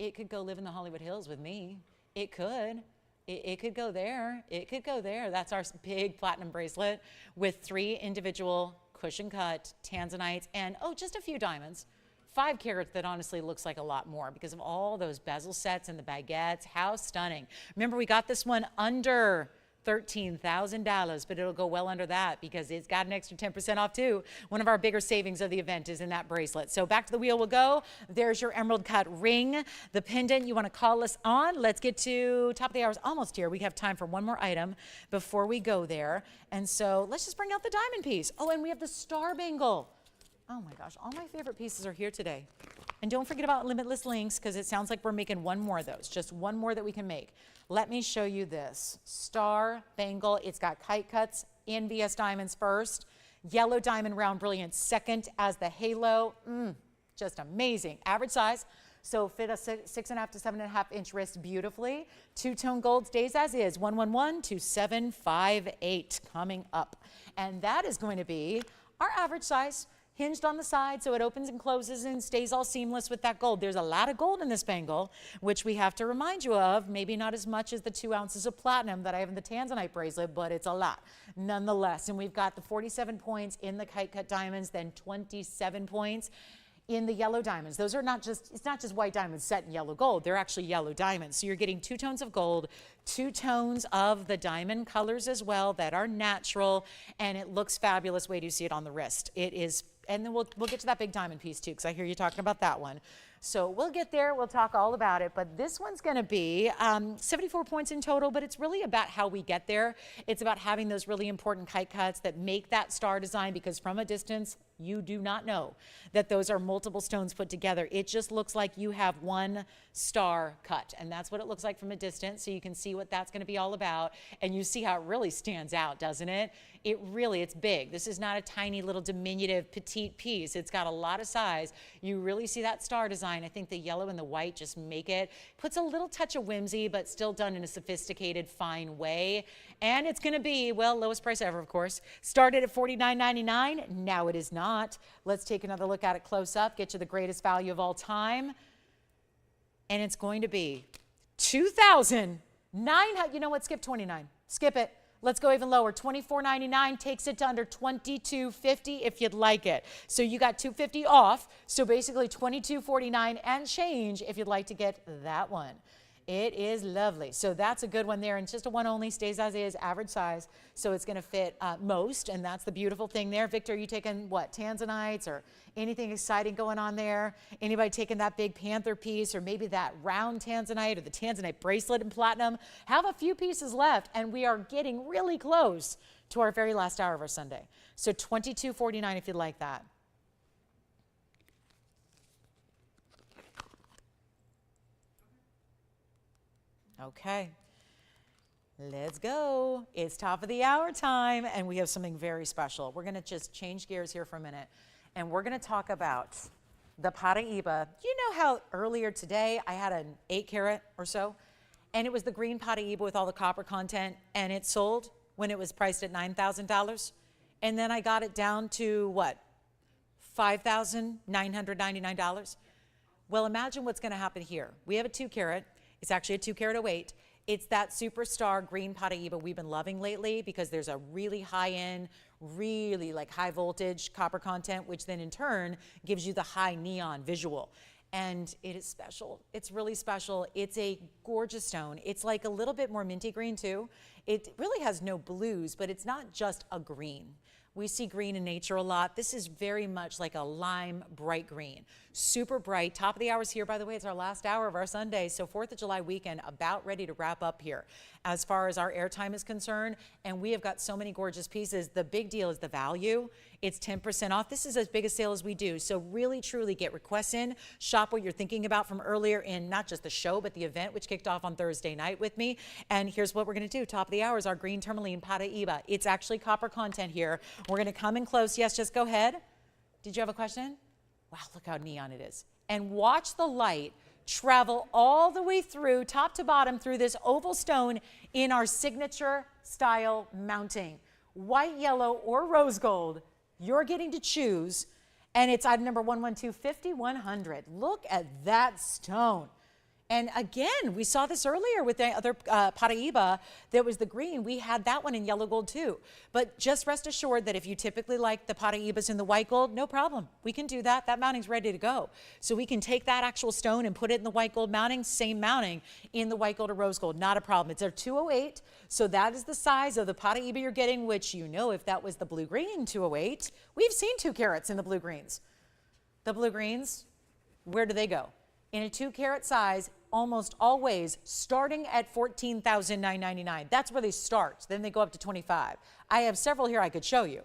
It could go live in the Hollywood Hills with me. It could. It could go there. It could go there. That's our big platinum bracelet with 3 individual cushion cut tanzanites and, just a few diamonds. 5 carats that honestly looks like a lot more because of all those bezel sets and the baguettes. How stunning. Remember, we got this one under $13,000, but it'll go well under that because it's got an extra 10% off too. One of our bigger savings of the event is in that bracelet. So back to the wheel we'll go. There's your emerald cut ring, the pendant you want to call us on. Let's get to top of the hour, almost here. We have time for one more item before we go there. And so let's just bring out the diamond piece. Oh, and we have the star bangle. Oh my gosh, all my favorite pieces are here today. And don't forget about limitless links because it sounds like we're making one more of those, just one more that we can make. Let me show you this star bangle. It's got kite cuts in VS diamonds first, yellow diamond round brilliant second as the halo. Just amazing. Average size, so fit a 6.5 to 7.5 inch wrist beautifully. Two-tone gold stays as is, 111-2758 coming up. And that is going to be our average size. Hinged on the side so it opens and closes and stays all seamless with that gold. There's a lot of gold in this bangle, which we have to remind you of. Maybe not as much as the 2 ounces of platinum that I have in the tanzanite bracelet, but it's a lot nonetheless. And we've got the 47 points in the kite cut diamonds, then 27 points in the yellow diamonds. Those are not just, it's not just white diamonds set in yellow gold, they're actually yellow diamonds. So you're getting 2 tones of gold, 2 tones of the diamond colors as well that are natural, and it looks fabulous. Wait till you see it on the wrist. It is, and then we'll get to that big diamond piece too, because I hear you talking about that one. So we'll get there, we'll talk all about it, but this one's gonna be 74 points in total, but it's really about how we get there. It's about having those really important kite cuts that make that star design, because from a distance, you do not know that those are multiple stones put together. It just looks like you have one star cut, and that's what it looks like from a distance, so you can see what that's gonna be all about, and you see how it really stands out, doesn't it? It really, it's big. This is not a tiny little diminutive petite piece. It's got a lot of size. You really see that star design. I think the yellow and the white just make it. Puts a little touch of whimsy, but still done in a sophisticated, fine way. And it's gonna be, well, lowest price ever, of course. Started at $49.99, now it is not. Let's take another look at it close up, get you the greatest value of all time. And it's going to be $2,900, you know what, skip 29, skip it. Let's go even lower. $24.99 takes it to under $22.50 if you'd like it. So you got $250 off. So basically $22.49 and change if you'd like to get that one. It is lovely. So that's a good one there. And just a one only, stays as is, average size. So it's going to fit most. And that's the beautiful thing there. Victor, are you taking what, tanzanites or anything exciting going on there? Anybody taking that big panther piece or maybe that round tanzanite or the tanzanite bracelet in platinum? Have a few pieces left and we are getting really close to our very last hour of our Sunday. So $22.49 if you'd like that. Okay, let's go. It's top of the hour time, and we have something very special. We're going to just change gears here for a minute, and we're going to talk about the Paraíba. You know how earlier today I had an 8 carat or so, and it was the green Paraíba with all the copper content, and it sold when it was priced at $9,000, and then I got it down to, what, $5,999? Well, imagine what's going to happen here. We have a 2 carat. It's actually a 2 carat 08. It's that superstar green Paraíba we've been loving lately because there's a really high-end, really like high voltage copper content, which then in turn gives you the high neon visual. And it is special. It's really special. It's a gorgeous stone. It's like a little bit more minty green too. It really has no blues, but it's not just a green. We see green in nature a lot. This is very much like a lime bright green. Super bright. Top of the hour's here, by the way. It's our last hour of our Sunday. So 4th of July weekend about ready to wrap up here as far as our airtime is concerned. And we have got so many gorgeous pieces. The big deal is the value. It's 10% off. This is as big a sale as we do. So really, truly get requests in. Shop what you're thinking about from earlier in not just the show, but the event, which kicked off on Thursday night with me. And here's what we're going to do. Top of the hour is our green tourmaline Paraíba. It's actually copper content here. We're going to come in close. Yes, just go ahead. Did you have a question? Wow, look how neon it is. And watch the light travel all the way through, top to bottom, through this oval stone in our signature style mounting. White, yellow, or rose gold. You're getting to choose. And it's item number 11250-100. Look at that stone. And again, we saw this earlier with the other Paraiba that was the green. We had that one in yellow gold too. But just rest assured that if you typically like the Paraibas in the white gold, no problem. We can do that. That mounting's ready to go. So we can take that actual stone and put it in the white gold mounting, same mounting in the white gold or rose gold. Not a problem. It's our 208. So that is the size of the Paraiba you're getting, which you know if that was the blue-green 208, we've seen 2 carats in the blue-greens. The blue-greens, where do they go? In a 2-carat size, almost always starting at $14,999. That's where they start. Then they go up to 25. I have several here I could show you.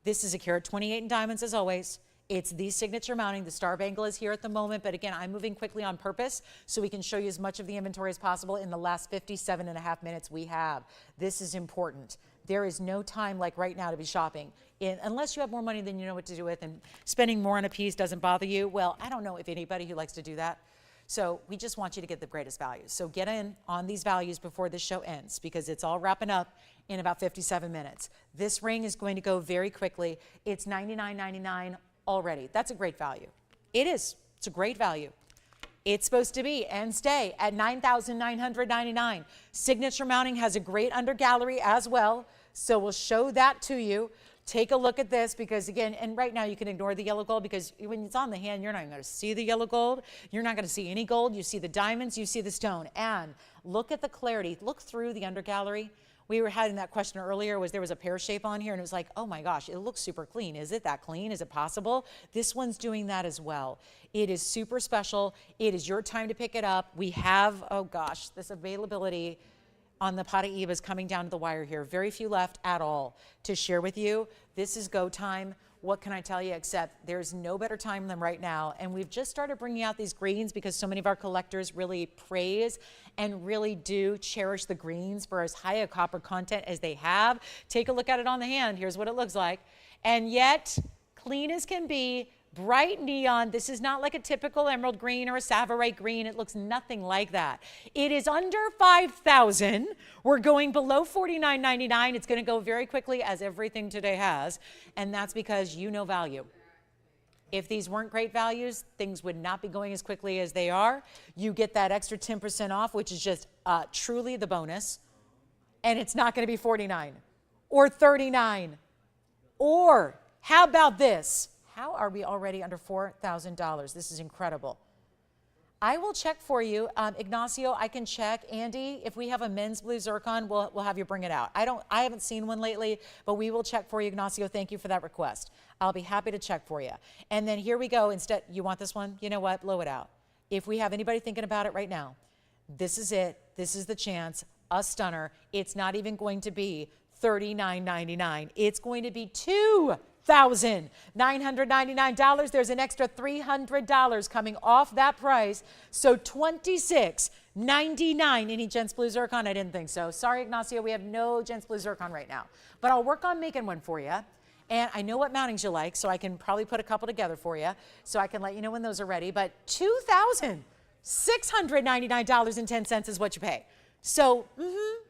This is a carat 28 in diamonds as always. It's the signature mounting. The star bangle is here at the moment, but again, I'm moving quickly on purpose so we can show you as much of the inventory as possible in the last 57.5 minutes we have. This is important. There is no time like right now to be shopping. Unless you have more money than you know what to do with, and spending more on a piece doesn't bother you. Well, I don't know if anybody who likes to do that. So we just want you to get the greatest values. So get in on these values before this show ends, because it's all wrapping up in about 57 minutes. This ring is going to go very quickly. It's $99.99 already. That's a great value. It is. It's a great value. It's supposed to be and stay at $9,999. Signature mounting has a great under gallery as well. So we'll show that to you. Take a look at this, because again, and right now you can ignore the yellow gold, because when it's on the hand, you're not going to see the yellow gold. You're not going to see any gold. You see the diamonds, you see the stone. And look at the clarity. Look through the under gallery. We were having that question earlier, there was a pear shape on here, and it was like, oh my gosh, it looks super clean. Is it that clean? Is it possible? This one's doing that as well. It is super special. It is your time to pick it up. We have, oh gosh, this availability on the Paraibas coming down to the wire here. Very few left at all to share with you. This is go time. What can I tell you, except there's no better time than right now. And we've just started bringing out these greens because so many of our collectors really praise and really do cherish the greens for as high a copper content as they have. Take a look at it on the hand. Here's what it looks like. And yet, clean as can be, bright neon. This is not like a typical emerald green or a Savarite green. It looks nothing like that. It is under $5,000. We're going below $49.99. It's going to go very quickly, as everything today has, and that's because you know value. If these weren't great values, things would not be going as quickly as they are. You get that extra 10% off, which is just truly the bonus, and it's not going to be $49 or $39. Or how about this? How are we already under $4,000? This is incredible. I will check for you. Ignacio, I can check. Andy, if we have a men's blue zircon, we'll have you bring it out. I haven't seen one lately, but we will check for you, Ignacio. Thank you for that request. I'll be happy to check for you. And then here we go. Instead, you want this one? You know what? Blow it out. If we have anybody thinking about it right now, this is it. This is the chance. A stunner. It's not even going to be $39.99. It's going to be $2,999. There's an extra $300 coming off that price. So $26.99. Any gents blue zircon? I didn't think so. Sorry, Ignacio, we have no gents blue zircon right now. But I'll work on making one for you. And I know what mountings you like, so I can probably put a couple together for you, so I can let you know when those are ready. But $2,699.10 is what you pay. So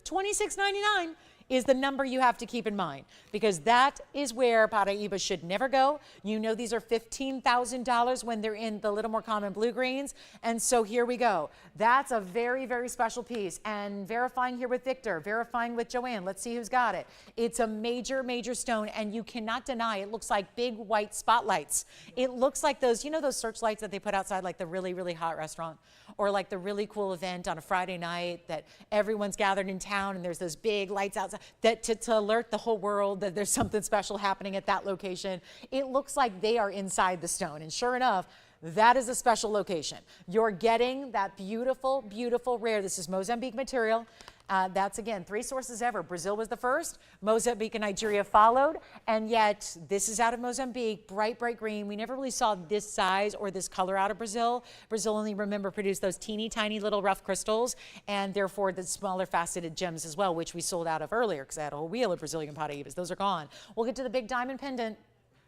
$26.99 is the number you have to keep in mind, because that is where Paraiba should never go. You know these are $15,000 when they're in the little more common blue greens. And so here we go. That's a very, very special piece. And verifying here with Victor, verifying with Joanne. Let's see who's got it. It's a major, major stone, and you cannot deny it looks like big white spotlights. It looks like those, you know those searchlights that they put outside like the really, really hot restaurant, or like the really cool event on a Friday night that everyone's gathered in town and there's those big lights outside that to alert the whole world that there's something special happening at that location. It looks like they are inside the stone, and sure enough, that is a special location. You're getting that beautiful, beautiful rare. This is Mozambique material. That's, again, 3 sources ever. Brazil was the first, Mozambique and Nigeria followed, and yet this is out of Mozambique, bright, bright green. We never really saw this size or this color out of Brazil. Brazil only, remember, produced those teeny tiny little rough crystals, and therefore the smaller faceted gems as well, which we sold out of earlier because I had a whole wheel of Brazilian Paraibas. Those are gone. We'll get to the big diamond pendant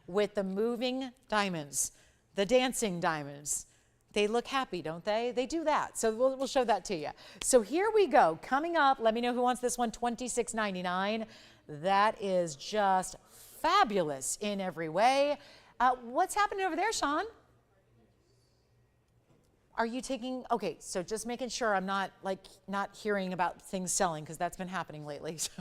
with the moving diamonds, the dancing diamonds. They look happy, don't they? They do that. So we'll show that to you. So here we go. Coming up, let me know who wants this one, $26.99. That is just fabulous in every way. What's happening over there, Sean? Are you taking, okay, so just making sure I'm not hearing about things selling, because that's been happening lately. So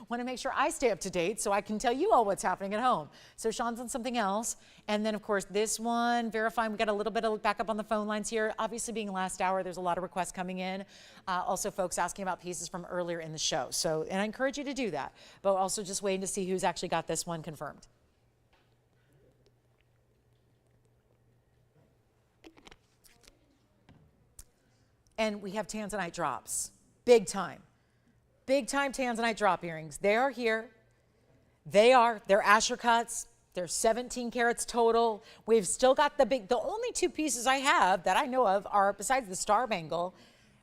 want to make sure I stay up to date so I can tell you all what's happening at home. So Sean's on something else. And then of course this one, verifying, we got a little bit of backup on the phone lines here. Obviously being last hour, there's a lot of requests coming in. Also folks asking about pieces from earlier in the show. So, and I encourage you to do that, but also just waiting to see who's actually got this one confirmed. And we have tanzanite drops, big time tanzanite drop earrings. They are here. They're Asher cuts. They're 17 carats total. We've still got the only two pieces I have that I know of are, besides the star bangle,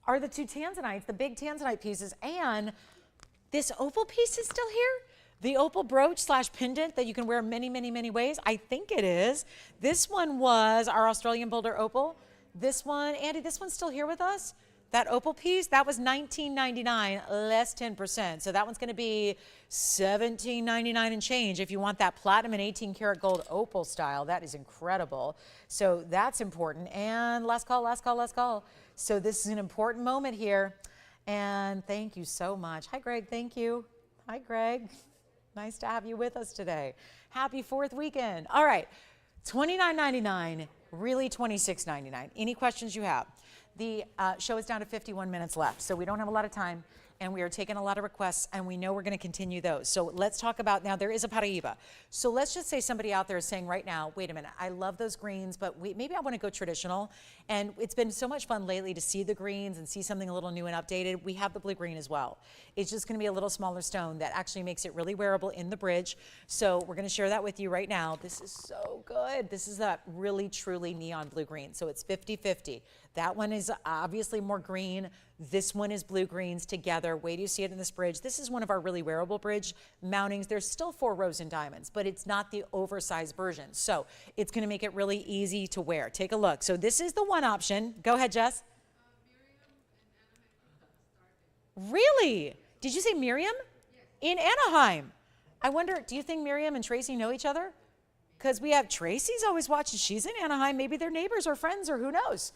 are the two tanzanites, the big tanzanite pieces. And this opal piece is still here. The opal brooch / pendant that you can wear many, many, many ways. I think it is. This one was our Australian Boulder opal. This one, Andy, this one's still here with us. That opal piece, that was $19.99 less 10%. So that one's going to be $17.99 and change if you want that platinum and 18 karat gold opal style. That is incredible. So that's important. And last call, last call, last call. So this is an important moment here. And thank you so much. Hi, Greg. Thank you. Hi, Greg. Nice to have you with us today. Happy 4th weekend. All right. $29.99, really $26.99. Any questions you have? The show is down to 51 minutes left, so we don't have a lot of time, and we are taking a lot of requests, and we know we're going to continue those. So let's talk about, now there is a Paraíba. So let's just say somebody out there is saying right now, wait a minute, I love those greens, but maybe I want to go traditional. And it's been so much fun lately to see the greens and see something a little new and updated. We have the blue green as well. It's just going to be a little smaller stone that actually makes it really wearable in the bridge. So we're going to share that with you right now. This is so good. This is that really, truly neon blue green. So it's 50-50. That one is obviously more green. This one is blue greens together. Wait till you see it in this bridge. This is one of our really wearable bridge mountings. There's still 4 rows in diamonds, but it's not the oversized version. So it's going to make it really easy to wear. Take a look. So this is the one option. Go ahead, Jess. Really? Did you say Miriam? Yes. In Anaheim. I wonder, do you think Miriam and Tracy know each other? Because we have Tracy's always watching. She's in Anaheim. Maybe they're neighbors or friends or who knows.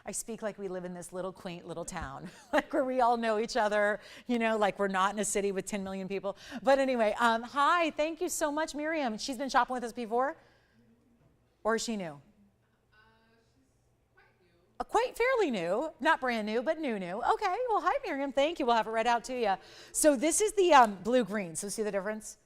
I speak like we live in this little quaint little town, like where we all know each other, you know, like we're not in a city with 10 million people. But anyway, hi, thank you so much, Miriam. She's been shopping with us before? Or is she new? Quite fairly new, not brand new, but new. Okay, well, hi, Miriam. Thank you. We'll have it read out to you. So this is the blue-green. So see the difference?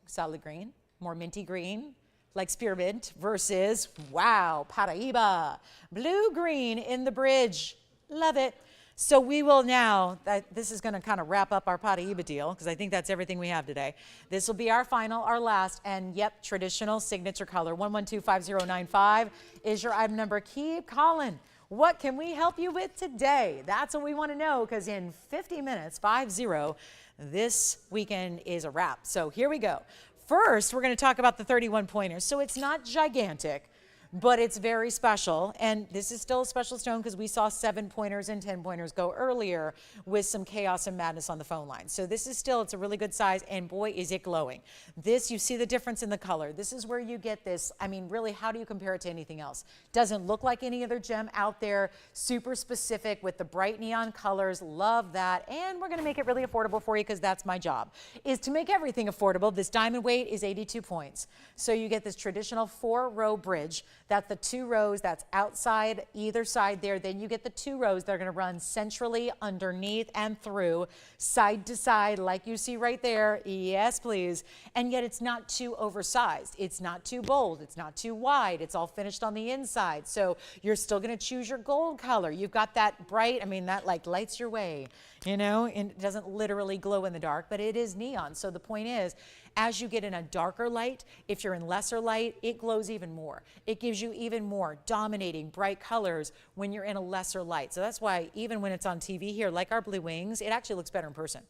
Solid green, more minty green, like spearmint, versus, wow, Paraíba. Blue-green in the bridge. Love it. So we will now, this is going to kind of wrap up our Paraíba deal, because I think that's everything we have today. This will be our final, our last, and yep, traditional signature color. 1125095 is your item number. Keep calling. What can we help you with today? That's what we want to know, because in 50 minutes, 50, this weekend is a wrap. So here we go. First, we're going to talk about the 31 pointers. So it's not gigantic, but it's very special. And this is still a special stone because we saw 7 pointers and 10 pointers go earlier with some chaos and madness on the phone line. So this is still, it's a really good size, and boy, is it glowing. This, you see the difference in the color. This is where you get this. I mean, really, how do you compare it to anything else? Doesn't look like any other gem out there. Super specific with the bright neon colors. Love that. And we're going to make it really affordable for you, because that's my job, is to make everything affordable. This diamond weight is 82 points. So you get this traditional 4-row bridge. That's the 2 rows that's outside either side there. Then you get the 2 rows that are going to run centrally, underneath, and through, side to side, like you see right there. Yes, please. And yet it's not too oversized. It's not too bold. It's not too wide. It's all finished on the inside. So you're still going to choose your gold color. You've got that bright, I mean, that like lights your way, you know, and it doesn't literally glow in the dark, but it is neon. So the point is, as you get in a darker light, if you're in lesser light, it glows even more. It gives you even more dominating bright colors when you're in a lesser light. So that's why even when it's on TV here, like our blue wings, it actually looks better in person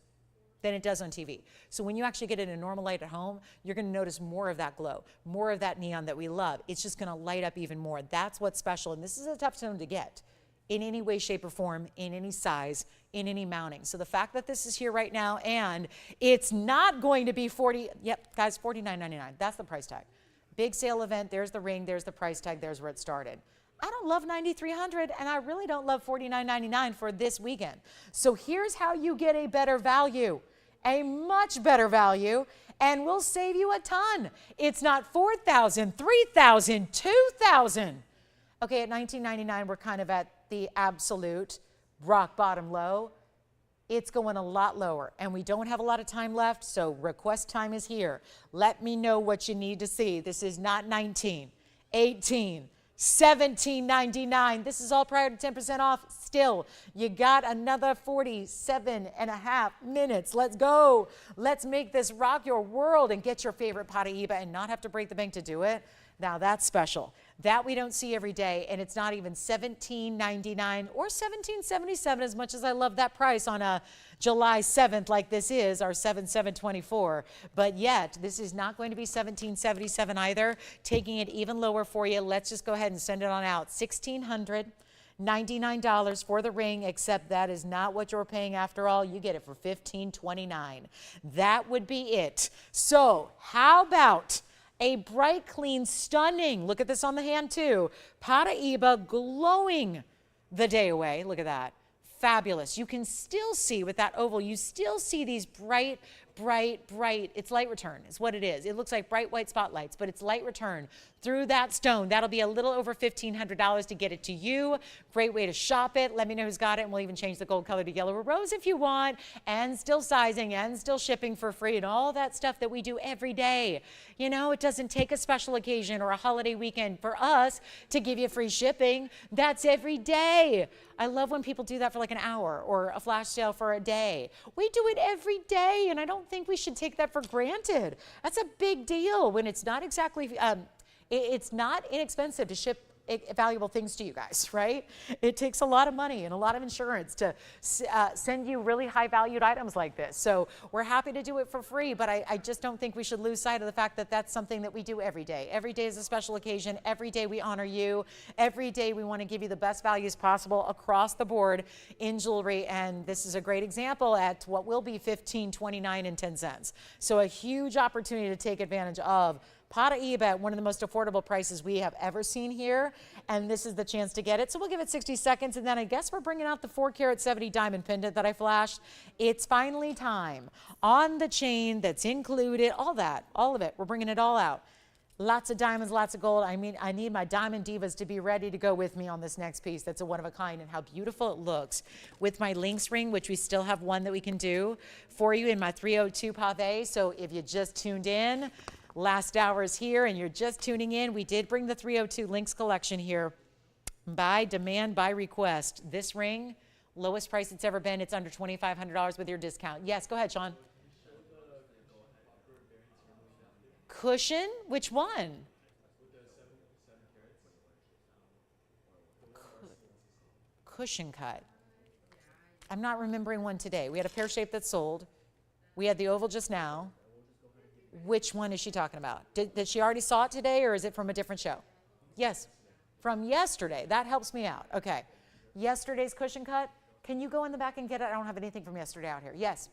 than it does on TV. So when you actually get it in a normal light at home, you're going to notice more of that glow, more of that neon that we love. It's just going to light up even more. That's what's special. And this is a tough stone to get in any way, shape, or form, in any size, in any mounting. So the fact that this is here right now, and it's not going to be 40, yep, guys, $49.99. That's the price tag. Big sale event, there's the ring, there's the price tag, there's where it started. I don't love $9,300 and I really don't love $49.99 for this weekend. So here's how you get a better value, a much better value, and we'll save you a ton. It's not $4,000, $3,000, $2,000. Okay, at $19.99, we're kind of at the absolute rock bottom low. It's going a lot lower, and we don't have a lot of time left, so request time is here. Let me know what you need to see. This is not 19, 18, $17.99. This is all prior to 10% off. Still, you got another 47 and a half minutes. Let's go. Let's make this rock your world and get your favorite Paraíba and not have to break the bank to do it. Now that's special. That we don't see every day, and it's not even $17.99 or $17.77, as much as I love that price on a July 7th like this is, our 7/7/24. But yet, this is not going to be $17.77 either. Taking it even lower for you, let's just go ahead and send it on out. $1,699 for the ring, except that is not what you're paying after all. You get it for $1,529. That would be it. So how about a bright, clean, stunning, look at this on the hand too, Paraíba glowing the day away. Look at that. Fabulous. You can still see with that oval, you still see these bright, it's light return is what it is. It looks like bright white spotlights, but it's light return through that stone. That'll be a little over $1,500 to get it to you. Great way to shop it. Let me know who's got it, and we'll even change the gold color to yellow or rose if you want, and still sizing and still shipping for free and all that stuff that we do every day. You know, it doesn't take a special occasion or a holiday weekend for us to give you free shipping. That's every day. I love when people do that for like an hour or a flash sale for a day. We do it every day, and I don't think we should take that for granted. That's a big deal when it's not exactly, it's not inexpensive to ship valuable things to you guys, right? It takes a lot of money and a lot of insurance to send you really high valued items like this. So we're happy to do it for free, but I just don't think we should lose sight of the fact that that's something that we do every day. Every day is a special occasion. Every day we honor you. Every day we want to give you the best values possible across the board in jewelry. And this is a great example at what will be $15.29. So a huge opportunity to take advantage of Paraíba at one of the most affordable prices we have ever seen here, and this is the chance to get it. So we'll give it 60 seconds, and then I guess we're bringing out the 4-carat 70 diamond pendant that I flashed. It's finally time. On the chain that's included, all that, all of it, we're bringing it all out. Lots of diamonds, lots of gold. I mean, I need my diamond divas to be ready to go with me on this next piece. That's a one-of-a-kind, and how beautiful it looks with my lynx ring, which we still have one that we can do for you in my 302 pave. So if you just tuned in, last hour is here and you're just tuning in, we did bring the 302 Lynx collection here by demand, by request. This ring, lowest price it's ever been. It's under $2,500 with your discount. Yes, go ahead, Sean. Cushion? Which one? Cushion cut. I'm not remembering one today. We had a pear shape that sold. We had the oval just now. Which one is she talking about? Did she already saw it today, or is it from a different show? Yes, from yesterday. That helps me out. Okay. Yesterday's cushion cut. Can you go in the back and get it? I don't have anything from yesterday out here. Yes.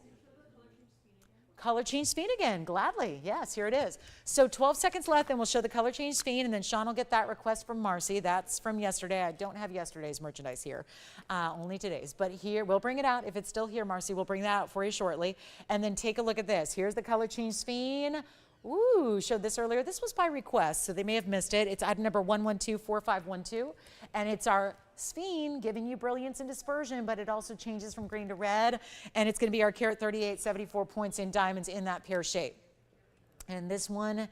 Color change spin again, gladly. Yes, here it is. So 12 seconds left, and we'll show the color change spin, and then Sean will get that request from Marcy. That's from yesterday. I don't have yesterday's merchandise here, only today's. But here, we'll bring it out. If it's still here, Marcy, we'll bring that out for you shortly. And then take a look at this. Here's the color change spin. Ooh, showed this earlier. This was by request, so they may have missed it. It's item number 1124512, and it's our spin giving you brilliance and dispersion, but it also changes from green to red, and it's going to be our carat 38, 74 points in diamonds in that pear shape. And this one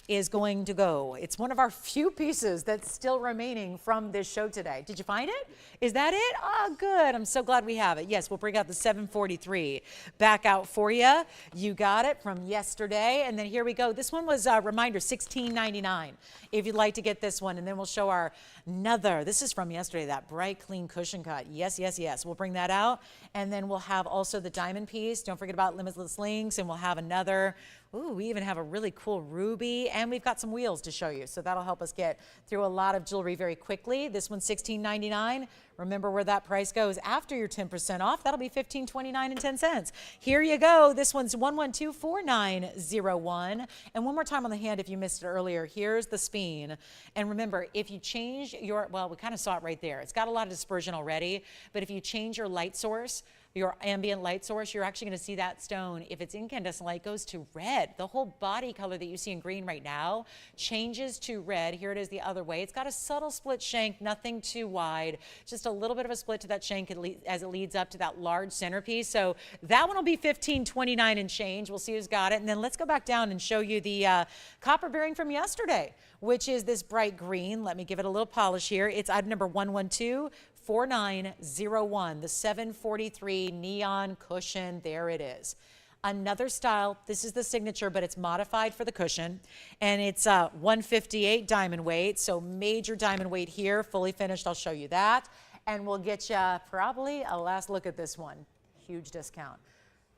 is going to go. It's one of our few pieces that's still remaining from this show today. Did you find it? Is that it? Oh, good. I'm so glad we have it. Yes, we'll bring out the 743 back out for you. You got it from yesterday. And then here we go. This one was a reminder, $16.99 if you'd like to get this one. And then we'll show our another. This is from yesterday, that bright, clean cushion cut. Yes, yes, yes. We'll bring that out. And then we'll have also the diamond piece. Don't forget about limitless links. And we'll have another. Ooh, we even have a really cool ruby, and we've got some wheels to show you, so that'll help us get through a lot of jewelry very quickly. This one's $16.99. Remember where that price goes after your 10% off. That'll be $15.29.10. Here you go. This one's 1124901. And one more time on the hand if you missed it earlier. Here's the speen. And remember, if you change your, well, we kind of saw it right there. It's got a lot of dispersion already, but if you change your light source, your ambient light source, you're actually going to see that stone, if it's incandescent light, goes to red. The whole body color that you see in green right now changes to red. Here it is the other way. It's got a subtle split shank, nothing too wide, just a little bit of a split to that shank as it leads up to that large centerpiece. So that one will be $15.29 and change. We'll see who's got it. And then let's go back down and show you the copper bearing from yesterday, which is this bright green. Let me give it a little polish here. It's item number 1124901, the 743 neon cushion. There it is. Another style. This is the signature, but it's modified for the cushion, and it's 158 diamond weight, so major diamond weight here, fully finished. I'll show you that, and we'll get you probably a last look at this one. Huge discount.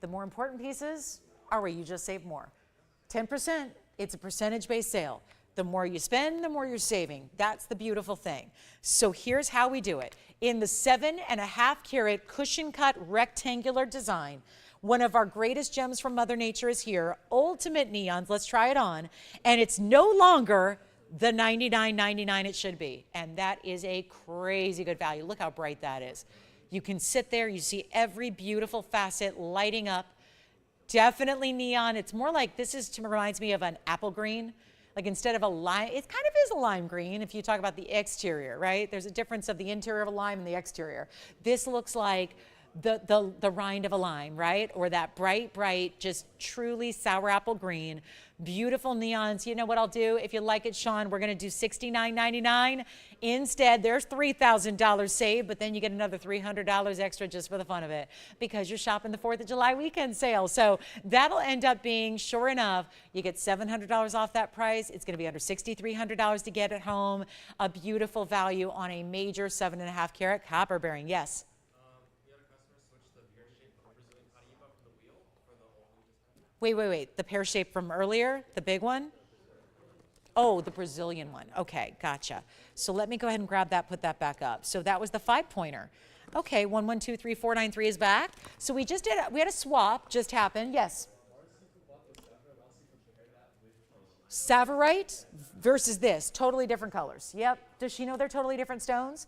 The more important pieces are where you just save more. 10%. It's a percentage-based sale. The more you spend, the more you're saving. That's the beautiful thing. So here's how we do it. In the 7.5 carat cushion cut rectangular design, one of our greatest gems from Mother Nature is here, ultimate neons. Let's try it on. And it's no longer the $99.99 it should be. And that is a crazy good value. Look how bright that is. You can sit there, you see every beautiful facet lighting up. Definitely neon. It's more like, reminds me of an apple green. Like instead of a lime, it kind of is a lime green if you talk about the exterior, right? There's a difference of the interior of a lime and the exterior. This looks like the rind of a lime, right? Or that bright, just truly sour apple green. Beautiful neons. You know what I'll do? If you like it, Sean, we're going to do $69.99. Instead, there's $3,000 saved, but then you get another $300 extra just for the fun of it because you're shopping the 4th of July weekend sale. So that'll end up being, sure enough, you get $700 off that price. It's going to be under $6,300 to get it home. A beautiful value on a major 7.5 carat copper bearing. Yes? Wait. The pear shape from earlier, the big one? Oh, the Brazilian one. Okay, gotcha. So let me go ahead and grab that, put that back up. So that was the 5-pointer. Okay, 1123 is back. So we had a swap just happened. Yes. Savorite versus this, totally different colors. Yep. Does she know they're totally different stones?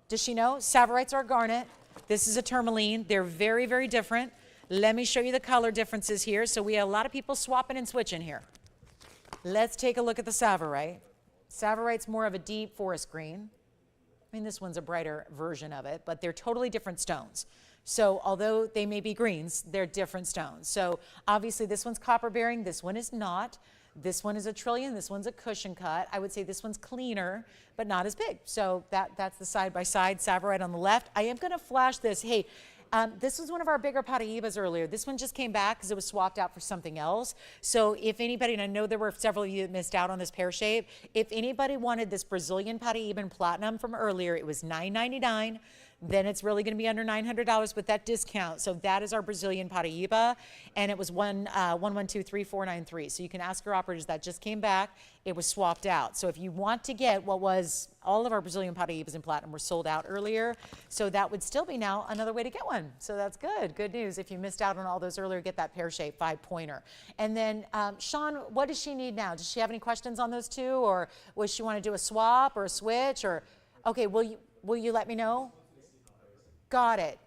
Does she know? Savorites are garnet. This is a tourmaline. They're very, very different. Let me show you the color differences here. So we have a lot of people swapping and switching here. Let's take a look at the Savorite. Savorite's more of a deep forest green. I mean, this one's a brighter version of it, but they're totally different stones. So although they may be greens, they're different stones. So obviously this one's copper bearing, this one is not. This one is a trillion, this one's a cushion cut. I would say this one's cleaner, but not as big. So that's the side-by-side Savorite on the left. I am gonna flash this. Hey, this was one of our bigger Paraíbas earlier. This one just came back because it was swapped out for something else. So if anybody, and I know there were several of you that missed out on this pear shape, if anybody wanted this Brazilian Paraíba in platinum from earlier, it was $9.99. Then it's really going to be under $900 with that discount. So that is our Brazilian Paraíba, and it was 1123,493. So you can ask your operators. That just came back. It was swapped out. So if you want to get what was all of our Brazilian Paraíbas in platinum were sold out earlier, so that would still be now another way to get one. So that's good. Good news. If you missed out on all those earlier, get that pear shape 5-pointer. And then Sean, what does she need now? Does she have any questions on those two, or does she want to do a swap or a switch? Or okay, will you let me know? Got it.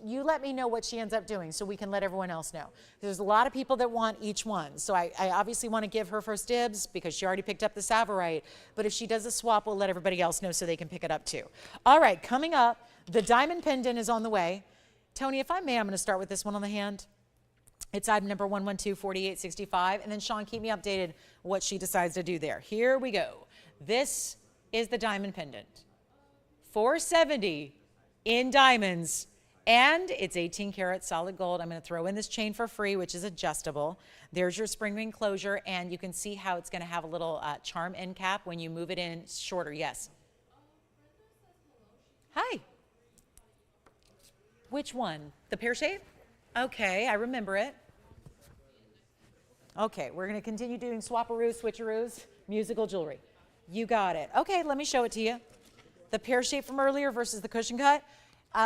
You let me know what she ends up doing so we can let everyone else know. There's a lot of people that want each one. So I obviously want to give her first dibs because she already picked up the Savorite. But if she does a swap, we'll let everybody else know so they can pick it up too. All right, coming up, the diamond pendant is on the way. Tony, if I may, I'm going to start with this one on the hand. It's item number 1124865. And then Sean, keep me updated what she decides to do there. Here we go. This is the diamond pendant. $470 in diamonds, and it's 18 karat solid gold. I'm going to throw in this chain for free, which is adjustable. There's your spring ring closure, and you can see how it's going to have a little charm end cap when you move it in shorter. Yes. Hi. Which one? The pear shape? Okay, I remember it. Okay, we're going to continue doing swapperoos, switcheroos, musical jewelry. You got it. Okay, let me show it to you. The pear shape from earlier versus the cushion cut.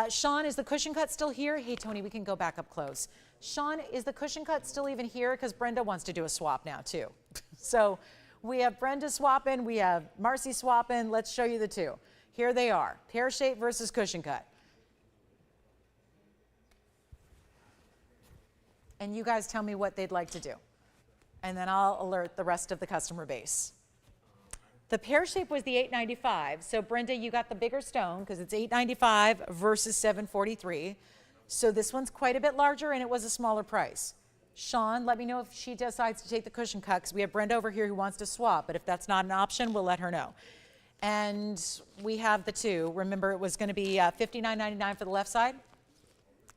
Sean, is the cushion cut still here? Hey, Tony, we can go back up close. Sean, is the cushion cut still even here? Because Brenda wants to do a swap now, too. So we have Brenda swapping. We have Marcy swapping. Let's show you the two. Here they are, pear shape versus cushion cut. And you guys tell me what they'd like to do. And then I'll alert the rest of the customer base. The pear shape was the $895. So Brenda, you got the bigger stone because it's $895 versus $743. So this one's quite a bit larger and it was a smaller price. Sean, let me know if she decides to take the cushion cut because we have Brenda over here who wants to swap. But if that's not an option, we'll let her know. And we have the two. Remember, it was going to be $59.99 for the left side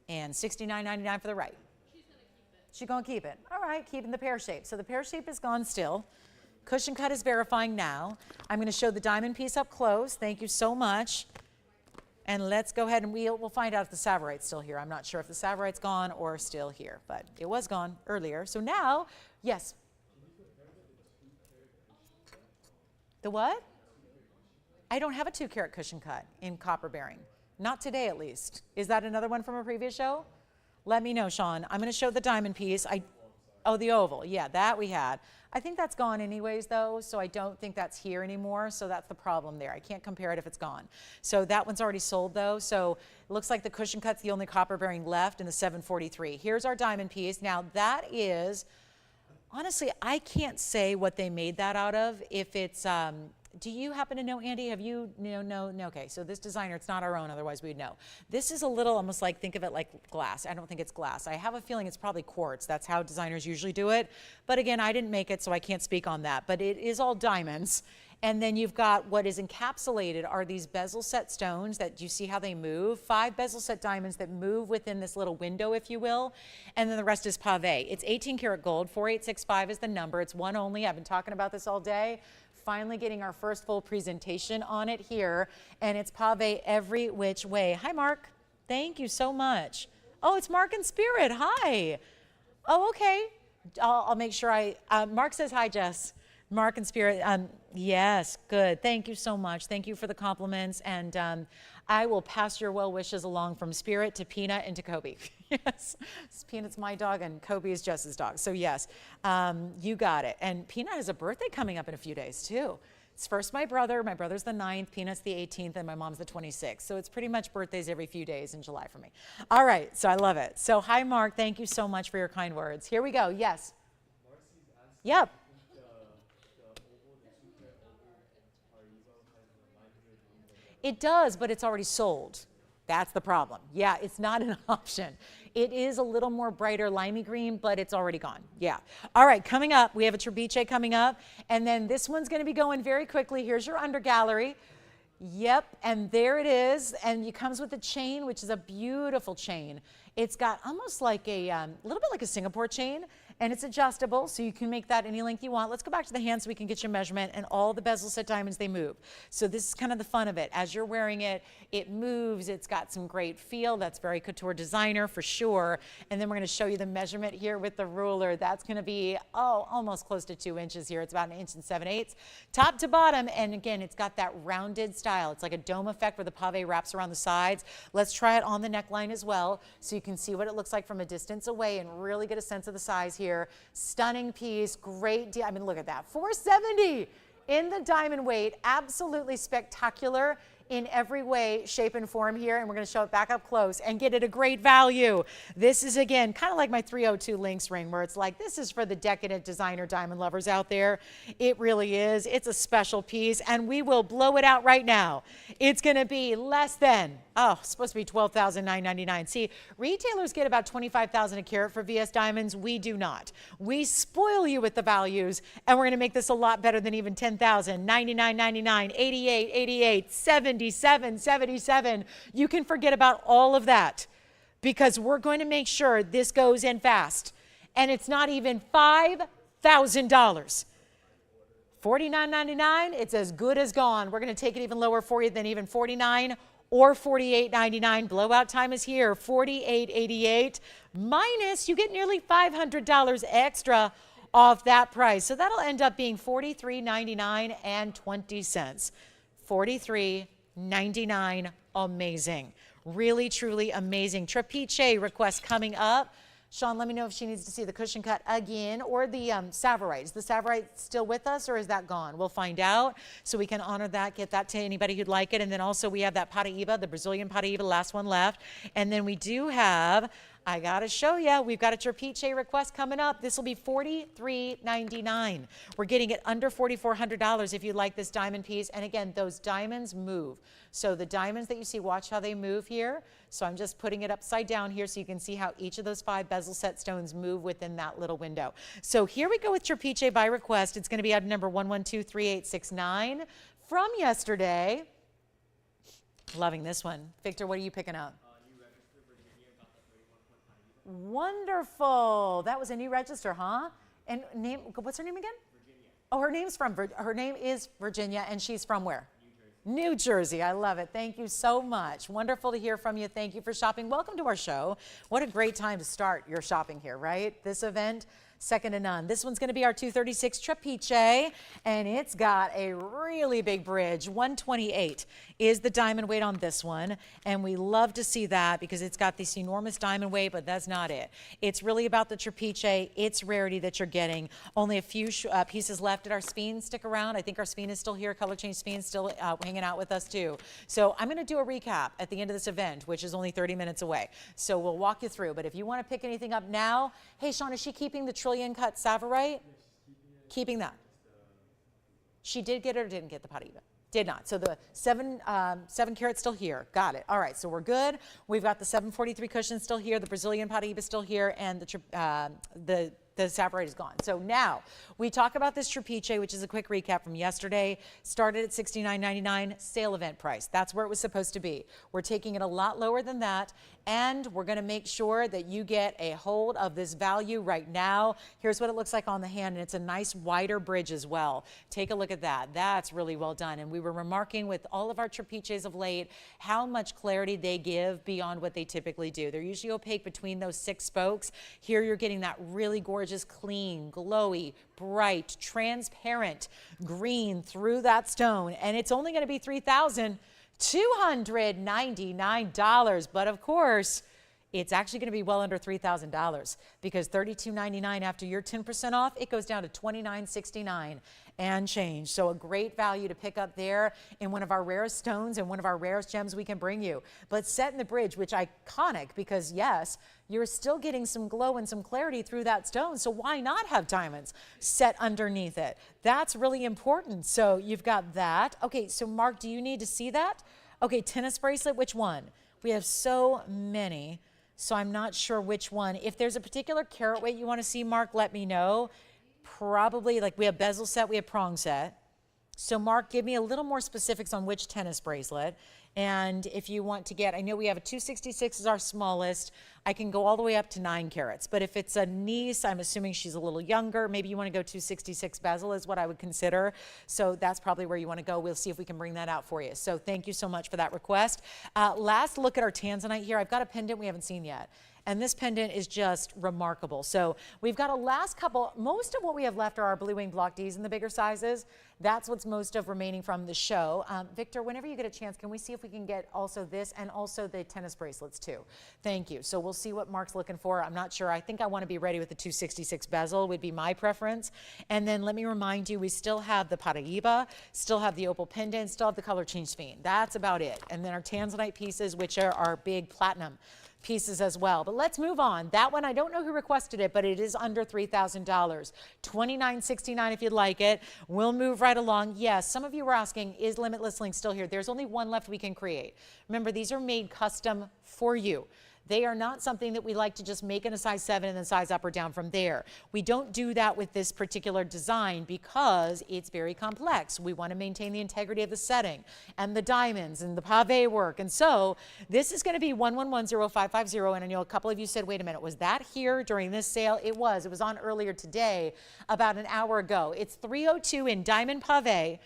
and $69.99 for the right. She's going to keep it. All right, keeping the pear shape. So the pear shape is gone still. Cushion cut is verifying now. I'm going to show the diamond piece up close. Thank you so much. And let's go ahead and we'll find out if the Savorite's still here. I'm not sure if the Savorite's gone or still here, but it was gone earlier. So now, yes. The what? I don't have a 2-carat cushion cut in copper bearing. Not today, at least. Is that another one from a previous show? Let me know, Sean. I'm going to show the diamond piece. Oh, the oval. Yeah, that we had. I think that's gone anyways, though, so I don't think that's here anymore, so that's the problem there. I can't compare it if it's gone. So that one's already sold, though, so it looks like the cushion cut's the only copper bearing left in the 743. Here's our diamond piece. Now, that is, honestly, I can't say what they made that out of. If it's, do you happen to know, Andy? Have you, no, okay, so this designer, it's not our own, otherwise we'd know. This is a little almost like, think of it like glass. I don't think it's glass. I have a feeling it's probably quartz. That's how designers usually do it. But again, I didn't make it, so I can't speak on that. But it is all diamonds. And then you've got what is encapsulated are these bezel set stones that you see how they move. 5 bezel set diamonds that move within this little window, if you will. And then the rest is pave. It's 18 karat gold. 4865 is the number. It's one only. I've been talking about this all day. Finally getting our first full presentation on it here, and it's pave every which way. Hi, Mark. Thank you so much. Oh, it's Mark in spirit. Hi. Oh, okay. I'll make sure Mark says hi, Jess. Mark in spirit. Yes, good. Thank you so much. Thank you for the compliments, and I will pass your well wishes along from Spirit to Peanut and to Kobe. Yes, Peanut's my dog and Kobe is Jess's dog. So yes, you got it. And Peanut has a birthday coming up in a few days too. It's first my brother's the 9th, Peanut's the 18th, and my mom's the 26th. So it's pretty much birthdays every few days in July for me. All right, so I love it. So hi, Mark. Thank you so much for your kind words. Here we go. Yes. Yep. It does, but it's already sold. That's the problem. Yeah, it's not an option. It is a little more brighter limey green, but it's already gone. Yeah. All right, coming up, we have a Trebuchet coming up, and then this one's going to be going very quickly. Here's your under gallery. Yep, and there it is, and it comes with a chain, which is a beautiful chain. It's got almost like a little bit like a Singapore chain, and it's adjustable, so you can make that any length you want. Let's go back to the hand so we can get your measurement, and all the bezel set diamonds, they move. So this is kind of the fun of it. As you're wearing it, it moves. It's got some great feel. That's very couture designer for sure. And then we're going to show you the measurement here with the ruler. That's going to be, almost close to 2 inches here. It's about 1 7/8 inches. Top to bottom, and again, it's got that rounded style. It's like a dome effect where the pave wraps around the sides. Let's try it on the neckline as well so you can see what it looks like from a distance away and really get a sense of the size here. Stunning piece, great deal. I mean, look at that, $470 in the diamond weight. Absolutely spectacular in every way, shape, and form here, and we're going to show it back up close and get it a great value. This is, again, kind of like my 302 Lynx ring, where it's like, this is for the decadent designer diamond lovers out there. It really is. It's a special piece, and we will blow it out right now. It's going to be less than, it's supposed to be $12,999. See, retailers get about $25,000 a carat for VS diamonds. We do not. We spoil you with the values, and we're going to make this a lot better than even $10,000. $99.99, $88.88, $77.77. You can forget about all of that because we're going to make sure this goes in fast. And it's not even $5,000. $49.99, it's as good as gone. We're going to take it even lower for you than even $49 or $48.99. Blowout time is here, $48.88 minus you get nearly $500 extra off that price. So that'll end up being $43.99 and 20 cents. $43 $33.99. Amazing. Really, truly amazing. Trapiche request coming up. Sean, let me know if she needs to see the cushion cut again or the Savorite. Is the Savorite still with us or is that gone? We'll find out so we can honor that, get that to anybody who'd like it. And then also we have that Paraíba, the Brazilian Paraíba, the last one left. And then we do have, I got to show you, we've got a Trapiche request coming up. This will be $43.99. We're getting it under $4,400 if you like this diamond piece. And again, those diamonds move. So the diamonds that you see, watch how they move here. So I'm just putting it upside down here so you can see how each of those 5 bezel set stones move within that little window. So here we go with Trapiche by request. It's going to be item number 1123869 from yesterday. Loving this one. Victor, what are you picking up? Wonderful. That was a new register, huh? And name, what's her name again? Virginia. Oh, her name is Virginia, and she's from where? New Jersey. I love it. Thank you so much. Wonderful to hear from you. Thank you for shopping. Welcome to our show. What a great time to start your shopping here, right? This event, second to none. This one's going to be our 236 Trapiche, and it's got a really big bridge. 128 is the diamond weight on this one, and we love to see that because it's got this enormous diamond weight, but that's not it. It's really about the Trapiche, its rarity that you're getting. Only a few pieces left at our Speen. Stick around. I think our Speen is still here. Color Change Speen still hanging out with us too. So I'm going to do a recap at the end of this event, which is only 30 minutes away. So we'll walk you through, but if you want to pick anything up now, hey, Sean, is she keeping the trillion cut Savorite? Yes, keeping that. She did get it or didn't get the Paraíba? Did not. So the 7 carat still here. Got it. All right. So we're good. We've got the 743 cushion still here. The Brazilian Paraíba still here, and the Savorite is gone. So now we talk about this Trapiche, which is a quick recap from yesterday. Started at $69.99 sale event price. That's where it was supposed to be. We're taking it a lot lower than that, and we're going to make sure that you get a hold of this value right now. Here's what it looks like on the hand, and it's a nice wider bridge as well. Take a look at that. That's really well done. And we were remarking with all of our Trapiches of late how much clarity they give beyond what they typically do. They're usually opaque between those 6 spokes. Here you're getting that really gorgeous, clean, glowy, bright, transparent green through that stone. And it's only going to be $3,299. But of course, it's actually going to be well under $3,000 because $32.99 after your 10% off, it goes down to $29.69 and change. So a great value to pick up there in one of our rarest stones and one of our rarest gems we can bring you. But set in the bridge, which iconic because yes, you're still getting some glow and some clarity through that stone. So why not have diamonds set underneath it? That's really important. So you've got that. Okay, so Mark, do you need to see that? Okay, tennis bracelet, which one? We have so many, so I'm not sure which one. If there's a particular carat weight you want to see, Mark, let me know. Probably, like we have bezel set, we have prong set. So Mark, give me a little more specifics on which tennis bracelet. And if you want to get, I know we have a 266 is our smallest. I can go all the way up to 9 carats. But if it's a niece, I'm assuming she's a little younger. Maybe you want to go 266 bezel is what I would consider. So that's probably where you want to go. We'll see if we can bring that out for you. So thank you so much for that request. Last look at our tanzanite here. I've got a pendant we haven't seen yet. And this pendant is just remarkable. So we've got a last couple, most of what we have left are our Blue Wing Block Ds in the bigger sizes. That's what's most of remaining from the show. Victor, whenever you get a chance, can we see if we can get also this and also the tennis bracelets too? Thank you. So we'll see what Mark's looking for. I'm not sure. I think I want to be ready with the 266 bezel would be my preference. And then let me remind you, we still have the Paraíba, still have the opal pendant, still have the color change fiend. That's about it. And then our tanzanite pieces, which are our big platinum pieces as well. But let's move on. That one, I don't know who requested it, but it is under $3,000. $29.69 if you'd like it. We'll move right along. Yes, some of you were asking, is Limitless Link still here? There's only one left we can create. Remember, these are made custom for you. They are not something that we like to just make in a size 7 and then size up or down from there. We don't do that with this particular design because it's very complex. We want to maintain the integrity of the setting and the diamonds and the pave work. And so this is going to be 1110550. And I know a couple of you said, wait a minute, was that here during this sale? It was. It was on earlier today, about an hour ago. It's 302 in diamond pave.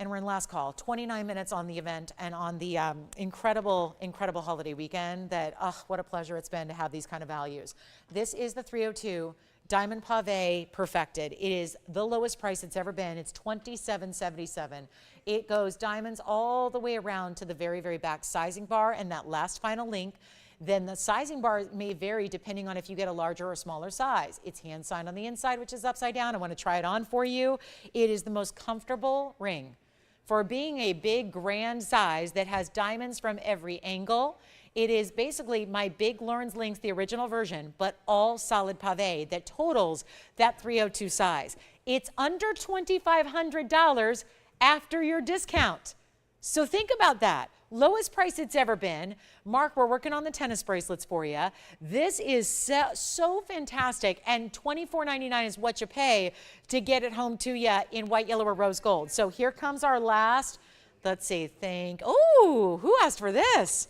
And we're in last call, 29 minutes on the event and on the incredible holiday weekend that, what a pleasure it's been to have these kind of values. This is the 302 Diamond Pave Perfected. It is the lowest price it's ever been. It's $27.77. It goes diamonds all the way around to the very, very back sizing bar and that last final link. Then the sizing bar may vary depending on if you get a larger or smaller size. It's hand signed on the inside, which is upside down. I want to try it on for you. It is the most comfortable ring for being a big, grand size that has diamonds from every angle. It is basically my Big Lawrence Links, the original version, but all solid pave that totals that 302 size. It's under $2,500 after your discount. So think about that. Lowest price it's ever been. Mark, we're working on the tennis bracelets for you. This is so fantastic, and $24.99 is what you pay to get it home to you in white, yellow, or rose gold. So here comes our last, let's see, oh, who asked for this?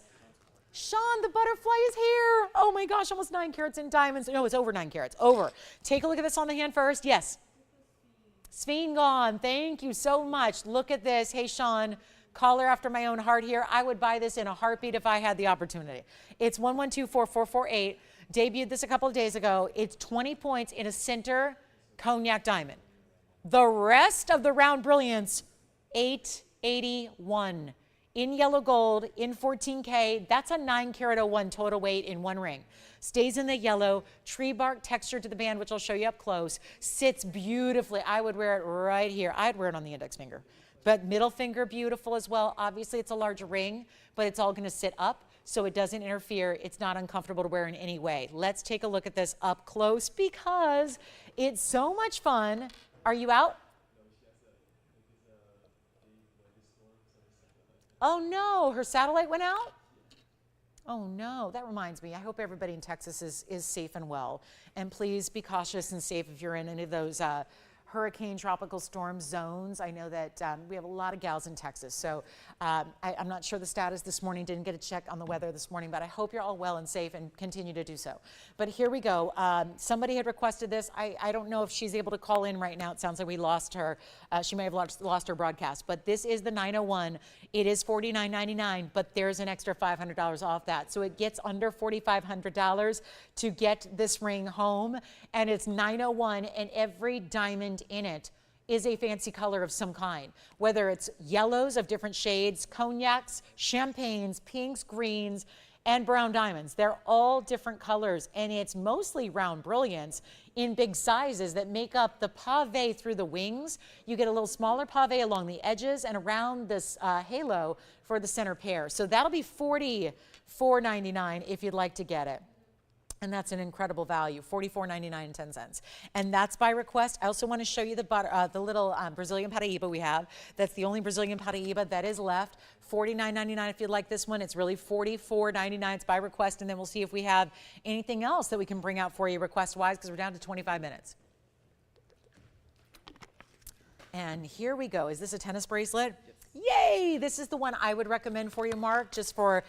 Sean, the butterfly is here. Oh my gosh, almost 9 carats in diamonds. No, it's over 9 carats, over. Take a look at this on the hand first. Yes. Sphene gone, thank you so much. Look at this. Hey, Sean. Caller after my own heart here. I would buy this in a heartbeat if I had the opportunity. It's 1124448. Debuted this a couple of days ago. It's 20 points in a center cognac diamond. The rest of the round brilliance, 881. In yellow gold, in 14K. That's a 9 carat 01 total weight in one ring. Stays in the yellow, tree bark texture to the band, which I'll show you up close. Sits beautifully. I would wear it right here. I'd wear it on the index finger. But middle finger, beautiful as well. Obviously, it's a larger ring, but it's all going to sit up, so it doesn't interfere. It's not uncomfortable to wear in any way. Let's take a look at this up close because it's so much fun. Are you out? Oh, no. Her satellite went out? Oh, no. That reminds me. I hope everybody in Texas is safe and well. And please be cautious and safe if you're in any of those hurricane tropical storm zones. I know that we have a lot of gals in Texas, so I'm not sure the status this morning. Didn't get a check on the weather this morning, but I hope you're all well and safe and continue to do so. But here we go. Somebody had requested this. I don't know if she's able to call in right now. It sounds like we lost her. She may have lost her broadcast, but this is the 901. It is $49.99, but there's an extra $500 off that. So it gets under $4,500 to get this ring home, and it's 901, and every diamond in it is a fancy color of some kind, whether it's yellows of different shades, cognacs, champagnes, pinks, greens, and brown diamonds. They're all different colors, and it's mostly round brilliance in big sizes that make up the pave through the wings. You get a little smaller pave along the edges and around this halo for the center pair. So that'll be $44.99 if you'd like to get it. And that's an incredible value, $44.99. And that's by request. I also want to show you the little Brazilian Paraíba we have. That's the only Brazilian Paraíba that is left. $49.99 if you'd like this one. It's really $44.99. It's by request. And then we'll see if we have anything else that we can bring out for you request-wise, because we're down to 25 minutes. And here we go. Is this a tennis bracelet? Yay! This is the one I would recommend for you, Mark, just for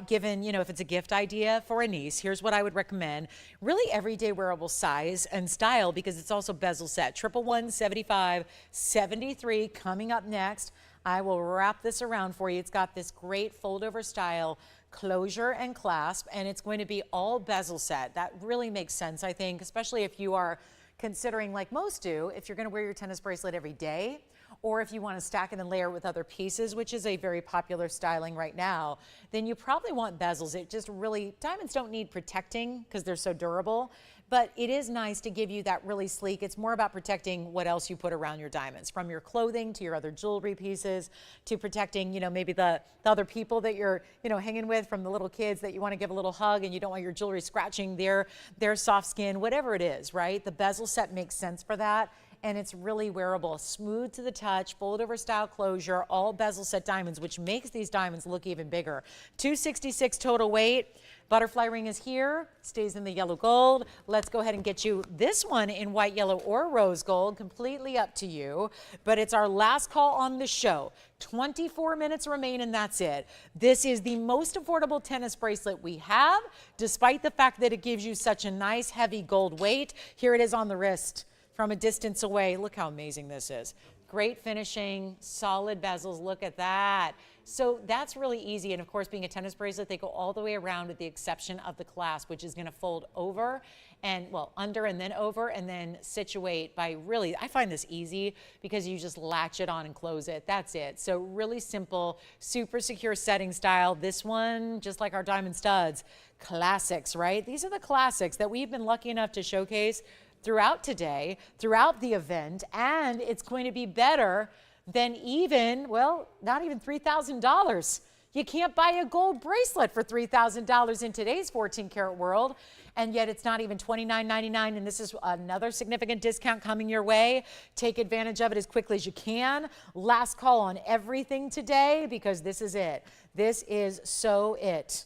given, if it's a gift idea for a niece. Here's what I would recommend. Really everyday wearable size and style, because it's also bezel set. 111, 75, 73 coming up next. I will wrap this around for you. It's got this great fold-over style closure and clasp, and it's going to be all bezel set. That really makes sense, I think, especially if you are considering, like most do, if you're going to wear your tennis bracelet every day, or if you want to stack it and layer with other pieces, which is a very popular styling right now, then you probably want bezels. It just really, diamonds don't need protecting because they're so durable, but it is nice to give you that really sleek. It's more about protecting what else you put around your diamonds, from your clothing to your other jewelry pieces, to protecting, maybe the other people that you're, hanging with, from the little kids that you want to give a little hug and you don't want your jewelry scratching their soft skin, whatever it is, right? The bezel set makes sense for that. And it's really wearable, smooth to the touch, fold-over style closure, all bezel set diamonds, which makes these diamonds look even bigger. 266 total weight. Butterfly ring is here, stays in the yellow gold. Let's go ahead and get you this one in white, yellow, or rose gold, completely up to you. But it's our last call on the show. 24 minutes remain, and that's it. This is the most affordable tennis bracelet we have, despite the fact that it gives you such a nice, heavy gold weight. Here it is on the wrist. From a distance away. Look how amazing this is. Great finishing, solid bezels. Look at that. So that's really easy. And of course, being a tennis bracelet, they go all the way around with the exception of the clasp, which is going to fold over and, well, under and then over and then situate by really, I find this easy because you just latch it on and close it. That's it. So really simple, super secure setting style. This one, just like our diamond studs, classics, right? These are the classics that we've been lucky enough to showcase throughout today, throughout the event, and it's going to be better than even, well, not even $3,000. You can't buy a gold bracelet for $3,000 in today's 14 karat world, and yet it's not even $29.99, and this is another significant discount coming your way. Take advantage of it as quickly as you can. Last call on everything today because this is it. This is so it.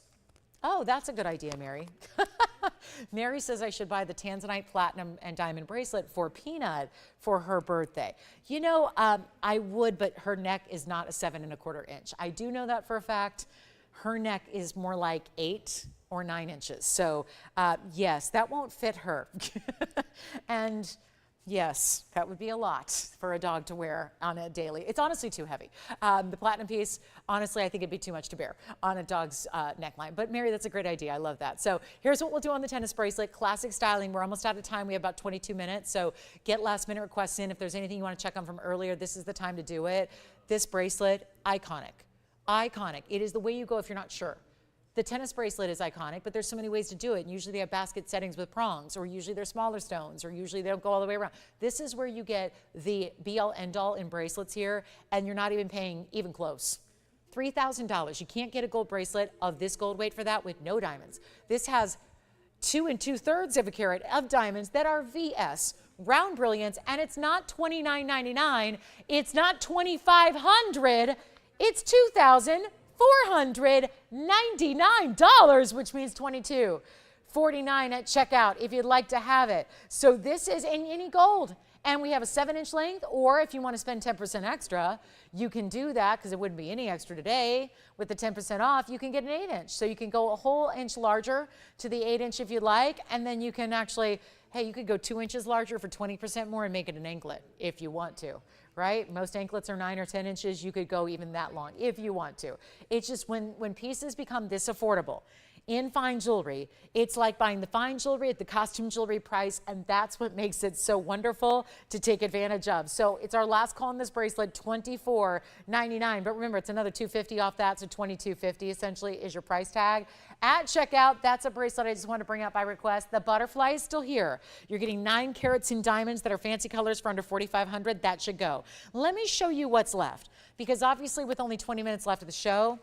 Oh, that's a good idea, Mary. Mary says I should buy the Tanzanite platinum and diamond bracelet for Peanut for her birthday. You know, I would, but her neck is not a 7 1/4 inch. I do know that for a fact. Her neck is more like 8 or 9 inches. So yes, that won't fit her. And yes, that would be a lot for a dog to wear on a daily. It's honestly too heavy. The platinum piece, honestly, I think it'd be too much to bear on a dog's neckline. But Mary, that's a great idea. I love that. So here's what we'll do on the tennis bracelet. Classic styling. We're almost out of time. We have about 22 minutes. So get last minute requests in. If there's anything you want to check on from earlier, this is the time to do it. This bracelet, iconic. Iconic. It is the way you go if you're not sure. The tennis bracelet is iconic, but there's so many ways to do it. And usually they have basket settings with prongs, or usually they're smaller stones, or usually they don't go all the way around. This is where you get the be-all, end-all in bracelets here, and you're not even paying even close. $3,000. You can't get a gold bracelet of this gold weight for that with no diamonds. This has 2 2/3 of a carat of diamonds that are VS, round brilliance, and it's not $29.99. It's not $2,500. It's $2,499, which means $2,249 at checkout if you'd like to have it. So this is in any gold. And we have a 7-inch length, or if you want to spend 10% extra, you can do that because it wouldn't be any extra today. With the 10% off, you can get an 8-inch. So you can go a whole inch larger to the 8-inch if you'd like, and then you can actually, hey, you could go 2 inches larger for 20% more and make it an anklet if you want to, right? Most anklets are 9 or 10 inches. You could go even that long if you want to. It's just when pieces become this affordable in fine jewelry, it's like buying the fine jewelry at the costume jewelry price, and that's what makes it so wonderful to take advantage of. So it's our last call on this bracelet, $24.99, but remember, it's another $250 off that, so $22.50 essentially is your price tag. At checkout, that's a bracelet I just want to bring up by request. The butterfly is still here. You're getting 9 carats in diamonds that are fancy colors for under $4,500. That should go. Let me show you what's left, because obviously with only 20 minutes left of the show,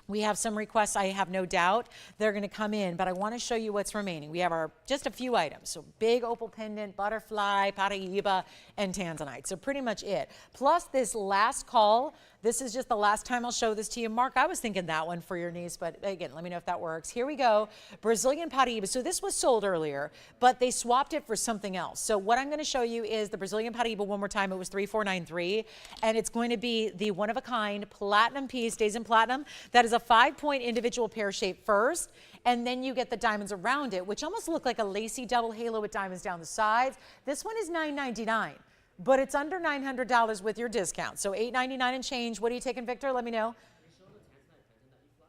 we have some requests, I have no doubt. They're going to come in, but I want to show you what's remaining. We have just a few items. So big opal pendant, butterfly, Paraiba, and Tanzanite. So pretty much it. Plus this last call. This is just the last time I'll show this to you. Mark, I was thinking that one for your niece, but again, let me know if that works. Here we go. Brazilian Paraiba. So this was sold earlier, but they swapped it for something else. So what I'm going to show you is the Brazilian Paraiba one more time. It was $3,493, and it's going to be the one-of-a-kind platinum piece, stays in platinum. That is a 5-point individual pear shape first, and then you get the diamonds around it, which almost look like a lacy double halo with diamonds down the sides. This one is $999. But it's under $900 with your discount. So $899 and change. What are you taking, Victor? Let me know.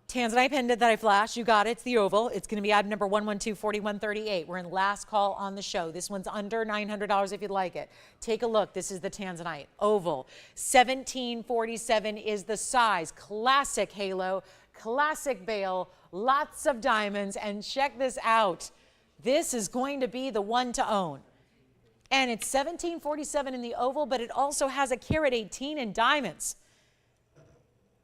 Tanzanite pendant that I flashed. You got it. It's the oval. It's going to be item number 1124138. We're in last call on the show. This one's under $900 if you'd like it. Take a look. This is the Tanzanite oval. 1747 is the size. Classic halo, classic bail, lots of diamonds. And check this out. This is going to be the one to own. And it's 1747 in the oval, but it also has a carat 18 in diamonds.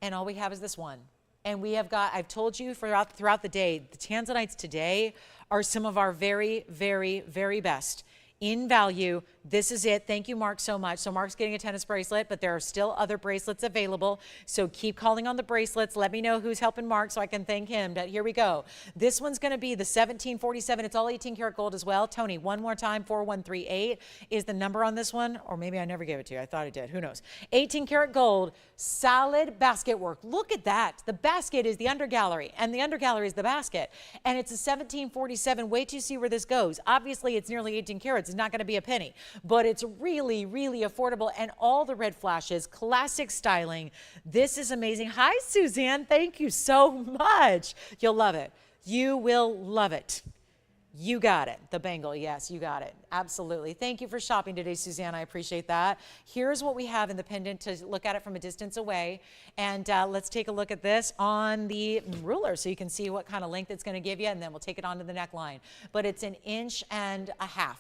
And all we have is this one. And we have got, I've told you throughout the day, the Tanzanites today are some of our very, very, very best in value. This is it. Thank you, Mark, so much. So Mark's getting a tennis bracelet, but there are still other bracelets available. So keep calling on the bracelets. Let me know who's helping Mark so I can thank him. But here we go. This one's going to be the 1747. It's all 18 karat gold as well. Tony, one more time, 4138 is the number on this one. Or maybe I never gave it to you. I thought I did. Who knows? 18 karat gold, solid basket work. Look at that. The basket is the undergallery, and the undergallery is the basket. And it's a 1747. Wait till you see where this goes. Obviously, it's nearly 18 karats. It's not going to be a penny, but it's really, really affordable. And all the red flashes, classic styling. This is amazing. Hi, Suzanne. Thank you so much. You'll love it. You will love it. You got it. The bangle. Yes, you got it. Absolutely. Thank you for shopping today, Suzanne. I appreciate that. Here's what we have in the pendant to look at it from a distance away. And let's take a look at this on the ruler so you can see what kind of length it's going to give you, and then we'll take it onto the neckline. But it's 1.5 inches,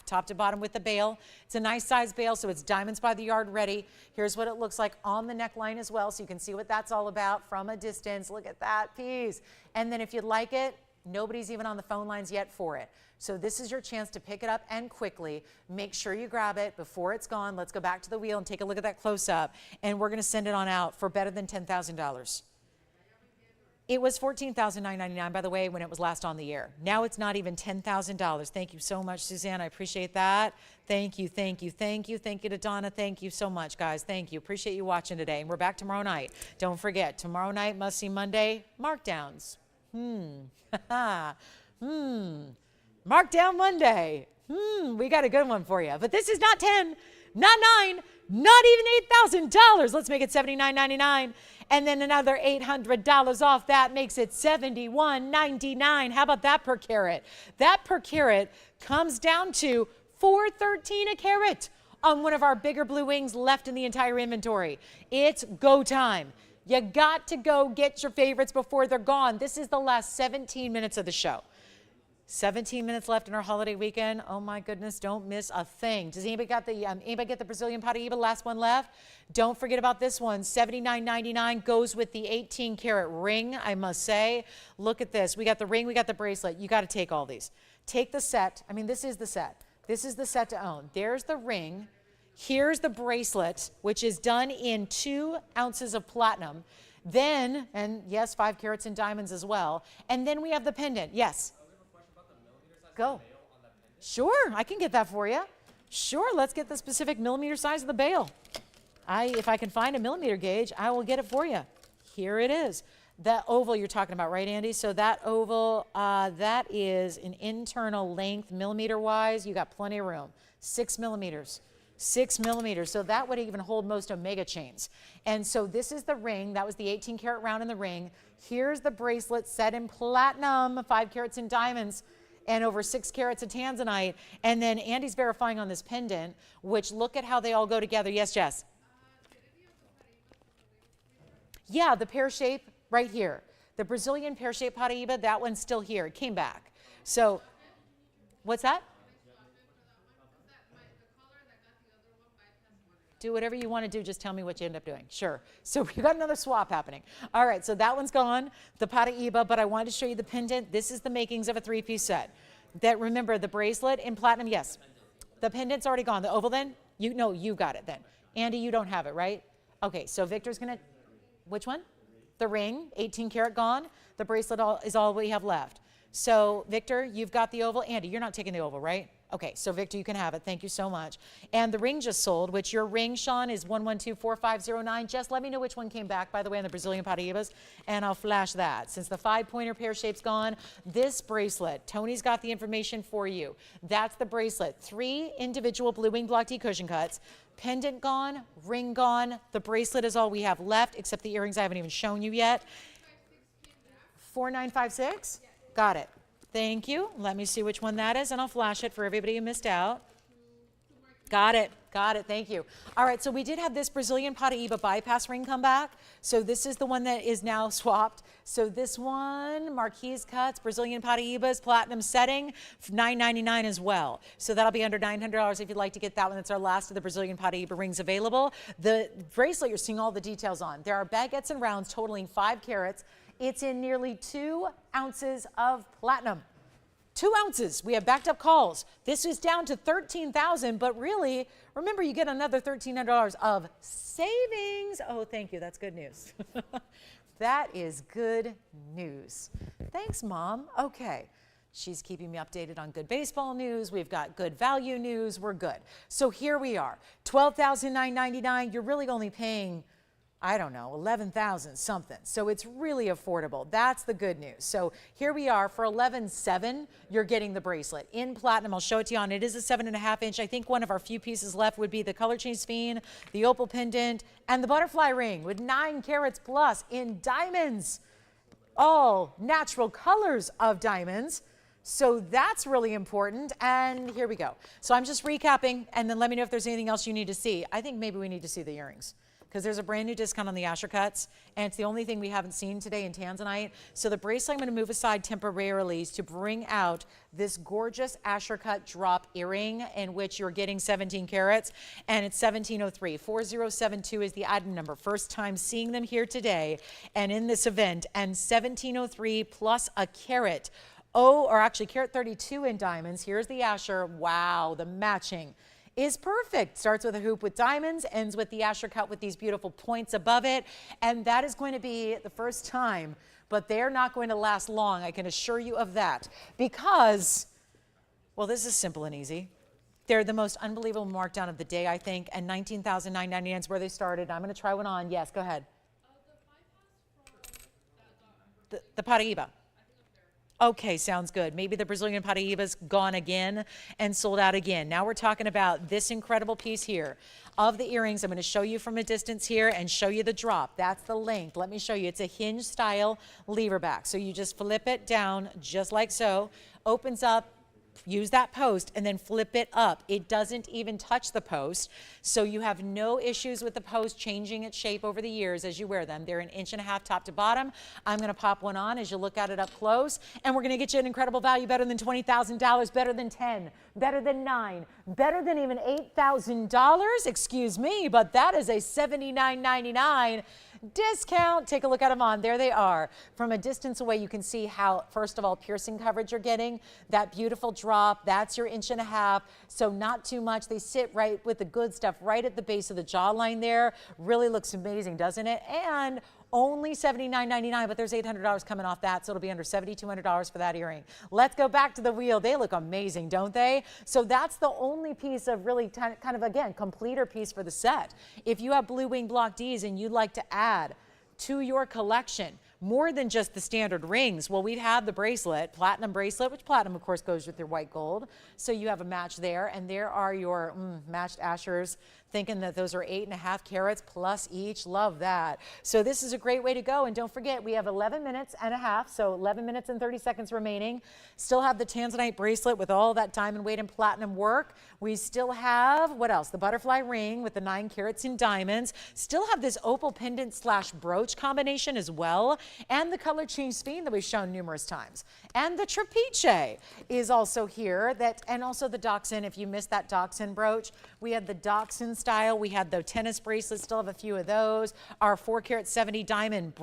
top to bottom with the bail. It's a nice size bail, so it's diamonds by the yard ready. Here's what it looks like on the neckline as well, so you can see what that's all about from a distance. Look at that piece. And then if you'd like it, nobody's even on the phone lines yet for it. So this is your chance to pick it up and quickly. Make sure you grab it before it's gone. Let's go back to the wheel and take a look at that close up. And we're going to send it on out for better than $10,000. It was $14,999, by the way, when it was last on the air. Now it's not even $10,000. Thank you so much, Suzanne. I appreciate that. Thank you, thank you, thank you. Thank you to Donna. Thank you so much, guys. Thank you. Appreciate you watching today. And we're back tomorrow night. Don't forget, tomorrow night, Must See Monday, markdowns. Markdown Monday. We got a good one for you. But this is not 10, not 9, not even $8,000. Let's make it $79.99. And then another $800 off. That makes it $71.99. How about that per carat? That per carat comes down to $413 a carat on one of our bigger blue wings left in the entire inventory. It's go time. You got to go get your favorites before they're gone. This is the last 17 minutes of the show. 17 minutes left in our holiday weekend. Oh my goodness, don't miss a thing. Does anybody got the anybody get the Brazilian Paraíba? Last one left. Don't forget about this one. $79.99 goes with the 18 karat ring, I must say. Look at this. We got the ring, we got the bracelet. You got to take all these. Take the set. I mean, this is the set. This is the set to own. There's the ring. Here's the bracelet, which is done in 2 ounces of platinum. Then, and yes, 5 carats in diamonds as well. And then we have the pendant. Yes. Go. Sure, I can get that for you. Sure, let's get the specific millimeter size of the bail. If I can find a millimeter gauge, I will get it for you. Here it is. That oval you're talking about, right, Andy? So that oval, that is an internal length, millimeter-wise. You got plenty of room. 6 millimeters. 6 millimeters. So that would even hold most Omega chains. And so this is the ring. That was the 18 karat round in the ring. Here's the bracelet set in platinum, 5 carats in diamonds, and over 6 carats of tanzanite. And then Andy's verifying on this pendant, which look at how they all go together. Yes, Jess? Yeah, the pear shape right here. The Brazilian pear shape Paraíba, that one's still here. It came back. So, what's that? Do whatever you want to do. Just tell me what you end up doing. Sure. So we got another swap happening. All right. So that one's gone, the Paraíba, but I wanted to show you the pendant. This is the makings of a 3-piece set. That, remember, the bracelet in platinum. Yes. The pendant's already gone. The oval then? You got it then. Andy, you don't have it, right? Okay. So Victor's going to, which one? The ring, 18 karat gone. The bracelet is all we have left. So Victor, you've got the oval. Andy, you're not taking the oval, right? Okay, so Victor, you can have it. Thank you so much. And the ring just sold, which your ring, Sean, is 1124509. Just let me know which one came back, by the way, on the Brazilian Paraíbas, and I'll flash that. Since the 5-pointer pear shape's gone, this bracelet, Tony's got the information for you. That's the bracelet. 3 individual blue wing block D cushion cuts. Pendant gone, ring gone. The bracelet is all we have left, except the earrings I haven't even shown you yet. 4956? Got it. Thank you. Let me see which one that is, and I'll flash it for everybody who missed out. Got it. Got it. Thank you. All right, so we did have this Brazilian Paraíba bypass ring come back. So this is the one that is now swapped. So this one, Marquise cuts, Brazilian Paraíbas, platinum setting, $9.99 as well. So that'll be under $900 if you'd like to get that one. That's our last of the Brazilian Paraíba rings available. The bracelet you're seeing all the details on. There are baguettes and rounds totaling 5 carats. It's in nearly 2 ounces of platinum. 2 ounces. We have backed up calls. This is down to $13,000, but really, remember, you get another $1,300 of savings. Oh, thank you. That's good news. That is good news. Thanks, Mom. Okay. She's keeping me updated on good baseball news. We've got good value news. We're good. So here we are. $12,999. You're really only paying I don't know, 11,000 something. So it's really affordable. That's the good news. So here we are for 11,700, you're getting the bracelet in platinum. I'll show it to you on. It is a 7.5 inch. I think one of our few pieces left would be the color change spine, the opal pendant, and the butterfly ring with 9 carats plus in diamonds. All natural colors of diamonds. So that's really important. And here we go. So I'm just recapping, and then let me know if there's anything else you need to see. I think maybe we need to see the earrings, because there's a brand new discount on the Asher cuts, and it's the only thing we haven't seen today in Tanzanite. So the bracelet I'm going to move aside temporarily to bring out this gorgeous Asher cut drop earring, in which you're getting 17 carats, and it's 1703. 4072 is the item number. First time seeing them here today and in this event, and 1703 plus a carat. Oh, or actually carat 32 in diamonds. Here's the Asher. Wow, the matching is perfect. Starts with a hoop with diamonds, ends with the Asher cut with these beautiful points above it. And that is going to be the first time, but they're not going to last long. I can assure you of that, because, well, this is simple and easy. They're the most unbelievable markdown of the day, I think, and $19,999 is where they started. I'm going to try one on. Yes, go ahead. The Paraíba. Okay, sounds good. Maybe the Brazilian Paraíba's gone again and sold out again. Now we're talking about this incredible piece here of the earrings. I'm going to show you from a distance here and show you the drop. That's the length. Let me show you. It's a hinge style lever back. So you just flip it down just like so, opens up, use that post, and then flip it up. It doesn't even touch the post, so you have no issues with the post changing its shape over the years as you wear them. They're 1.5 inches top to bottom. I'm going to pop one on as you look at it up close, and we're going to get you an incredible value, better than $20,000, better than 10, better than 9, better than even $8,000. Excuse me, but that is a $79.99 discount. Take a look at them on. There they are. From a distance away, you can see how, first of all, piercing coverage you're getting. That beautiful drop, that's your 1.5 inches. So not too much. They sit right with the good stuff right at the base of the jawline there. Really looks amazing, doesn't it? And only $79.99, but there's $800 coming off that, so it'll be under $7,200 for that earring. Let's go back to the wheel. They look amazing, don't they? So that's the only piece of really kind of, again, completer piece for the set. If you have blue wing block Ds and you'd like to add to your collection more than just the standard rings, well, we've had the bracelet, platinum bracelet, which platinum, of course, goes with your white gold. So you have a match there, and there are your matched Ashers, thinking that those are 8.5 carats plus each. Love that. So this is a great way to go. And don't forget, we have 11 minutes and a half, so 11 minutes and 30 seconds remaining. Still have the Tanzanite bracelet with all that diamond weight and platinum work. We still have, what else? The butterfly ring with the 9 carats in diamonds. Still have this opal pendant slash brooch combination as well. And the color change spine that we've shown numerous times. And the trapeche is also here. And also the dachshund. If you missed that dachshund brooch, we had the dachshund style. We had the tennis bracelets, still have a few of those. Our 4 carat 70 diamond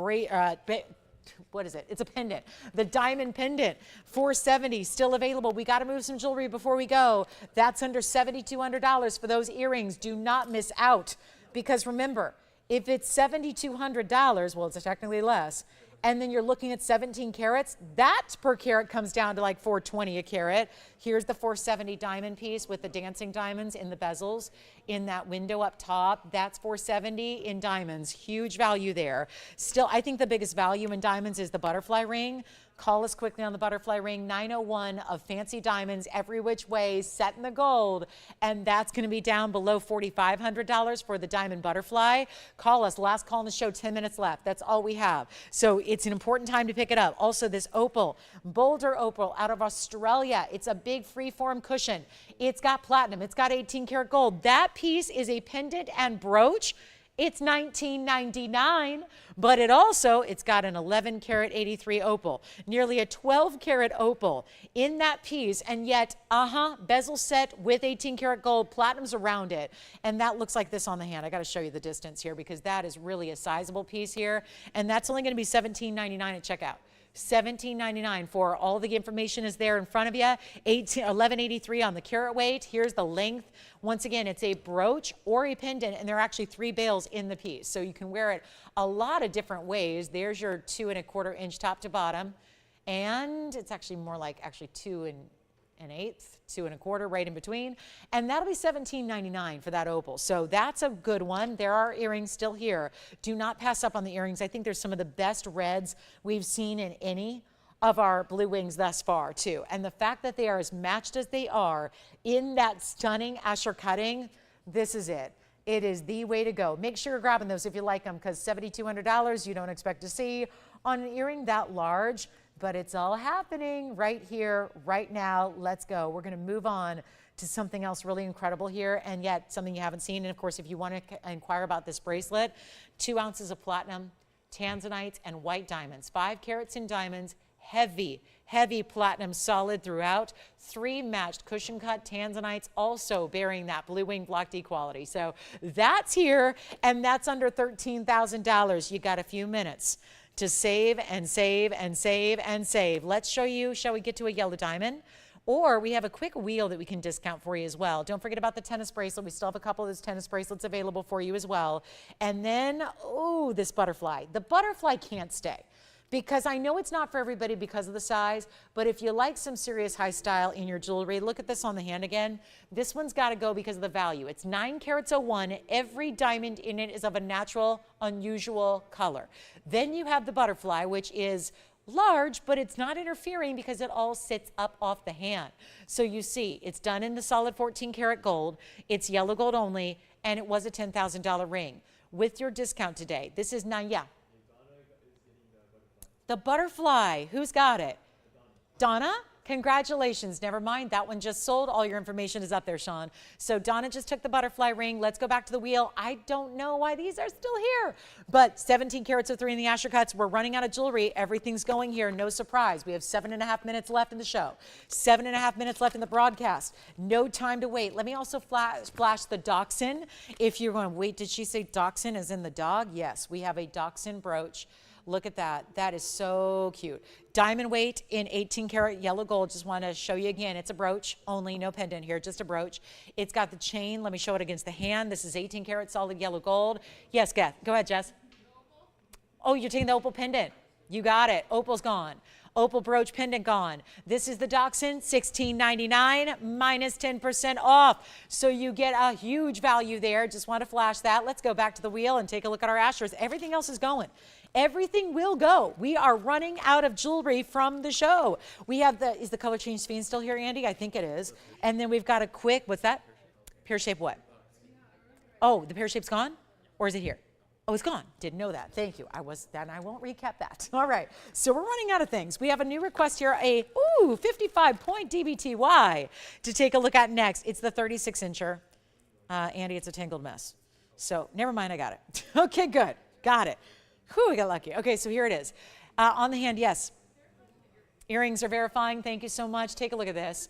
what is it? It's a pendant. The diamond pendant, 470, still available. We got to move some jewelry before we go. That's under $7,200 for those earrings. Do not miss out, because remember, if it's $7,200, well, it's technically less, and then you're looking at 17 carats, that per carat comes down to like $420 a carat. Here's the 470 diamond piece with the dancing diamonds in the bezels in that window up top. That's $470 in diamonds. Huge value there. Still, I think the biggest value in diamonds is the butterfly ring. Call us quickly on the butterfly ring, 901 of fancy diamonds, every which way, set in the gold. And that's going to be down below $4,500 for the diamond butterfly. Call us. Last call in the show, 10 minutes left. That's all we have. So it's an important time to pick it up. Also, this opal, Boulder opal out of Australia. It's a big freeform cushion. It's got platinum. It's got 18 karat gold. That piece is a pendant and brooch. It's $19.99, but it's got an 11 karat 83 opal, nearly a 12 karat opal in that piece, and yet, bezel set with 18 karat gold, platinums around it, and that looks like this on the hand. I got to show you the distance here, because that is really a sizable piece here, and that's only going to be $17.99 at checkout. $17.99 for all the information is there in front of you. 1183 on the carat weight. Here's the length. Once again, it's a brooch or a pendant, and there are actually 3 bales in the piece, so you can wear it a lot of different ways. There's your 2 1/4 inch top to bottom, and it's actually more like 2 1/4 1/8, 2 1/4, right in between. And that'll be $17.99 for that opal. So that's a good one. There are earrings still here. Do not pass up on the earrings. I think there's some of the best reds we've seen in any of our blue wings thus far too. And the fact that they are as matched as they are in that stunning Asher cutting, this is it. It is the way to go. Make sure you're grabbing those if you like them, because $7,200 you don't expect to see on an earring that large, but it's all happening right here, right now. Let's go. We're going to move on to something else really incredible here, and yet something you haven't seen. And of course, if you want to inquire about this bracelet, 2 ounces of platinum, tanzanites, and white diamonds, 5 carats in diamonds, heavy, heavy platinum solid throughout, 3 matched cushion cut tanzanites, also bearing that blue wing block D quality. So that's here, and that's under $13,000. You got a few minutes to save and save and save and save. Let's show you, shall we get to a yellow diamond? Or we have a quick wheel that we can discount for you as well. Don't forget about the tennis bracelet. We still have a couple of those tennis bracelets available for you as well. And then, oh, this butterfly. The butterfly can't stay, because I know it's not for everybody because of the size, but if you like some serious high style in your jewelry, look at this on the hand again. This one's got to go because of the value. It's 9 carats 01. Every diamond in it is of a natural, unusual color. Then you have the butterfly, which is large, but it's not interfering because it all sits up off the hand. So you see, it's done in the solid 14 karat gold. It's yellow gold only, and it was a $10,000 ring. With your discount today, this is 9, yeah. The butterfly, who's got it? Donna, congratulations. Never mind, that one just sold. All your information is up there, Sean. So Donna just took the butterfly ring. Let's go back to the wheel. I don't know why these are still here, but 17 carats of 3 in the Asher cuts. We're running out of jewelry. Everything's going here. No surprise. We have 7.5 minutes left in the show. 7.5 minutes left in the broadcast. No time to wait. Let me also flash the dachshund. If you're going, wait, did she say dachshund as in the dog? Yes, we have a dachshund brooch. Look at that. That is so cute. Diamond weight in 18 karat yellow gold. Just want to show you again. It's a brooch only, no pendant here, just a brooch. It's got the chain. Let me show it against the hand. This is 18 karat solid yellow gold. Yes, Kath. Go ahead, Jess. Oh, you're taking the opal pendant. You got it. Opal's gone. Opal brooch pendant gone. This is the dachshund, $16.99 minus 10% off. So you get a huge value there. Just want to flash that. Let's go back to the wheel and take a look at our Ashers. Everything else is going. Everything will go. We are running out of jewelry from the show. We have the, is the color change fiend still here, Andy? I think it is. And then we've got a quick, what's that? Pear shape what? Oh, the pear shape's gone? Or is it here? Oh, it's gone. Didn't know that. Thank you. I won't recap that. All right. So we're running out of things. We have a new request here, a 55-point DBTY to take a look at next. It's the 36-incher. Andy, it's a tangled mess. So never mind, I got it. Okay, good. Got it. Whew, we got lucky. Okay, so here it is. On the hand, yes. Earrings are verifying. Thank you so much. Take a look at this.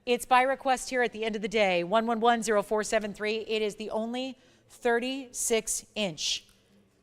It's by request here at the end of the day, 1110473. It is the only 36-inch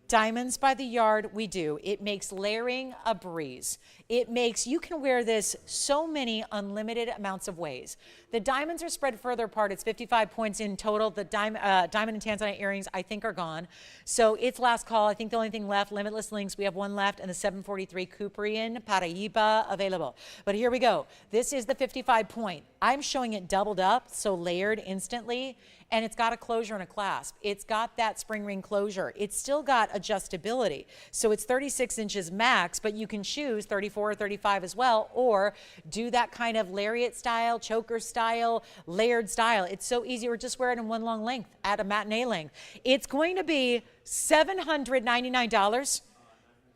diamonds by the yard we do. It makes layering a breeze. It makes, you can wear this so many unlimited amounts of ways. The diamonds are spread further apart. It's 55 points in total. The diamond and tanzanite earrings, I think, are gone. So it's last call. I think the only thing left, limitless links, we have one left, and the 743 Cuprian Paraíba available. But here we go. This is the 55 point. I'm showing it doubled up, so layered instantly. And it's got a closure and a clasp. It's got that spring ring closure. It's still got adjustability. So it's 36 inches max, but you can choose 34 or 35 as well, or do that kind of lariat style, choker style, layered style. It's so easy, or just wear it in one long length at a matinee length. It's going to be $799.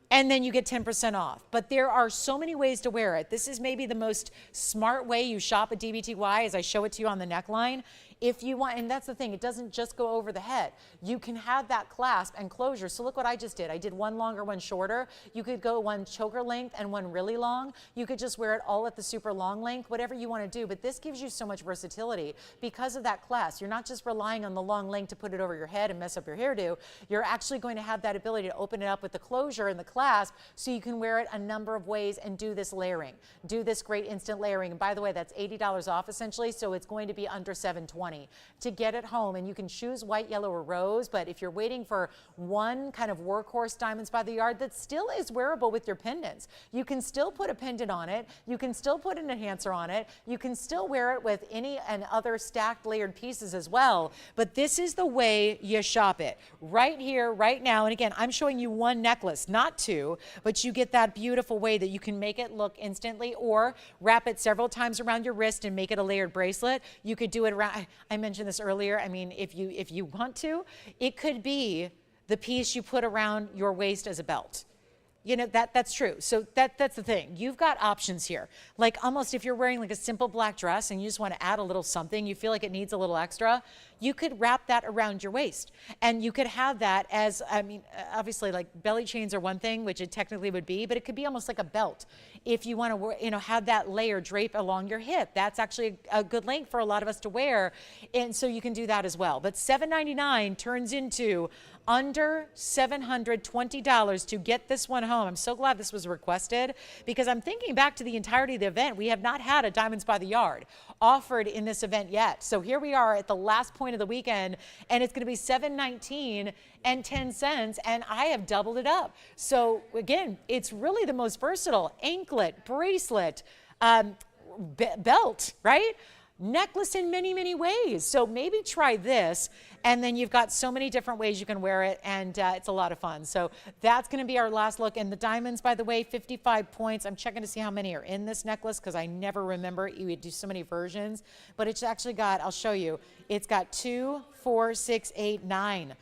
And then you get 10% off. But there are so many ways to wear it. This is maybe the most smart way you shop at DBTY, as I show it to you on the neckline. If you want, and that's the thing, it doesn't just go over the head. You can have that clasp and closure. So look what I just did. I did one longer, one shorter. You could go one choker length and one really long. You could just wear it all at the super long length, whatever you want to do. But this gives you so much versatility because of that clasp. You're not just relying on the long length to put it over your head and mess up your hairdo. You're actually going to have that ability to open it up with the closure and the clasp, so you can wear it a number of ways and do this layering. Do this great instant layering. And by the way, that's $80 off essentially, so it's going to be under $720. $120 to get it home. And you can choose white, yellow, or rose. But if you're waiting for one kind of workhorse diamonds by the yard that still is wearable with your pendants, you can still put a pendant on it. You can still put an enhancer on it. You can still wear it with any and other stacked layered pieces as well. But this is the way you shop it. Right here, right now. And again, I'm showing you one necklace, not two, but you get that beautiful way that you can make it look instantly, or wrap it several times around your wrist and make it a layered bracelet. You could do it around, I mentioned this earlier. I mean, if you want to, it could be the piece you put around your waist as a belt. You know, that's true. So that's the thing. You've got options here. Like almost if you're wearing like a simple black dress and you just want to add a little something, you feel like it needs a little extra, you could wrap that around your waist. And you could have that as, I mean, obviously like belly chains are one thing, which it technically would be, but it could be almost like a belt. If you want to, you know, have that layer drape along your hip, that's actually a good length for a lot of us to wear. And so you can do that as well. But $799 turns into under $720 to get this one home. I'm so glad this was requested, because I'm thinking back to the entirety of the event. We have not had a Diamonds by the Yard offered in this event yet. So here we are at the last point of the weekend, and it's going to be $719 and 10 cents, and I have doubled it up. So again, it's really the most versatile anklet, bracelet, belt, right? Necklace in many, many ways. So maybe try this, and then you've got so many different ways you can wear it, and it's a lot of fun. So that's going to be our last look. And the diamonds, by the way, 55 points. I'm checking to see how many are in this necklace, because I never remember. You would do so many versions, but it's actually got, I'll show you, it's got 2, 4, 6, 8, 9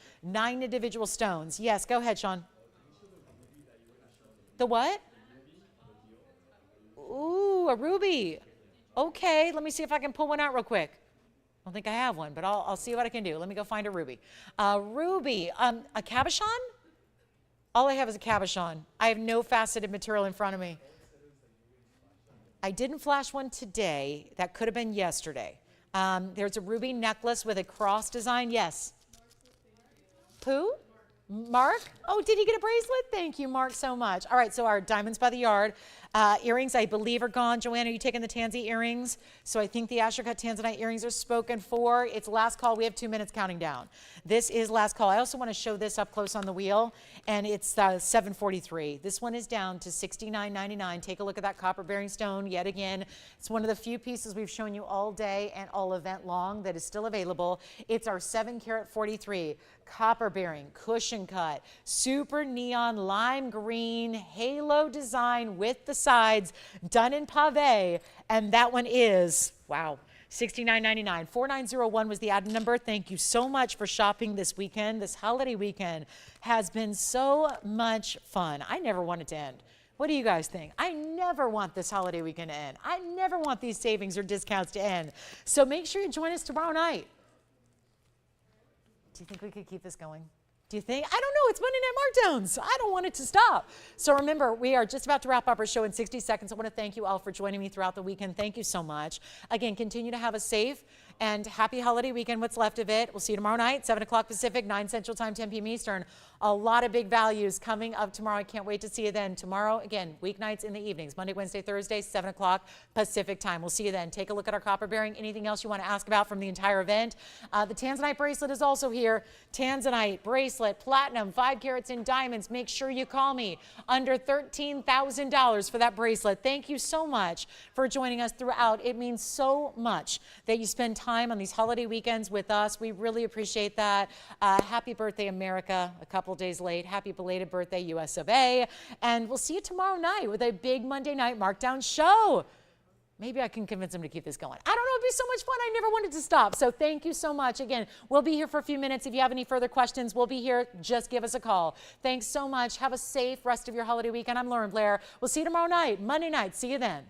individual stones. Yes, go ahead, Sean. The what? Ooh, a ruby. Okay, let me see if I can pull one out real quick. I don't think I have one, but I'll see what I can do. Let me go find a ruby. Ruby, a cabochon? All I have is a cabochon. I have no faceted material in front of me. I didn't flash one today. That could have been yesterday. There's a ruby necklace with a cross design. Yes. Who? Mark? Oh, did he get a bracelet? Thank you, Mark, so much. All right, so our Diamonds by the Yard earrings, I believe, are gone. Joanna, are you taking the tansy earrings? So I think the Asher Cut Tanzanite earrings are spoken for. It's last call. We have 2 minutes counting down. This is last call. I also want to show this up close on the wheel, and it's $743. This one is down to $69.99. Take a look at that copper-bearing stone yet again. It's one of the few pieces we've shown you all day and all event long that is still available. It's our 7-carat 43 copper-bearing, cushion cut, super neon lime green halo design with the sides done in pave, and that one is, wow, $69.99. 4901 was the item number. Thank you so much for shopping this weekend. This holiday weekend has been so much fun. I never want it to end. What do you guys think? I never want this holiday weekend to end. I never want these savings or discounts to end. So make sure you join us tomorrow night. Do you think we could keep this going? Do you think? I don't know. It's Monday Night Markdowns. I don't want it to stop. So remember, we are just about to wrap up our show in 60 seconds. I want to thank you all for joining me throughout the weekend. Thank you so much. Again, continue to have a safe and happy holiday weekend, what's left of it. We'll see you tomorrow night, 7 o'clock Pacific, 9 Central Time, 10 p.m. Eastern. A lot of big values coming up tomorrow. I can't wait to see you then. Tomorrow, again, weeknights in the evenings, Monday, Wednesday, Thursday, 7 o'clock Pacific Time. We'll see you then. Take a look at our copper bearing. Anything else you want to ask about from the entire event? The Tanzanite bracelet is also here. Tanzanite bracelet, platinum, 5 carats in diamonds. Make sure you call me. Under $13,000 for that bracelet. Thank you so much for joining us throughout. It means so much that you spend time on these holiday weekends with us. We really appreciate that. Happy birthday, America. A couple days late. Happy belated birthday, US of A. And we'll see you tomorrow night with a big Monday night markdown show. Maybe I can convince them to keep this going. I don't know. It'd be so much fun. I never wanted to stop. So thank you so much. Again, we'll be here for a few minutes. If you have any further questions, we'll be here. Just give us a call. Thanks so much. Have a safe rest of your holiday weekend. I'm Lauren Blair. We'll see you tomorrow night, Monday night. See you then.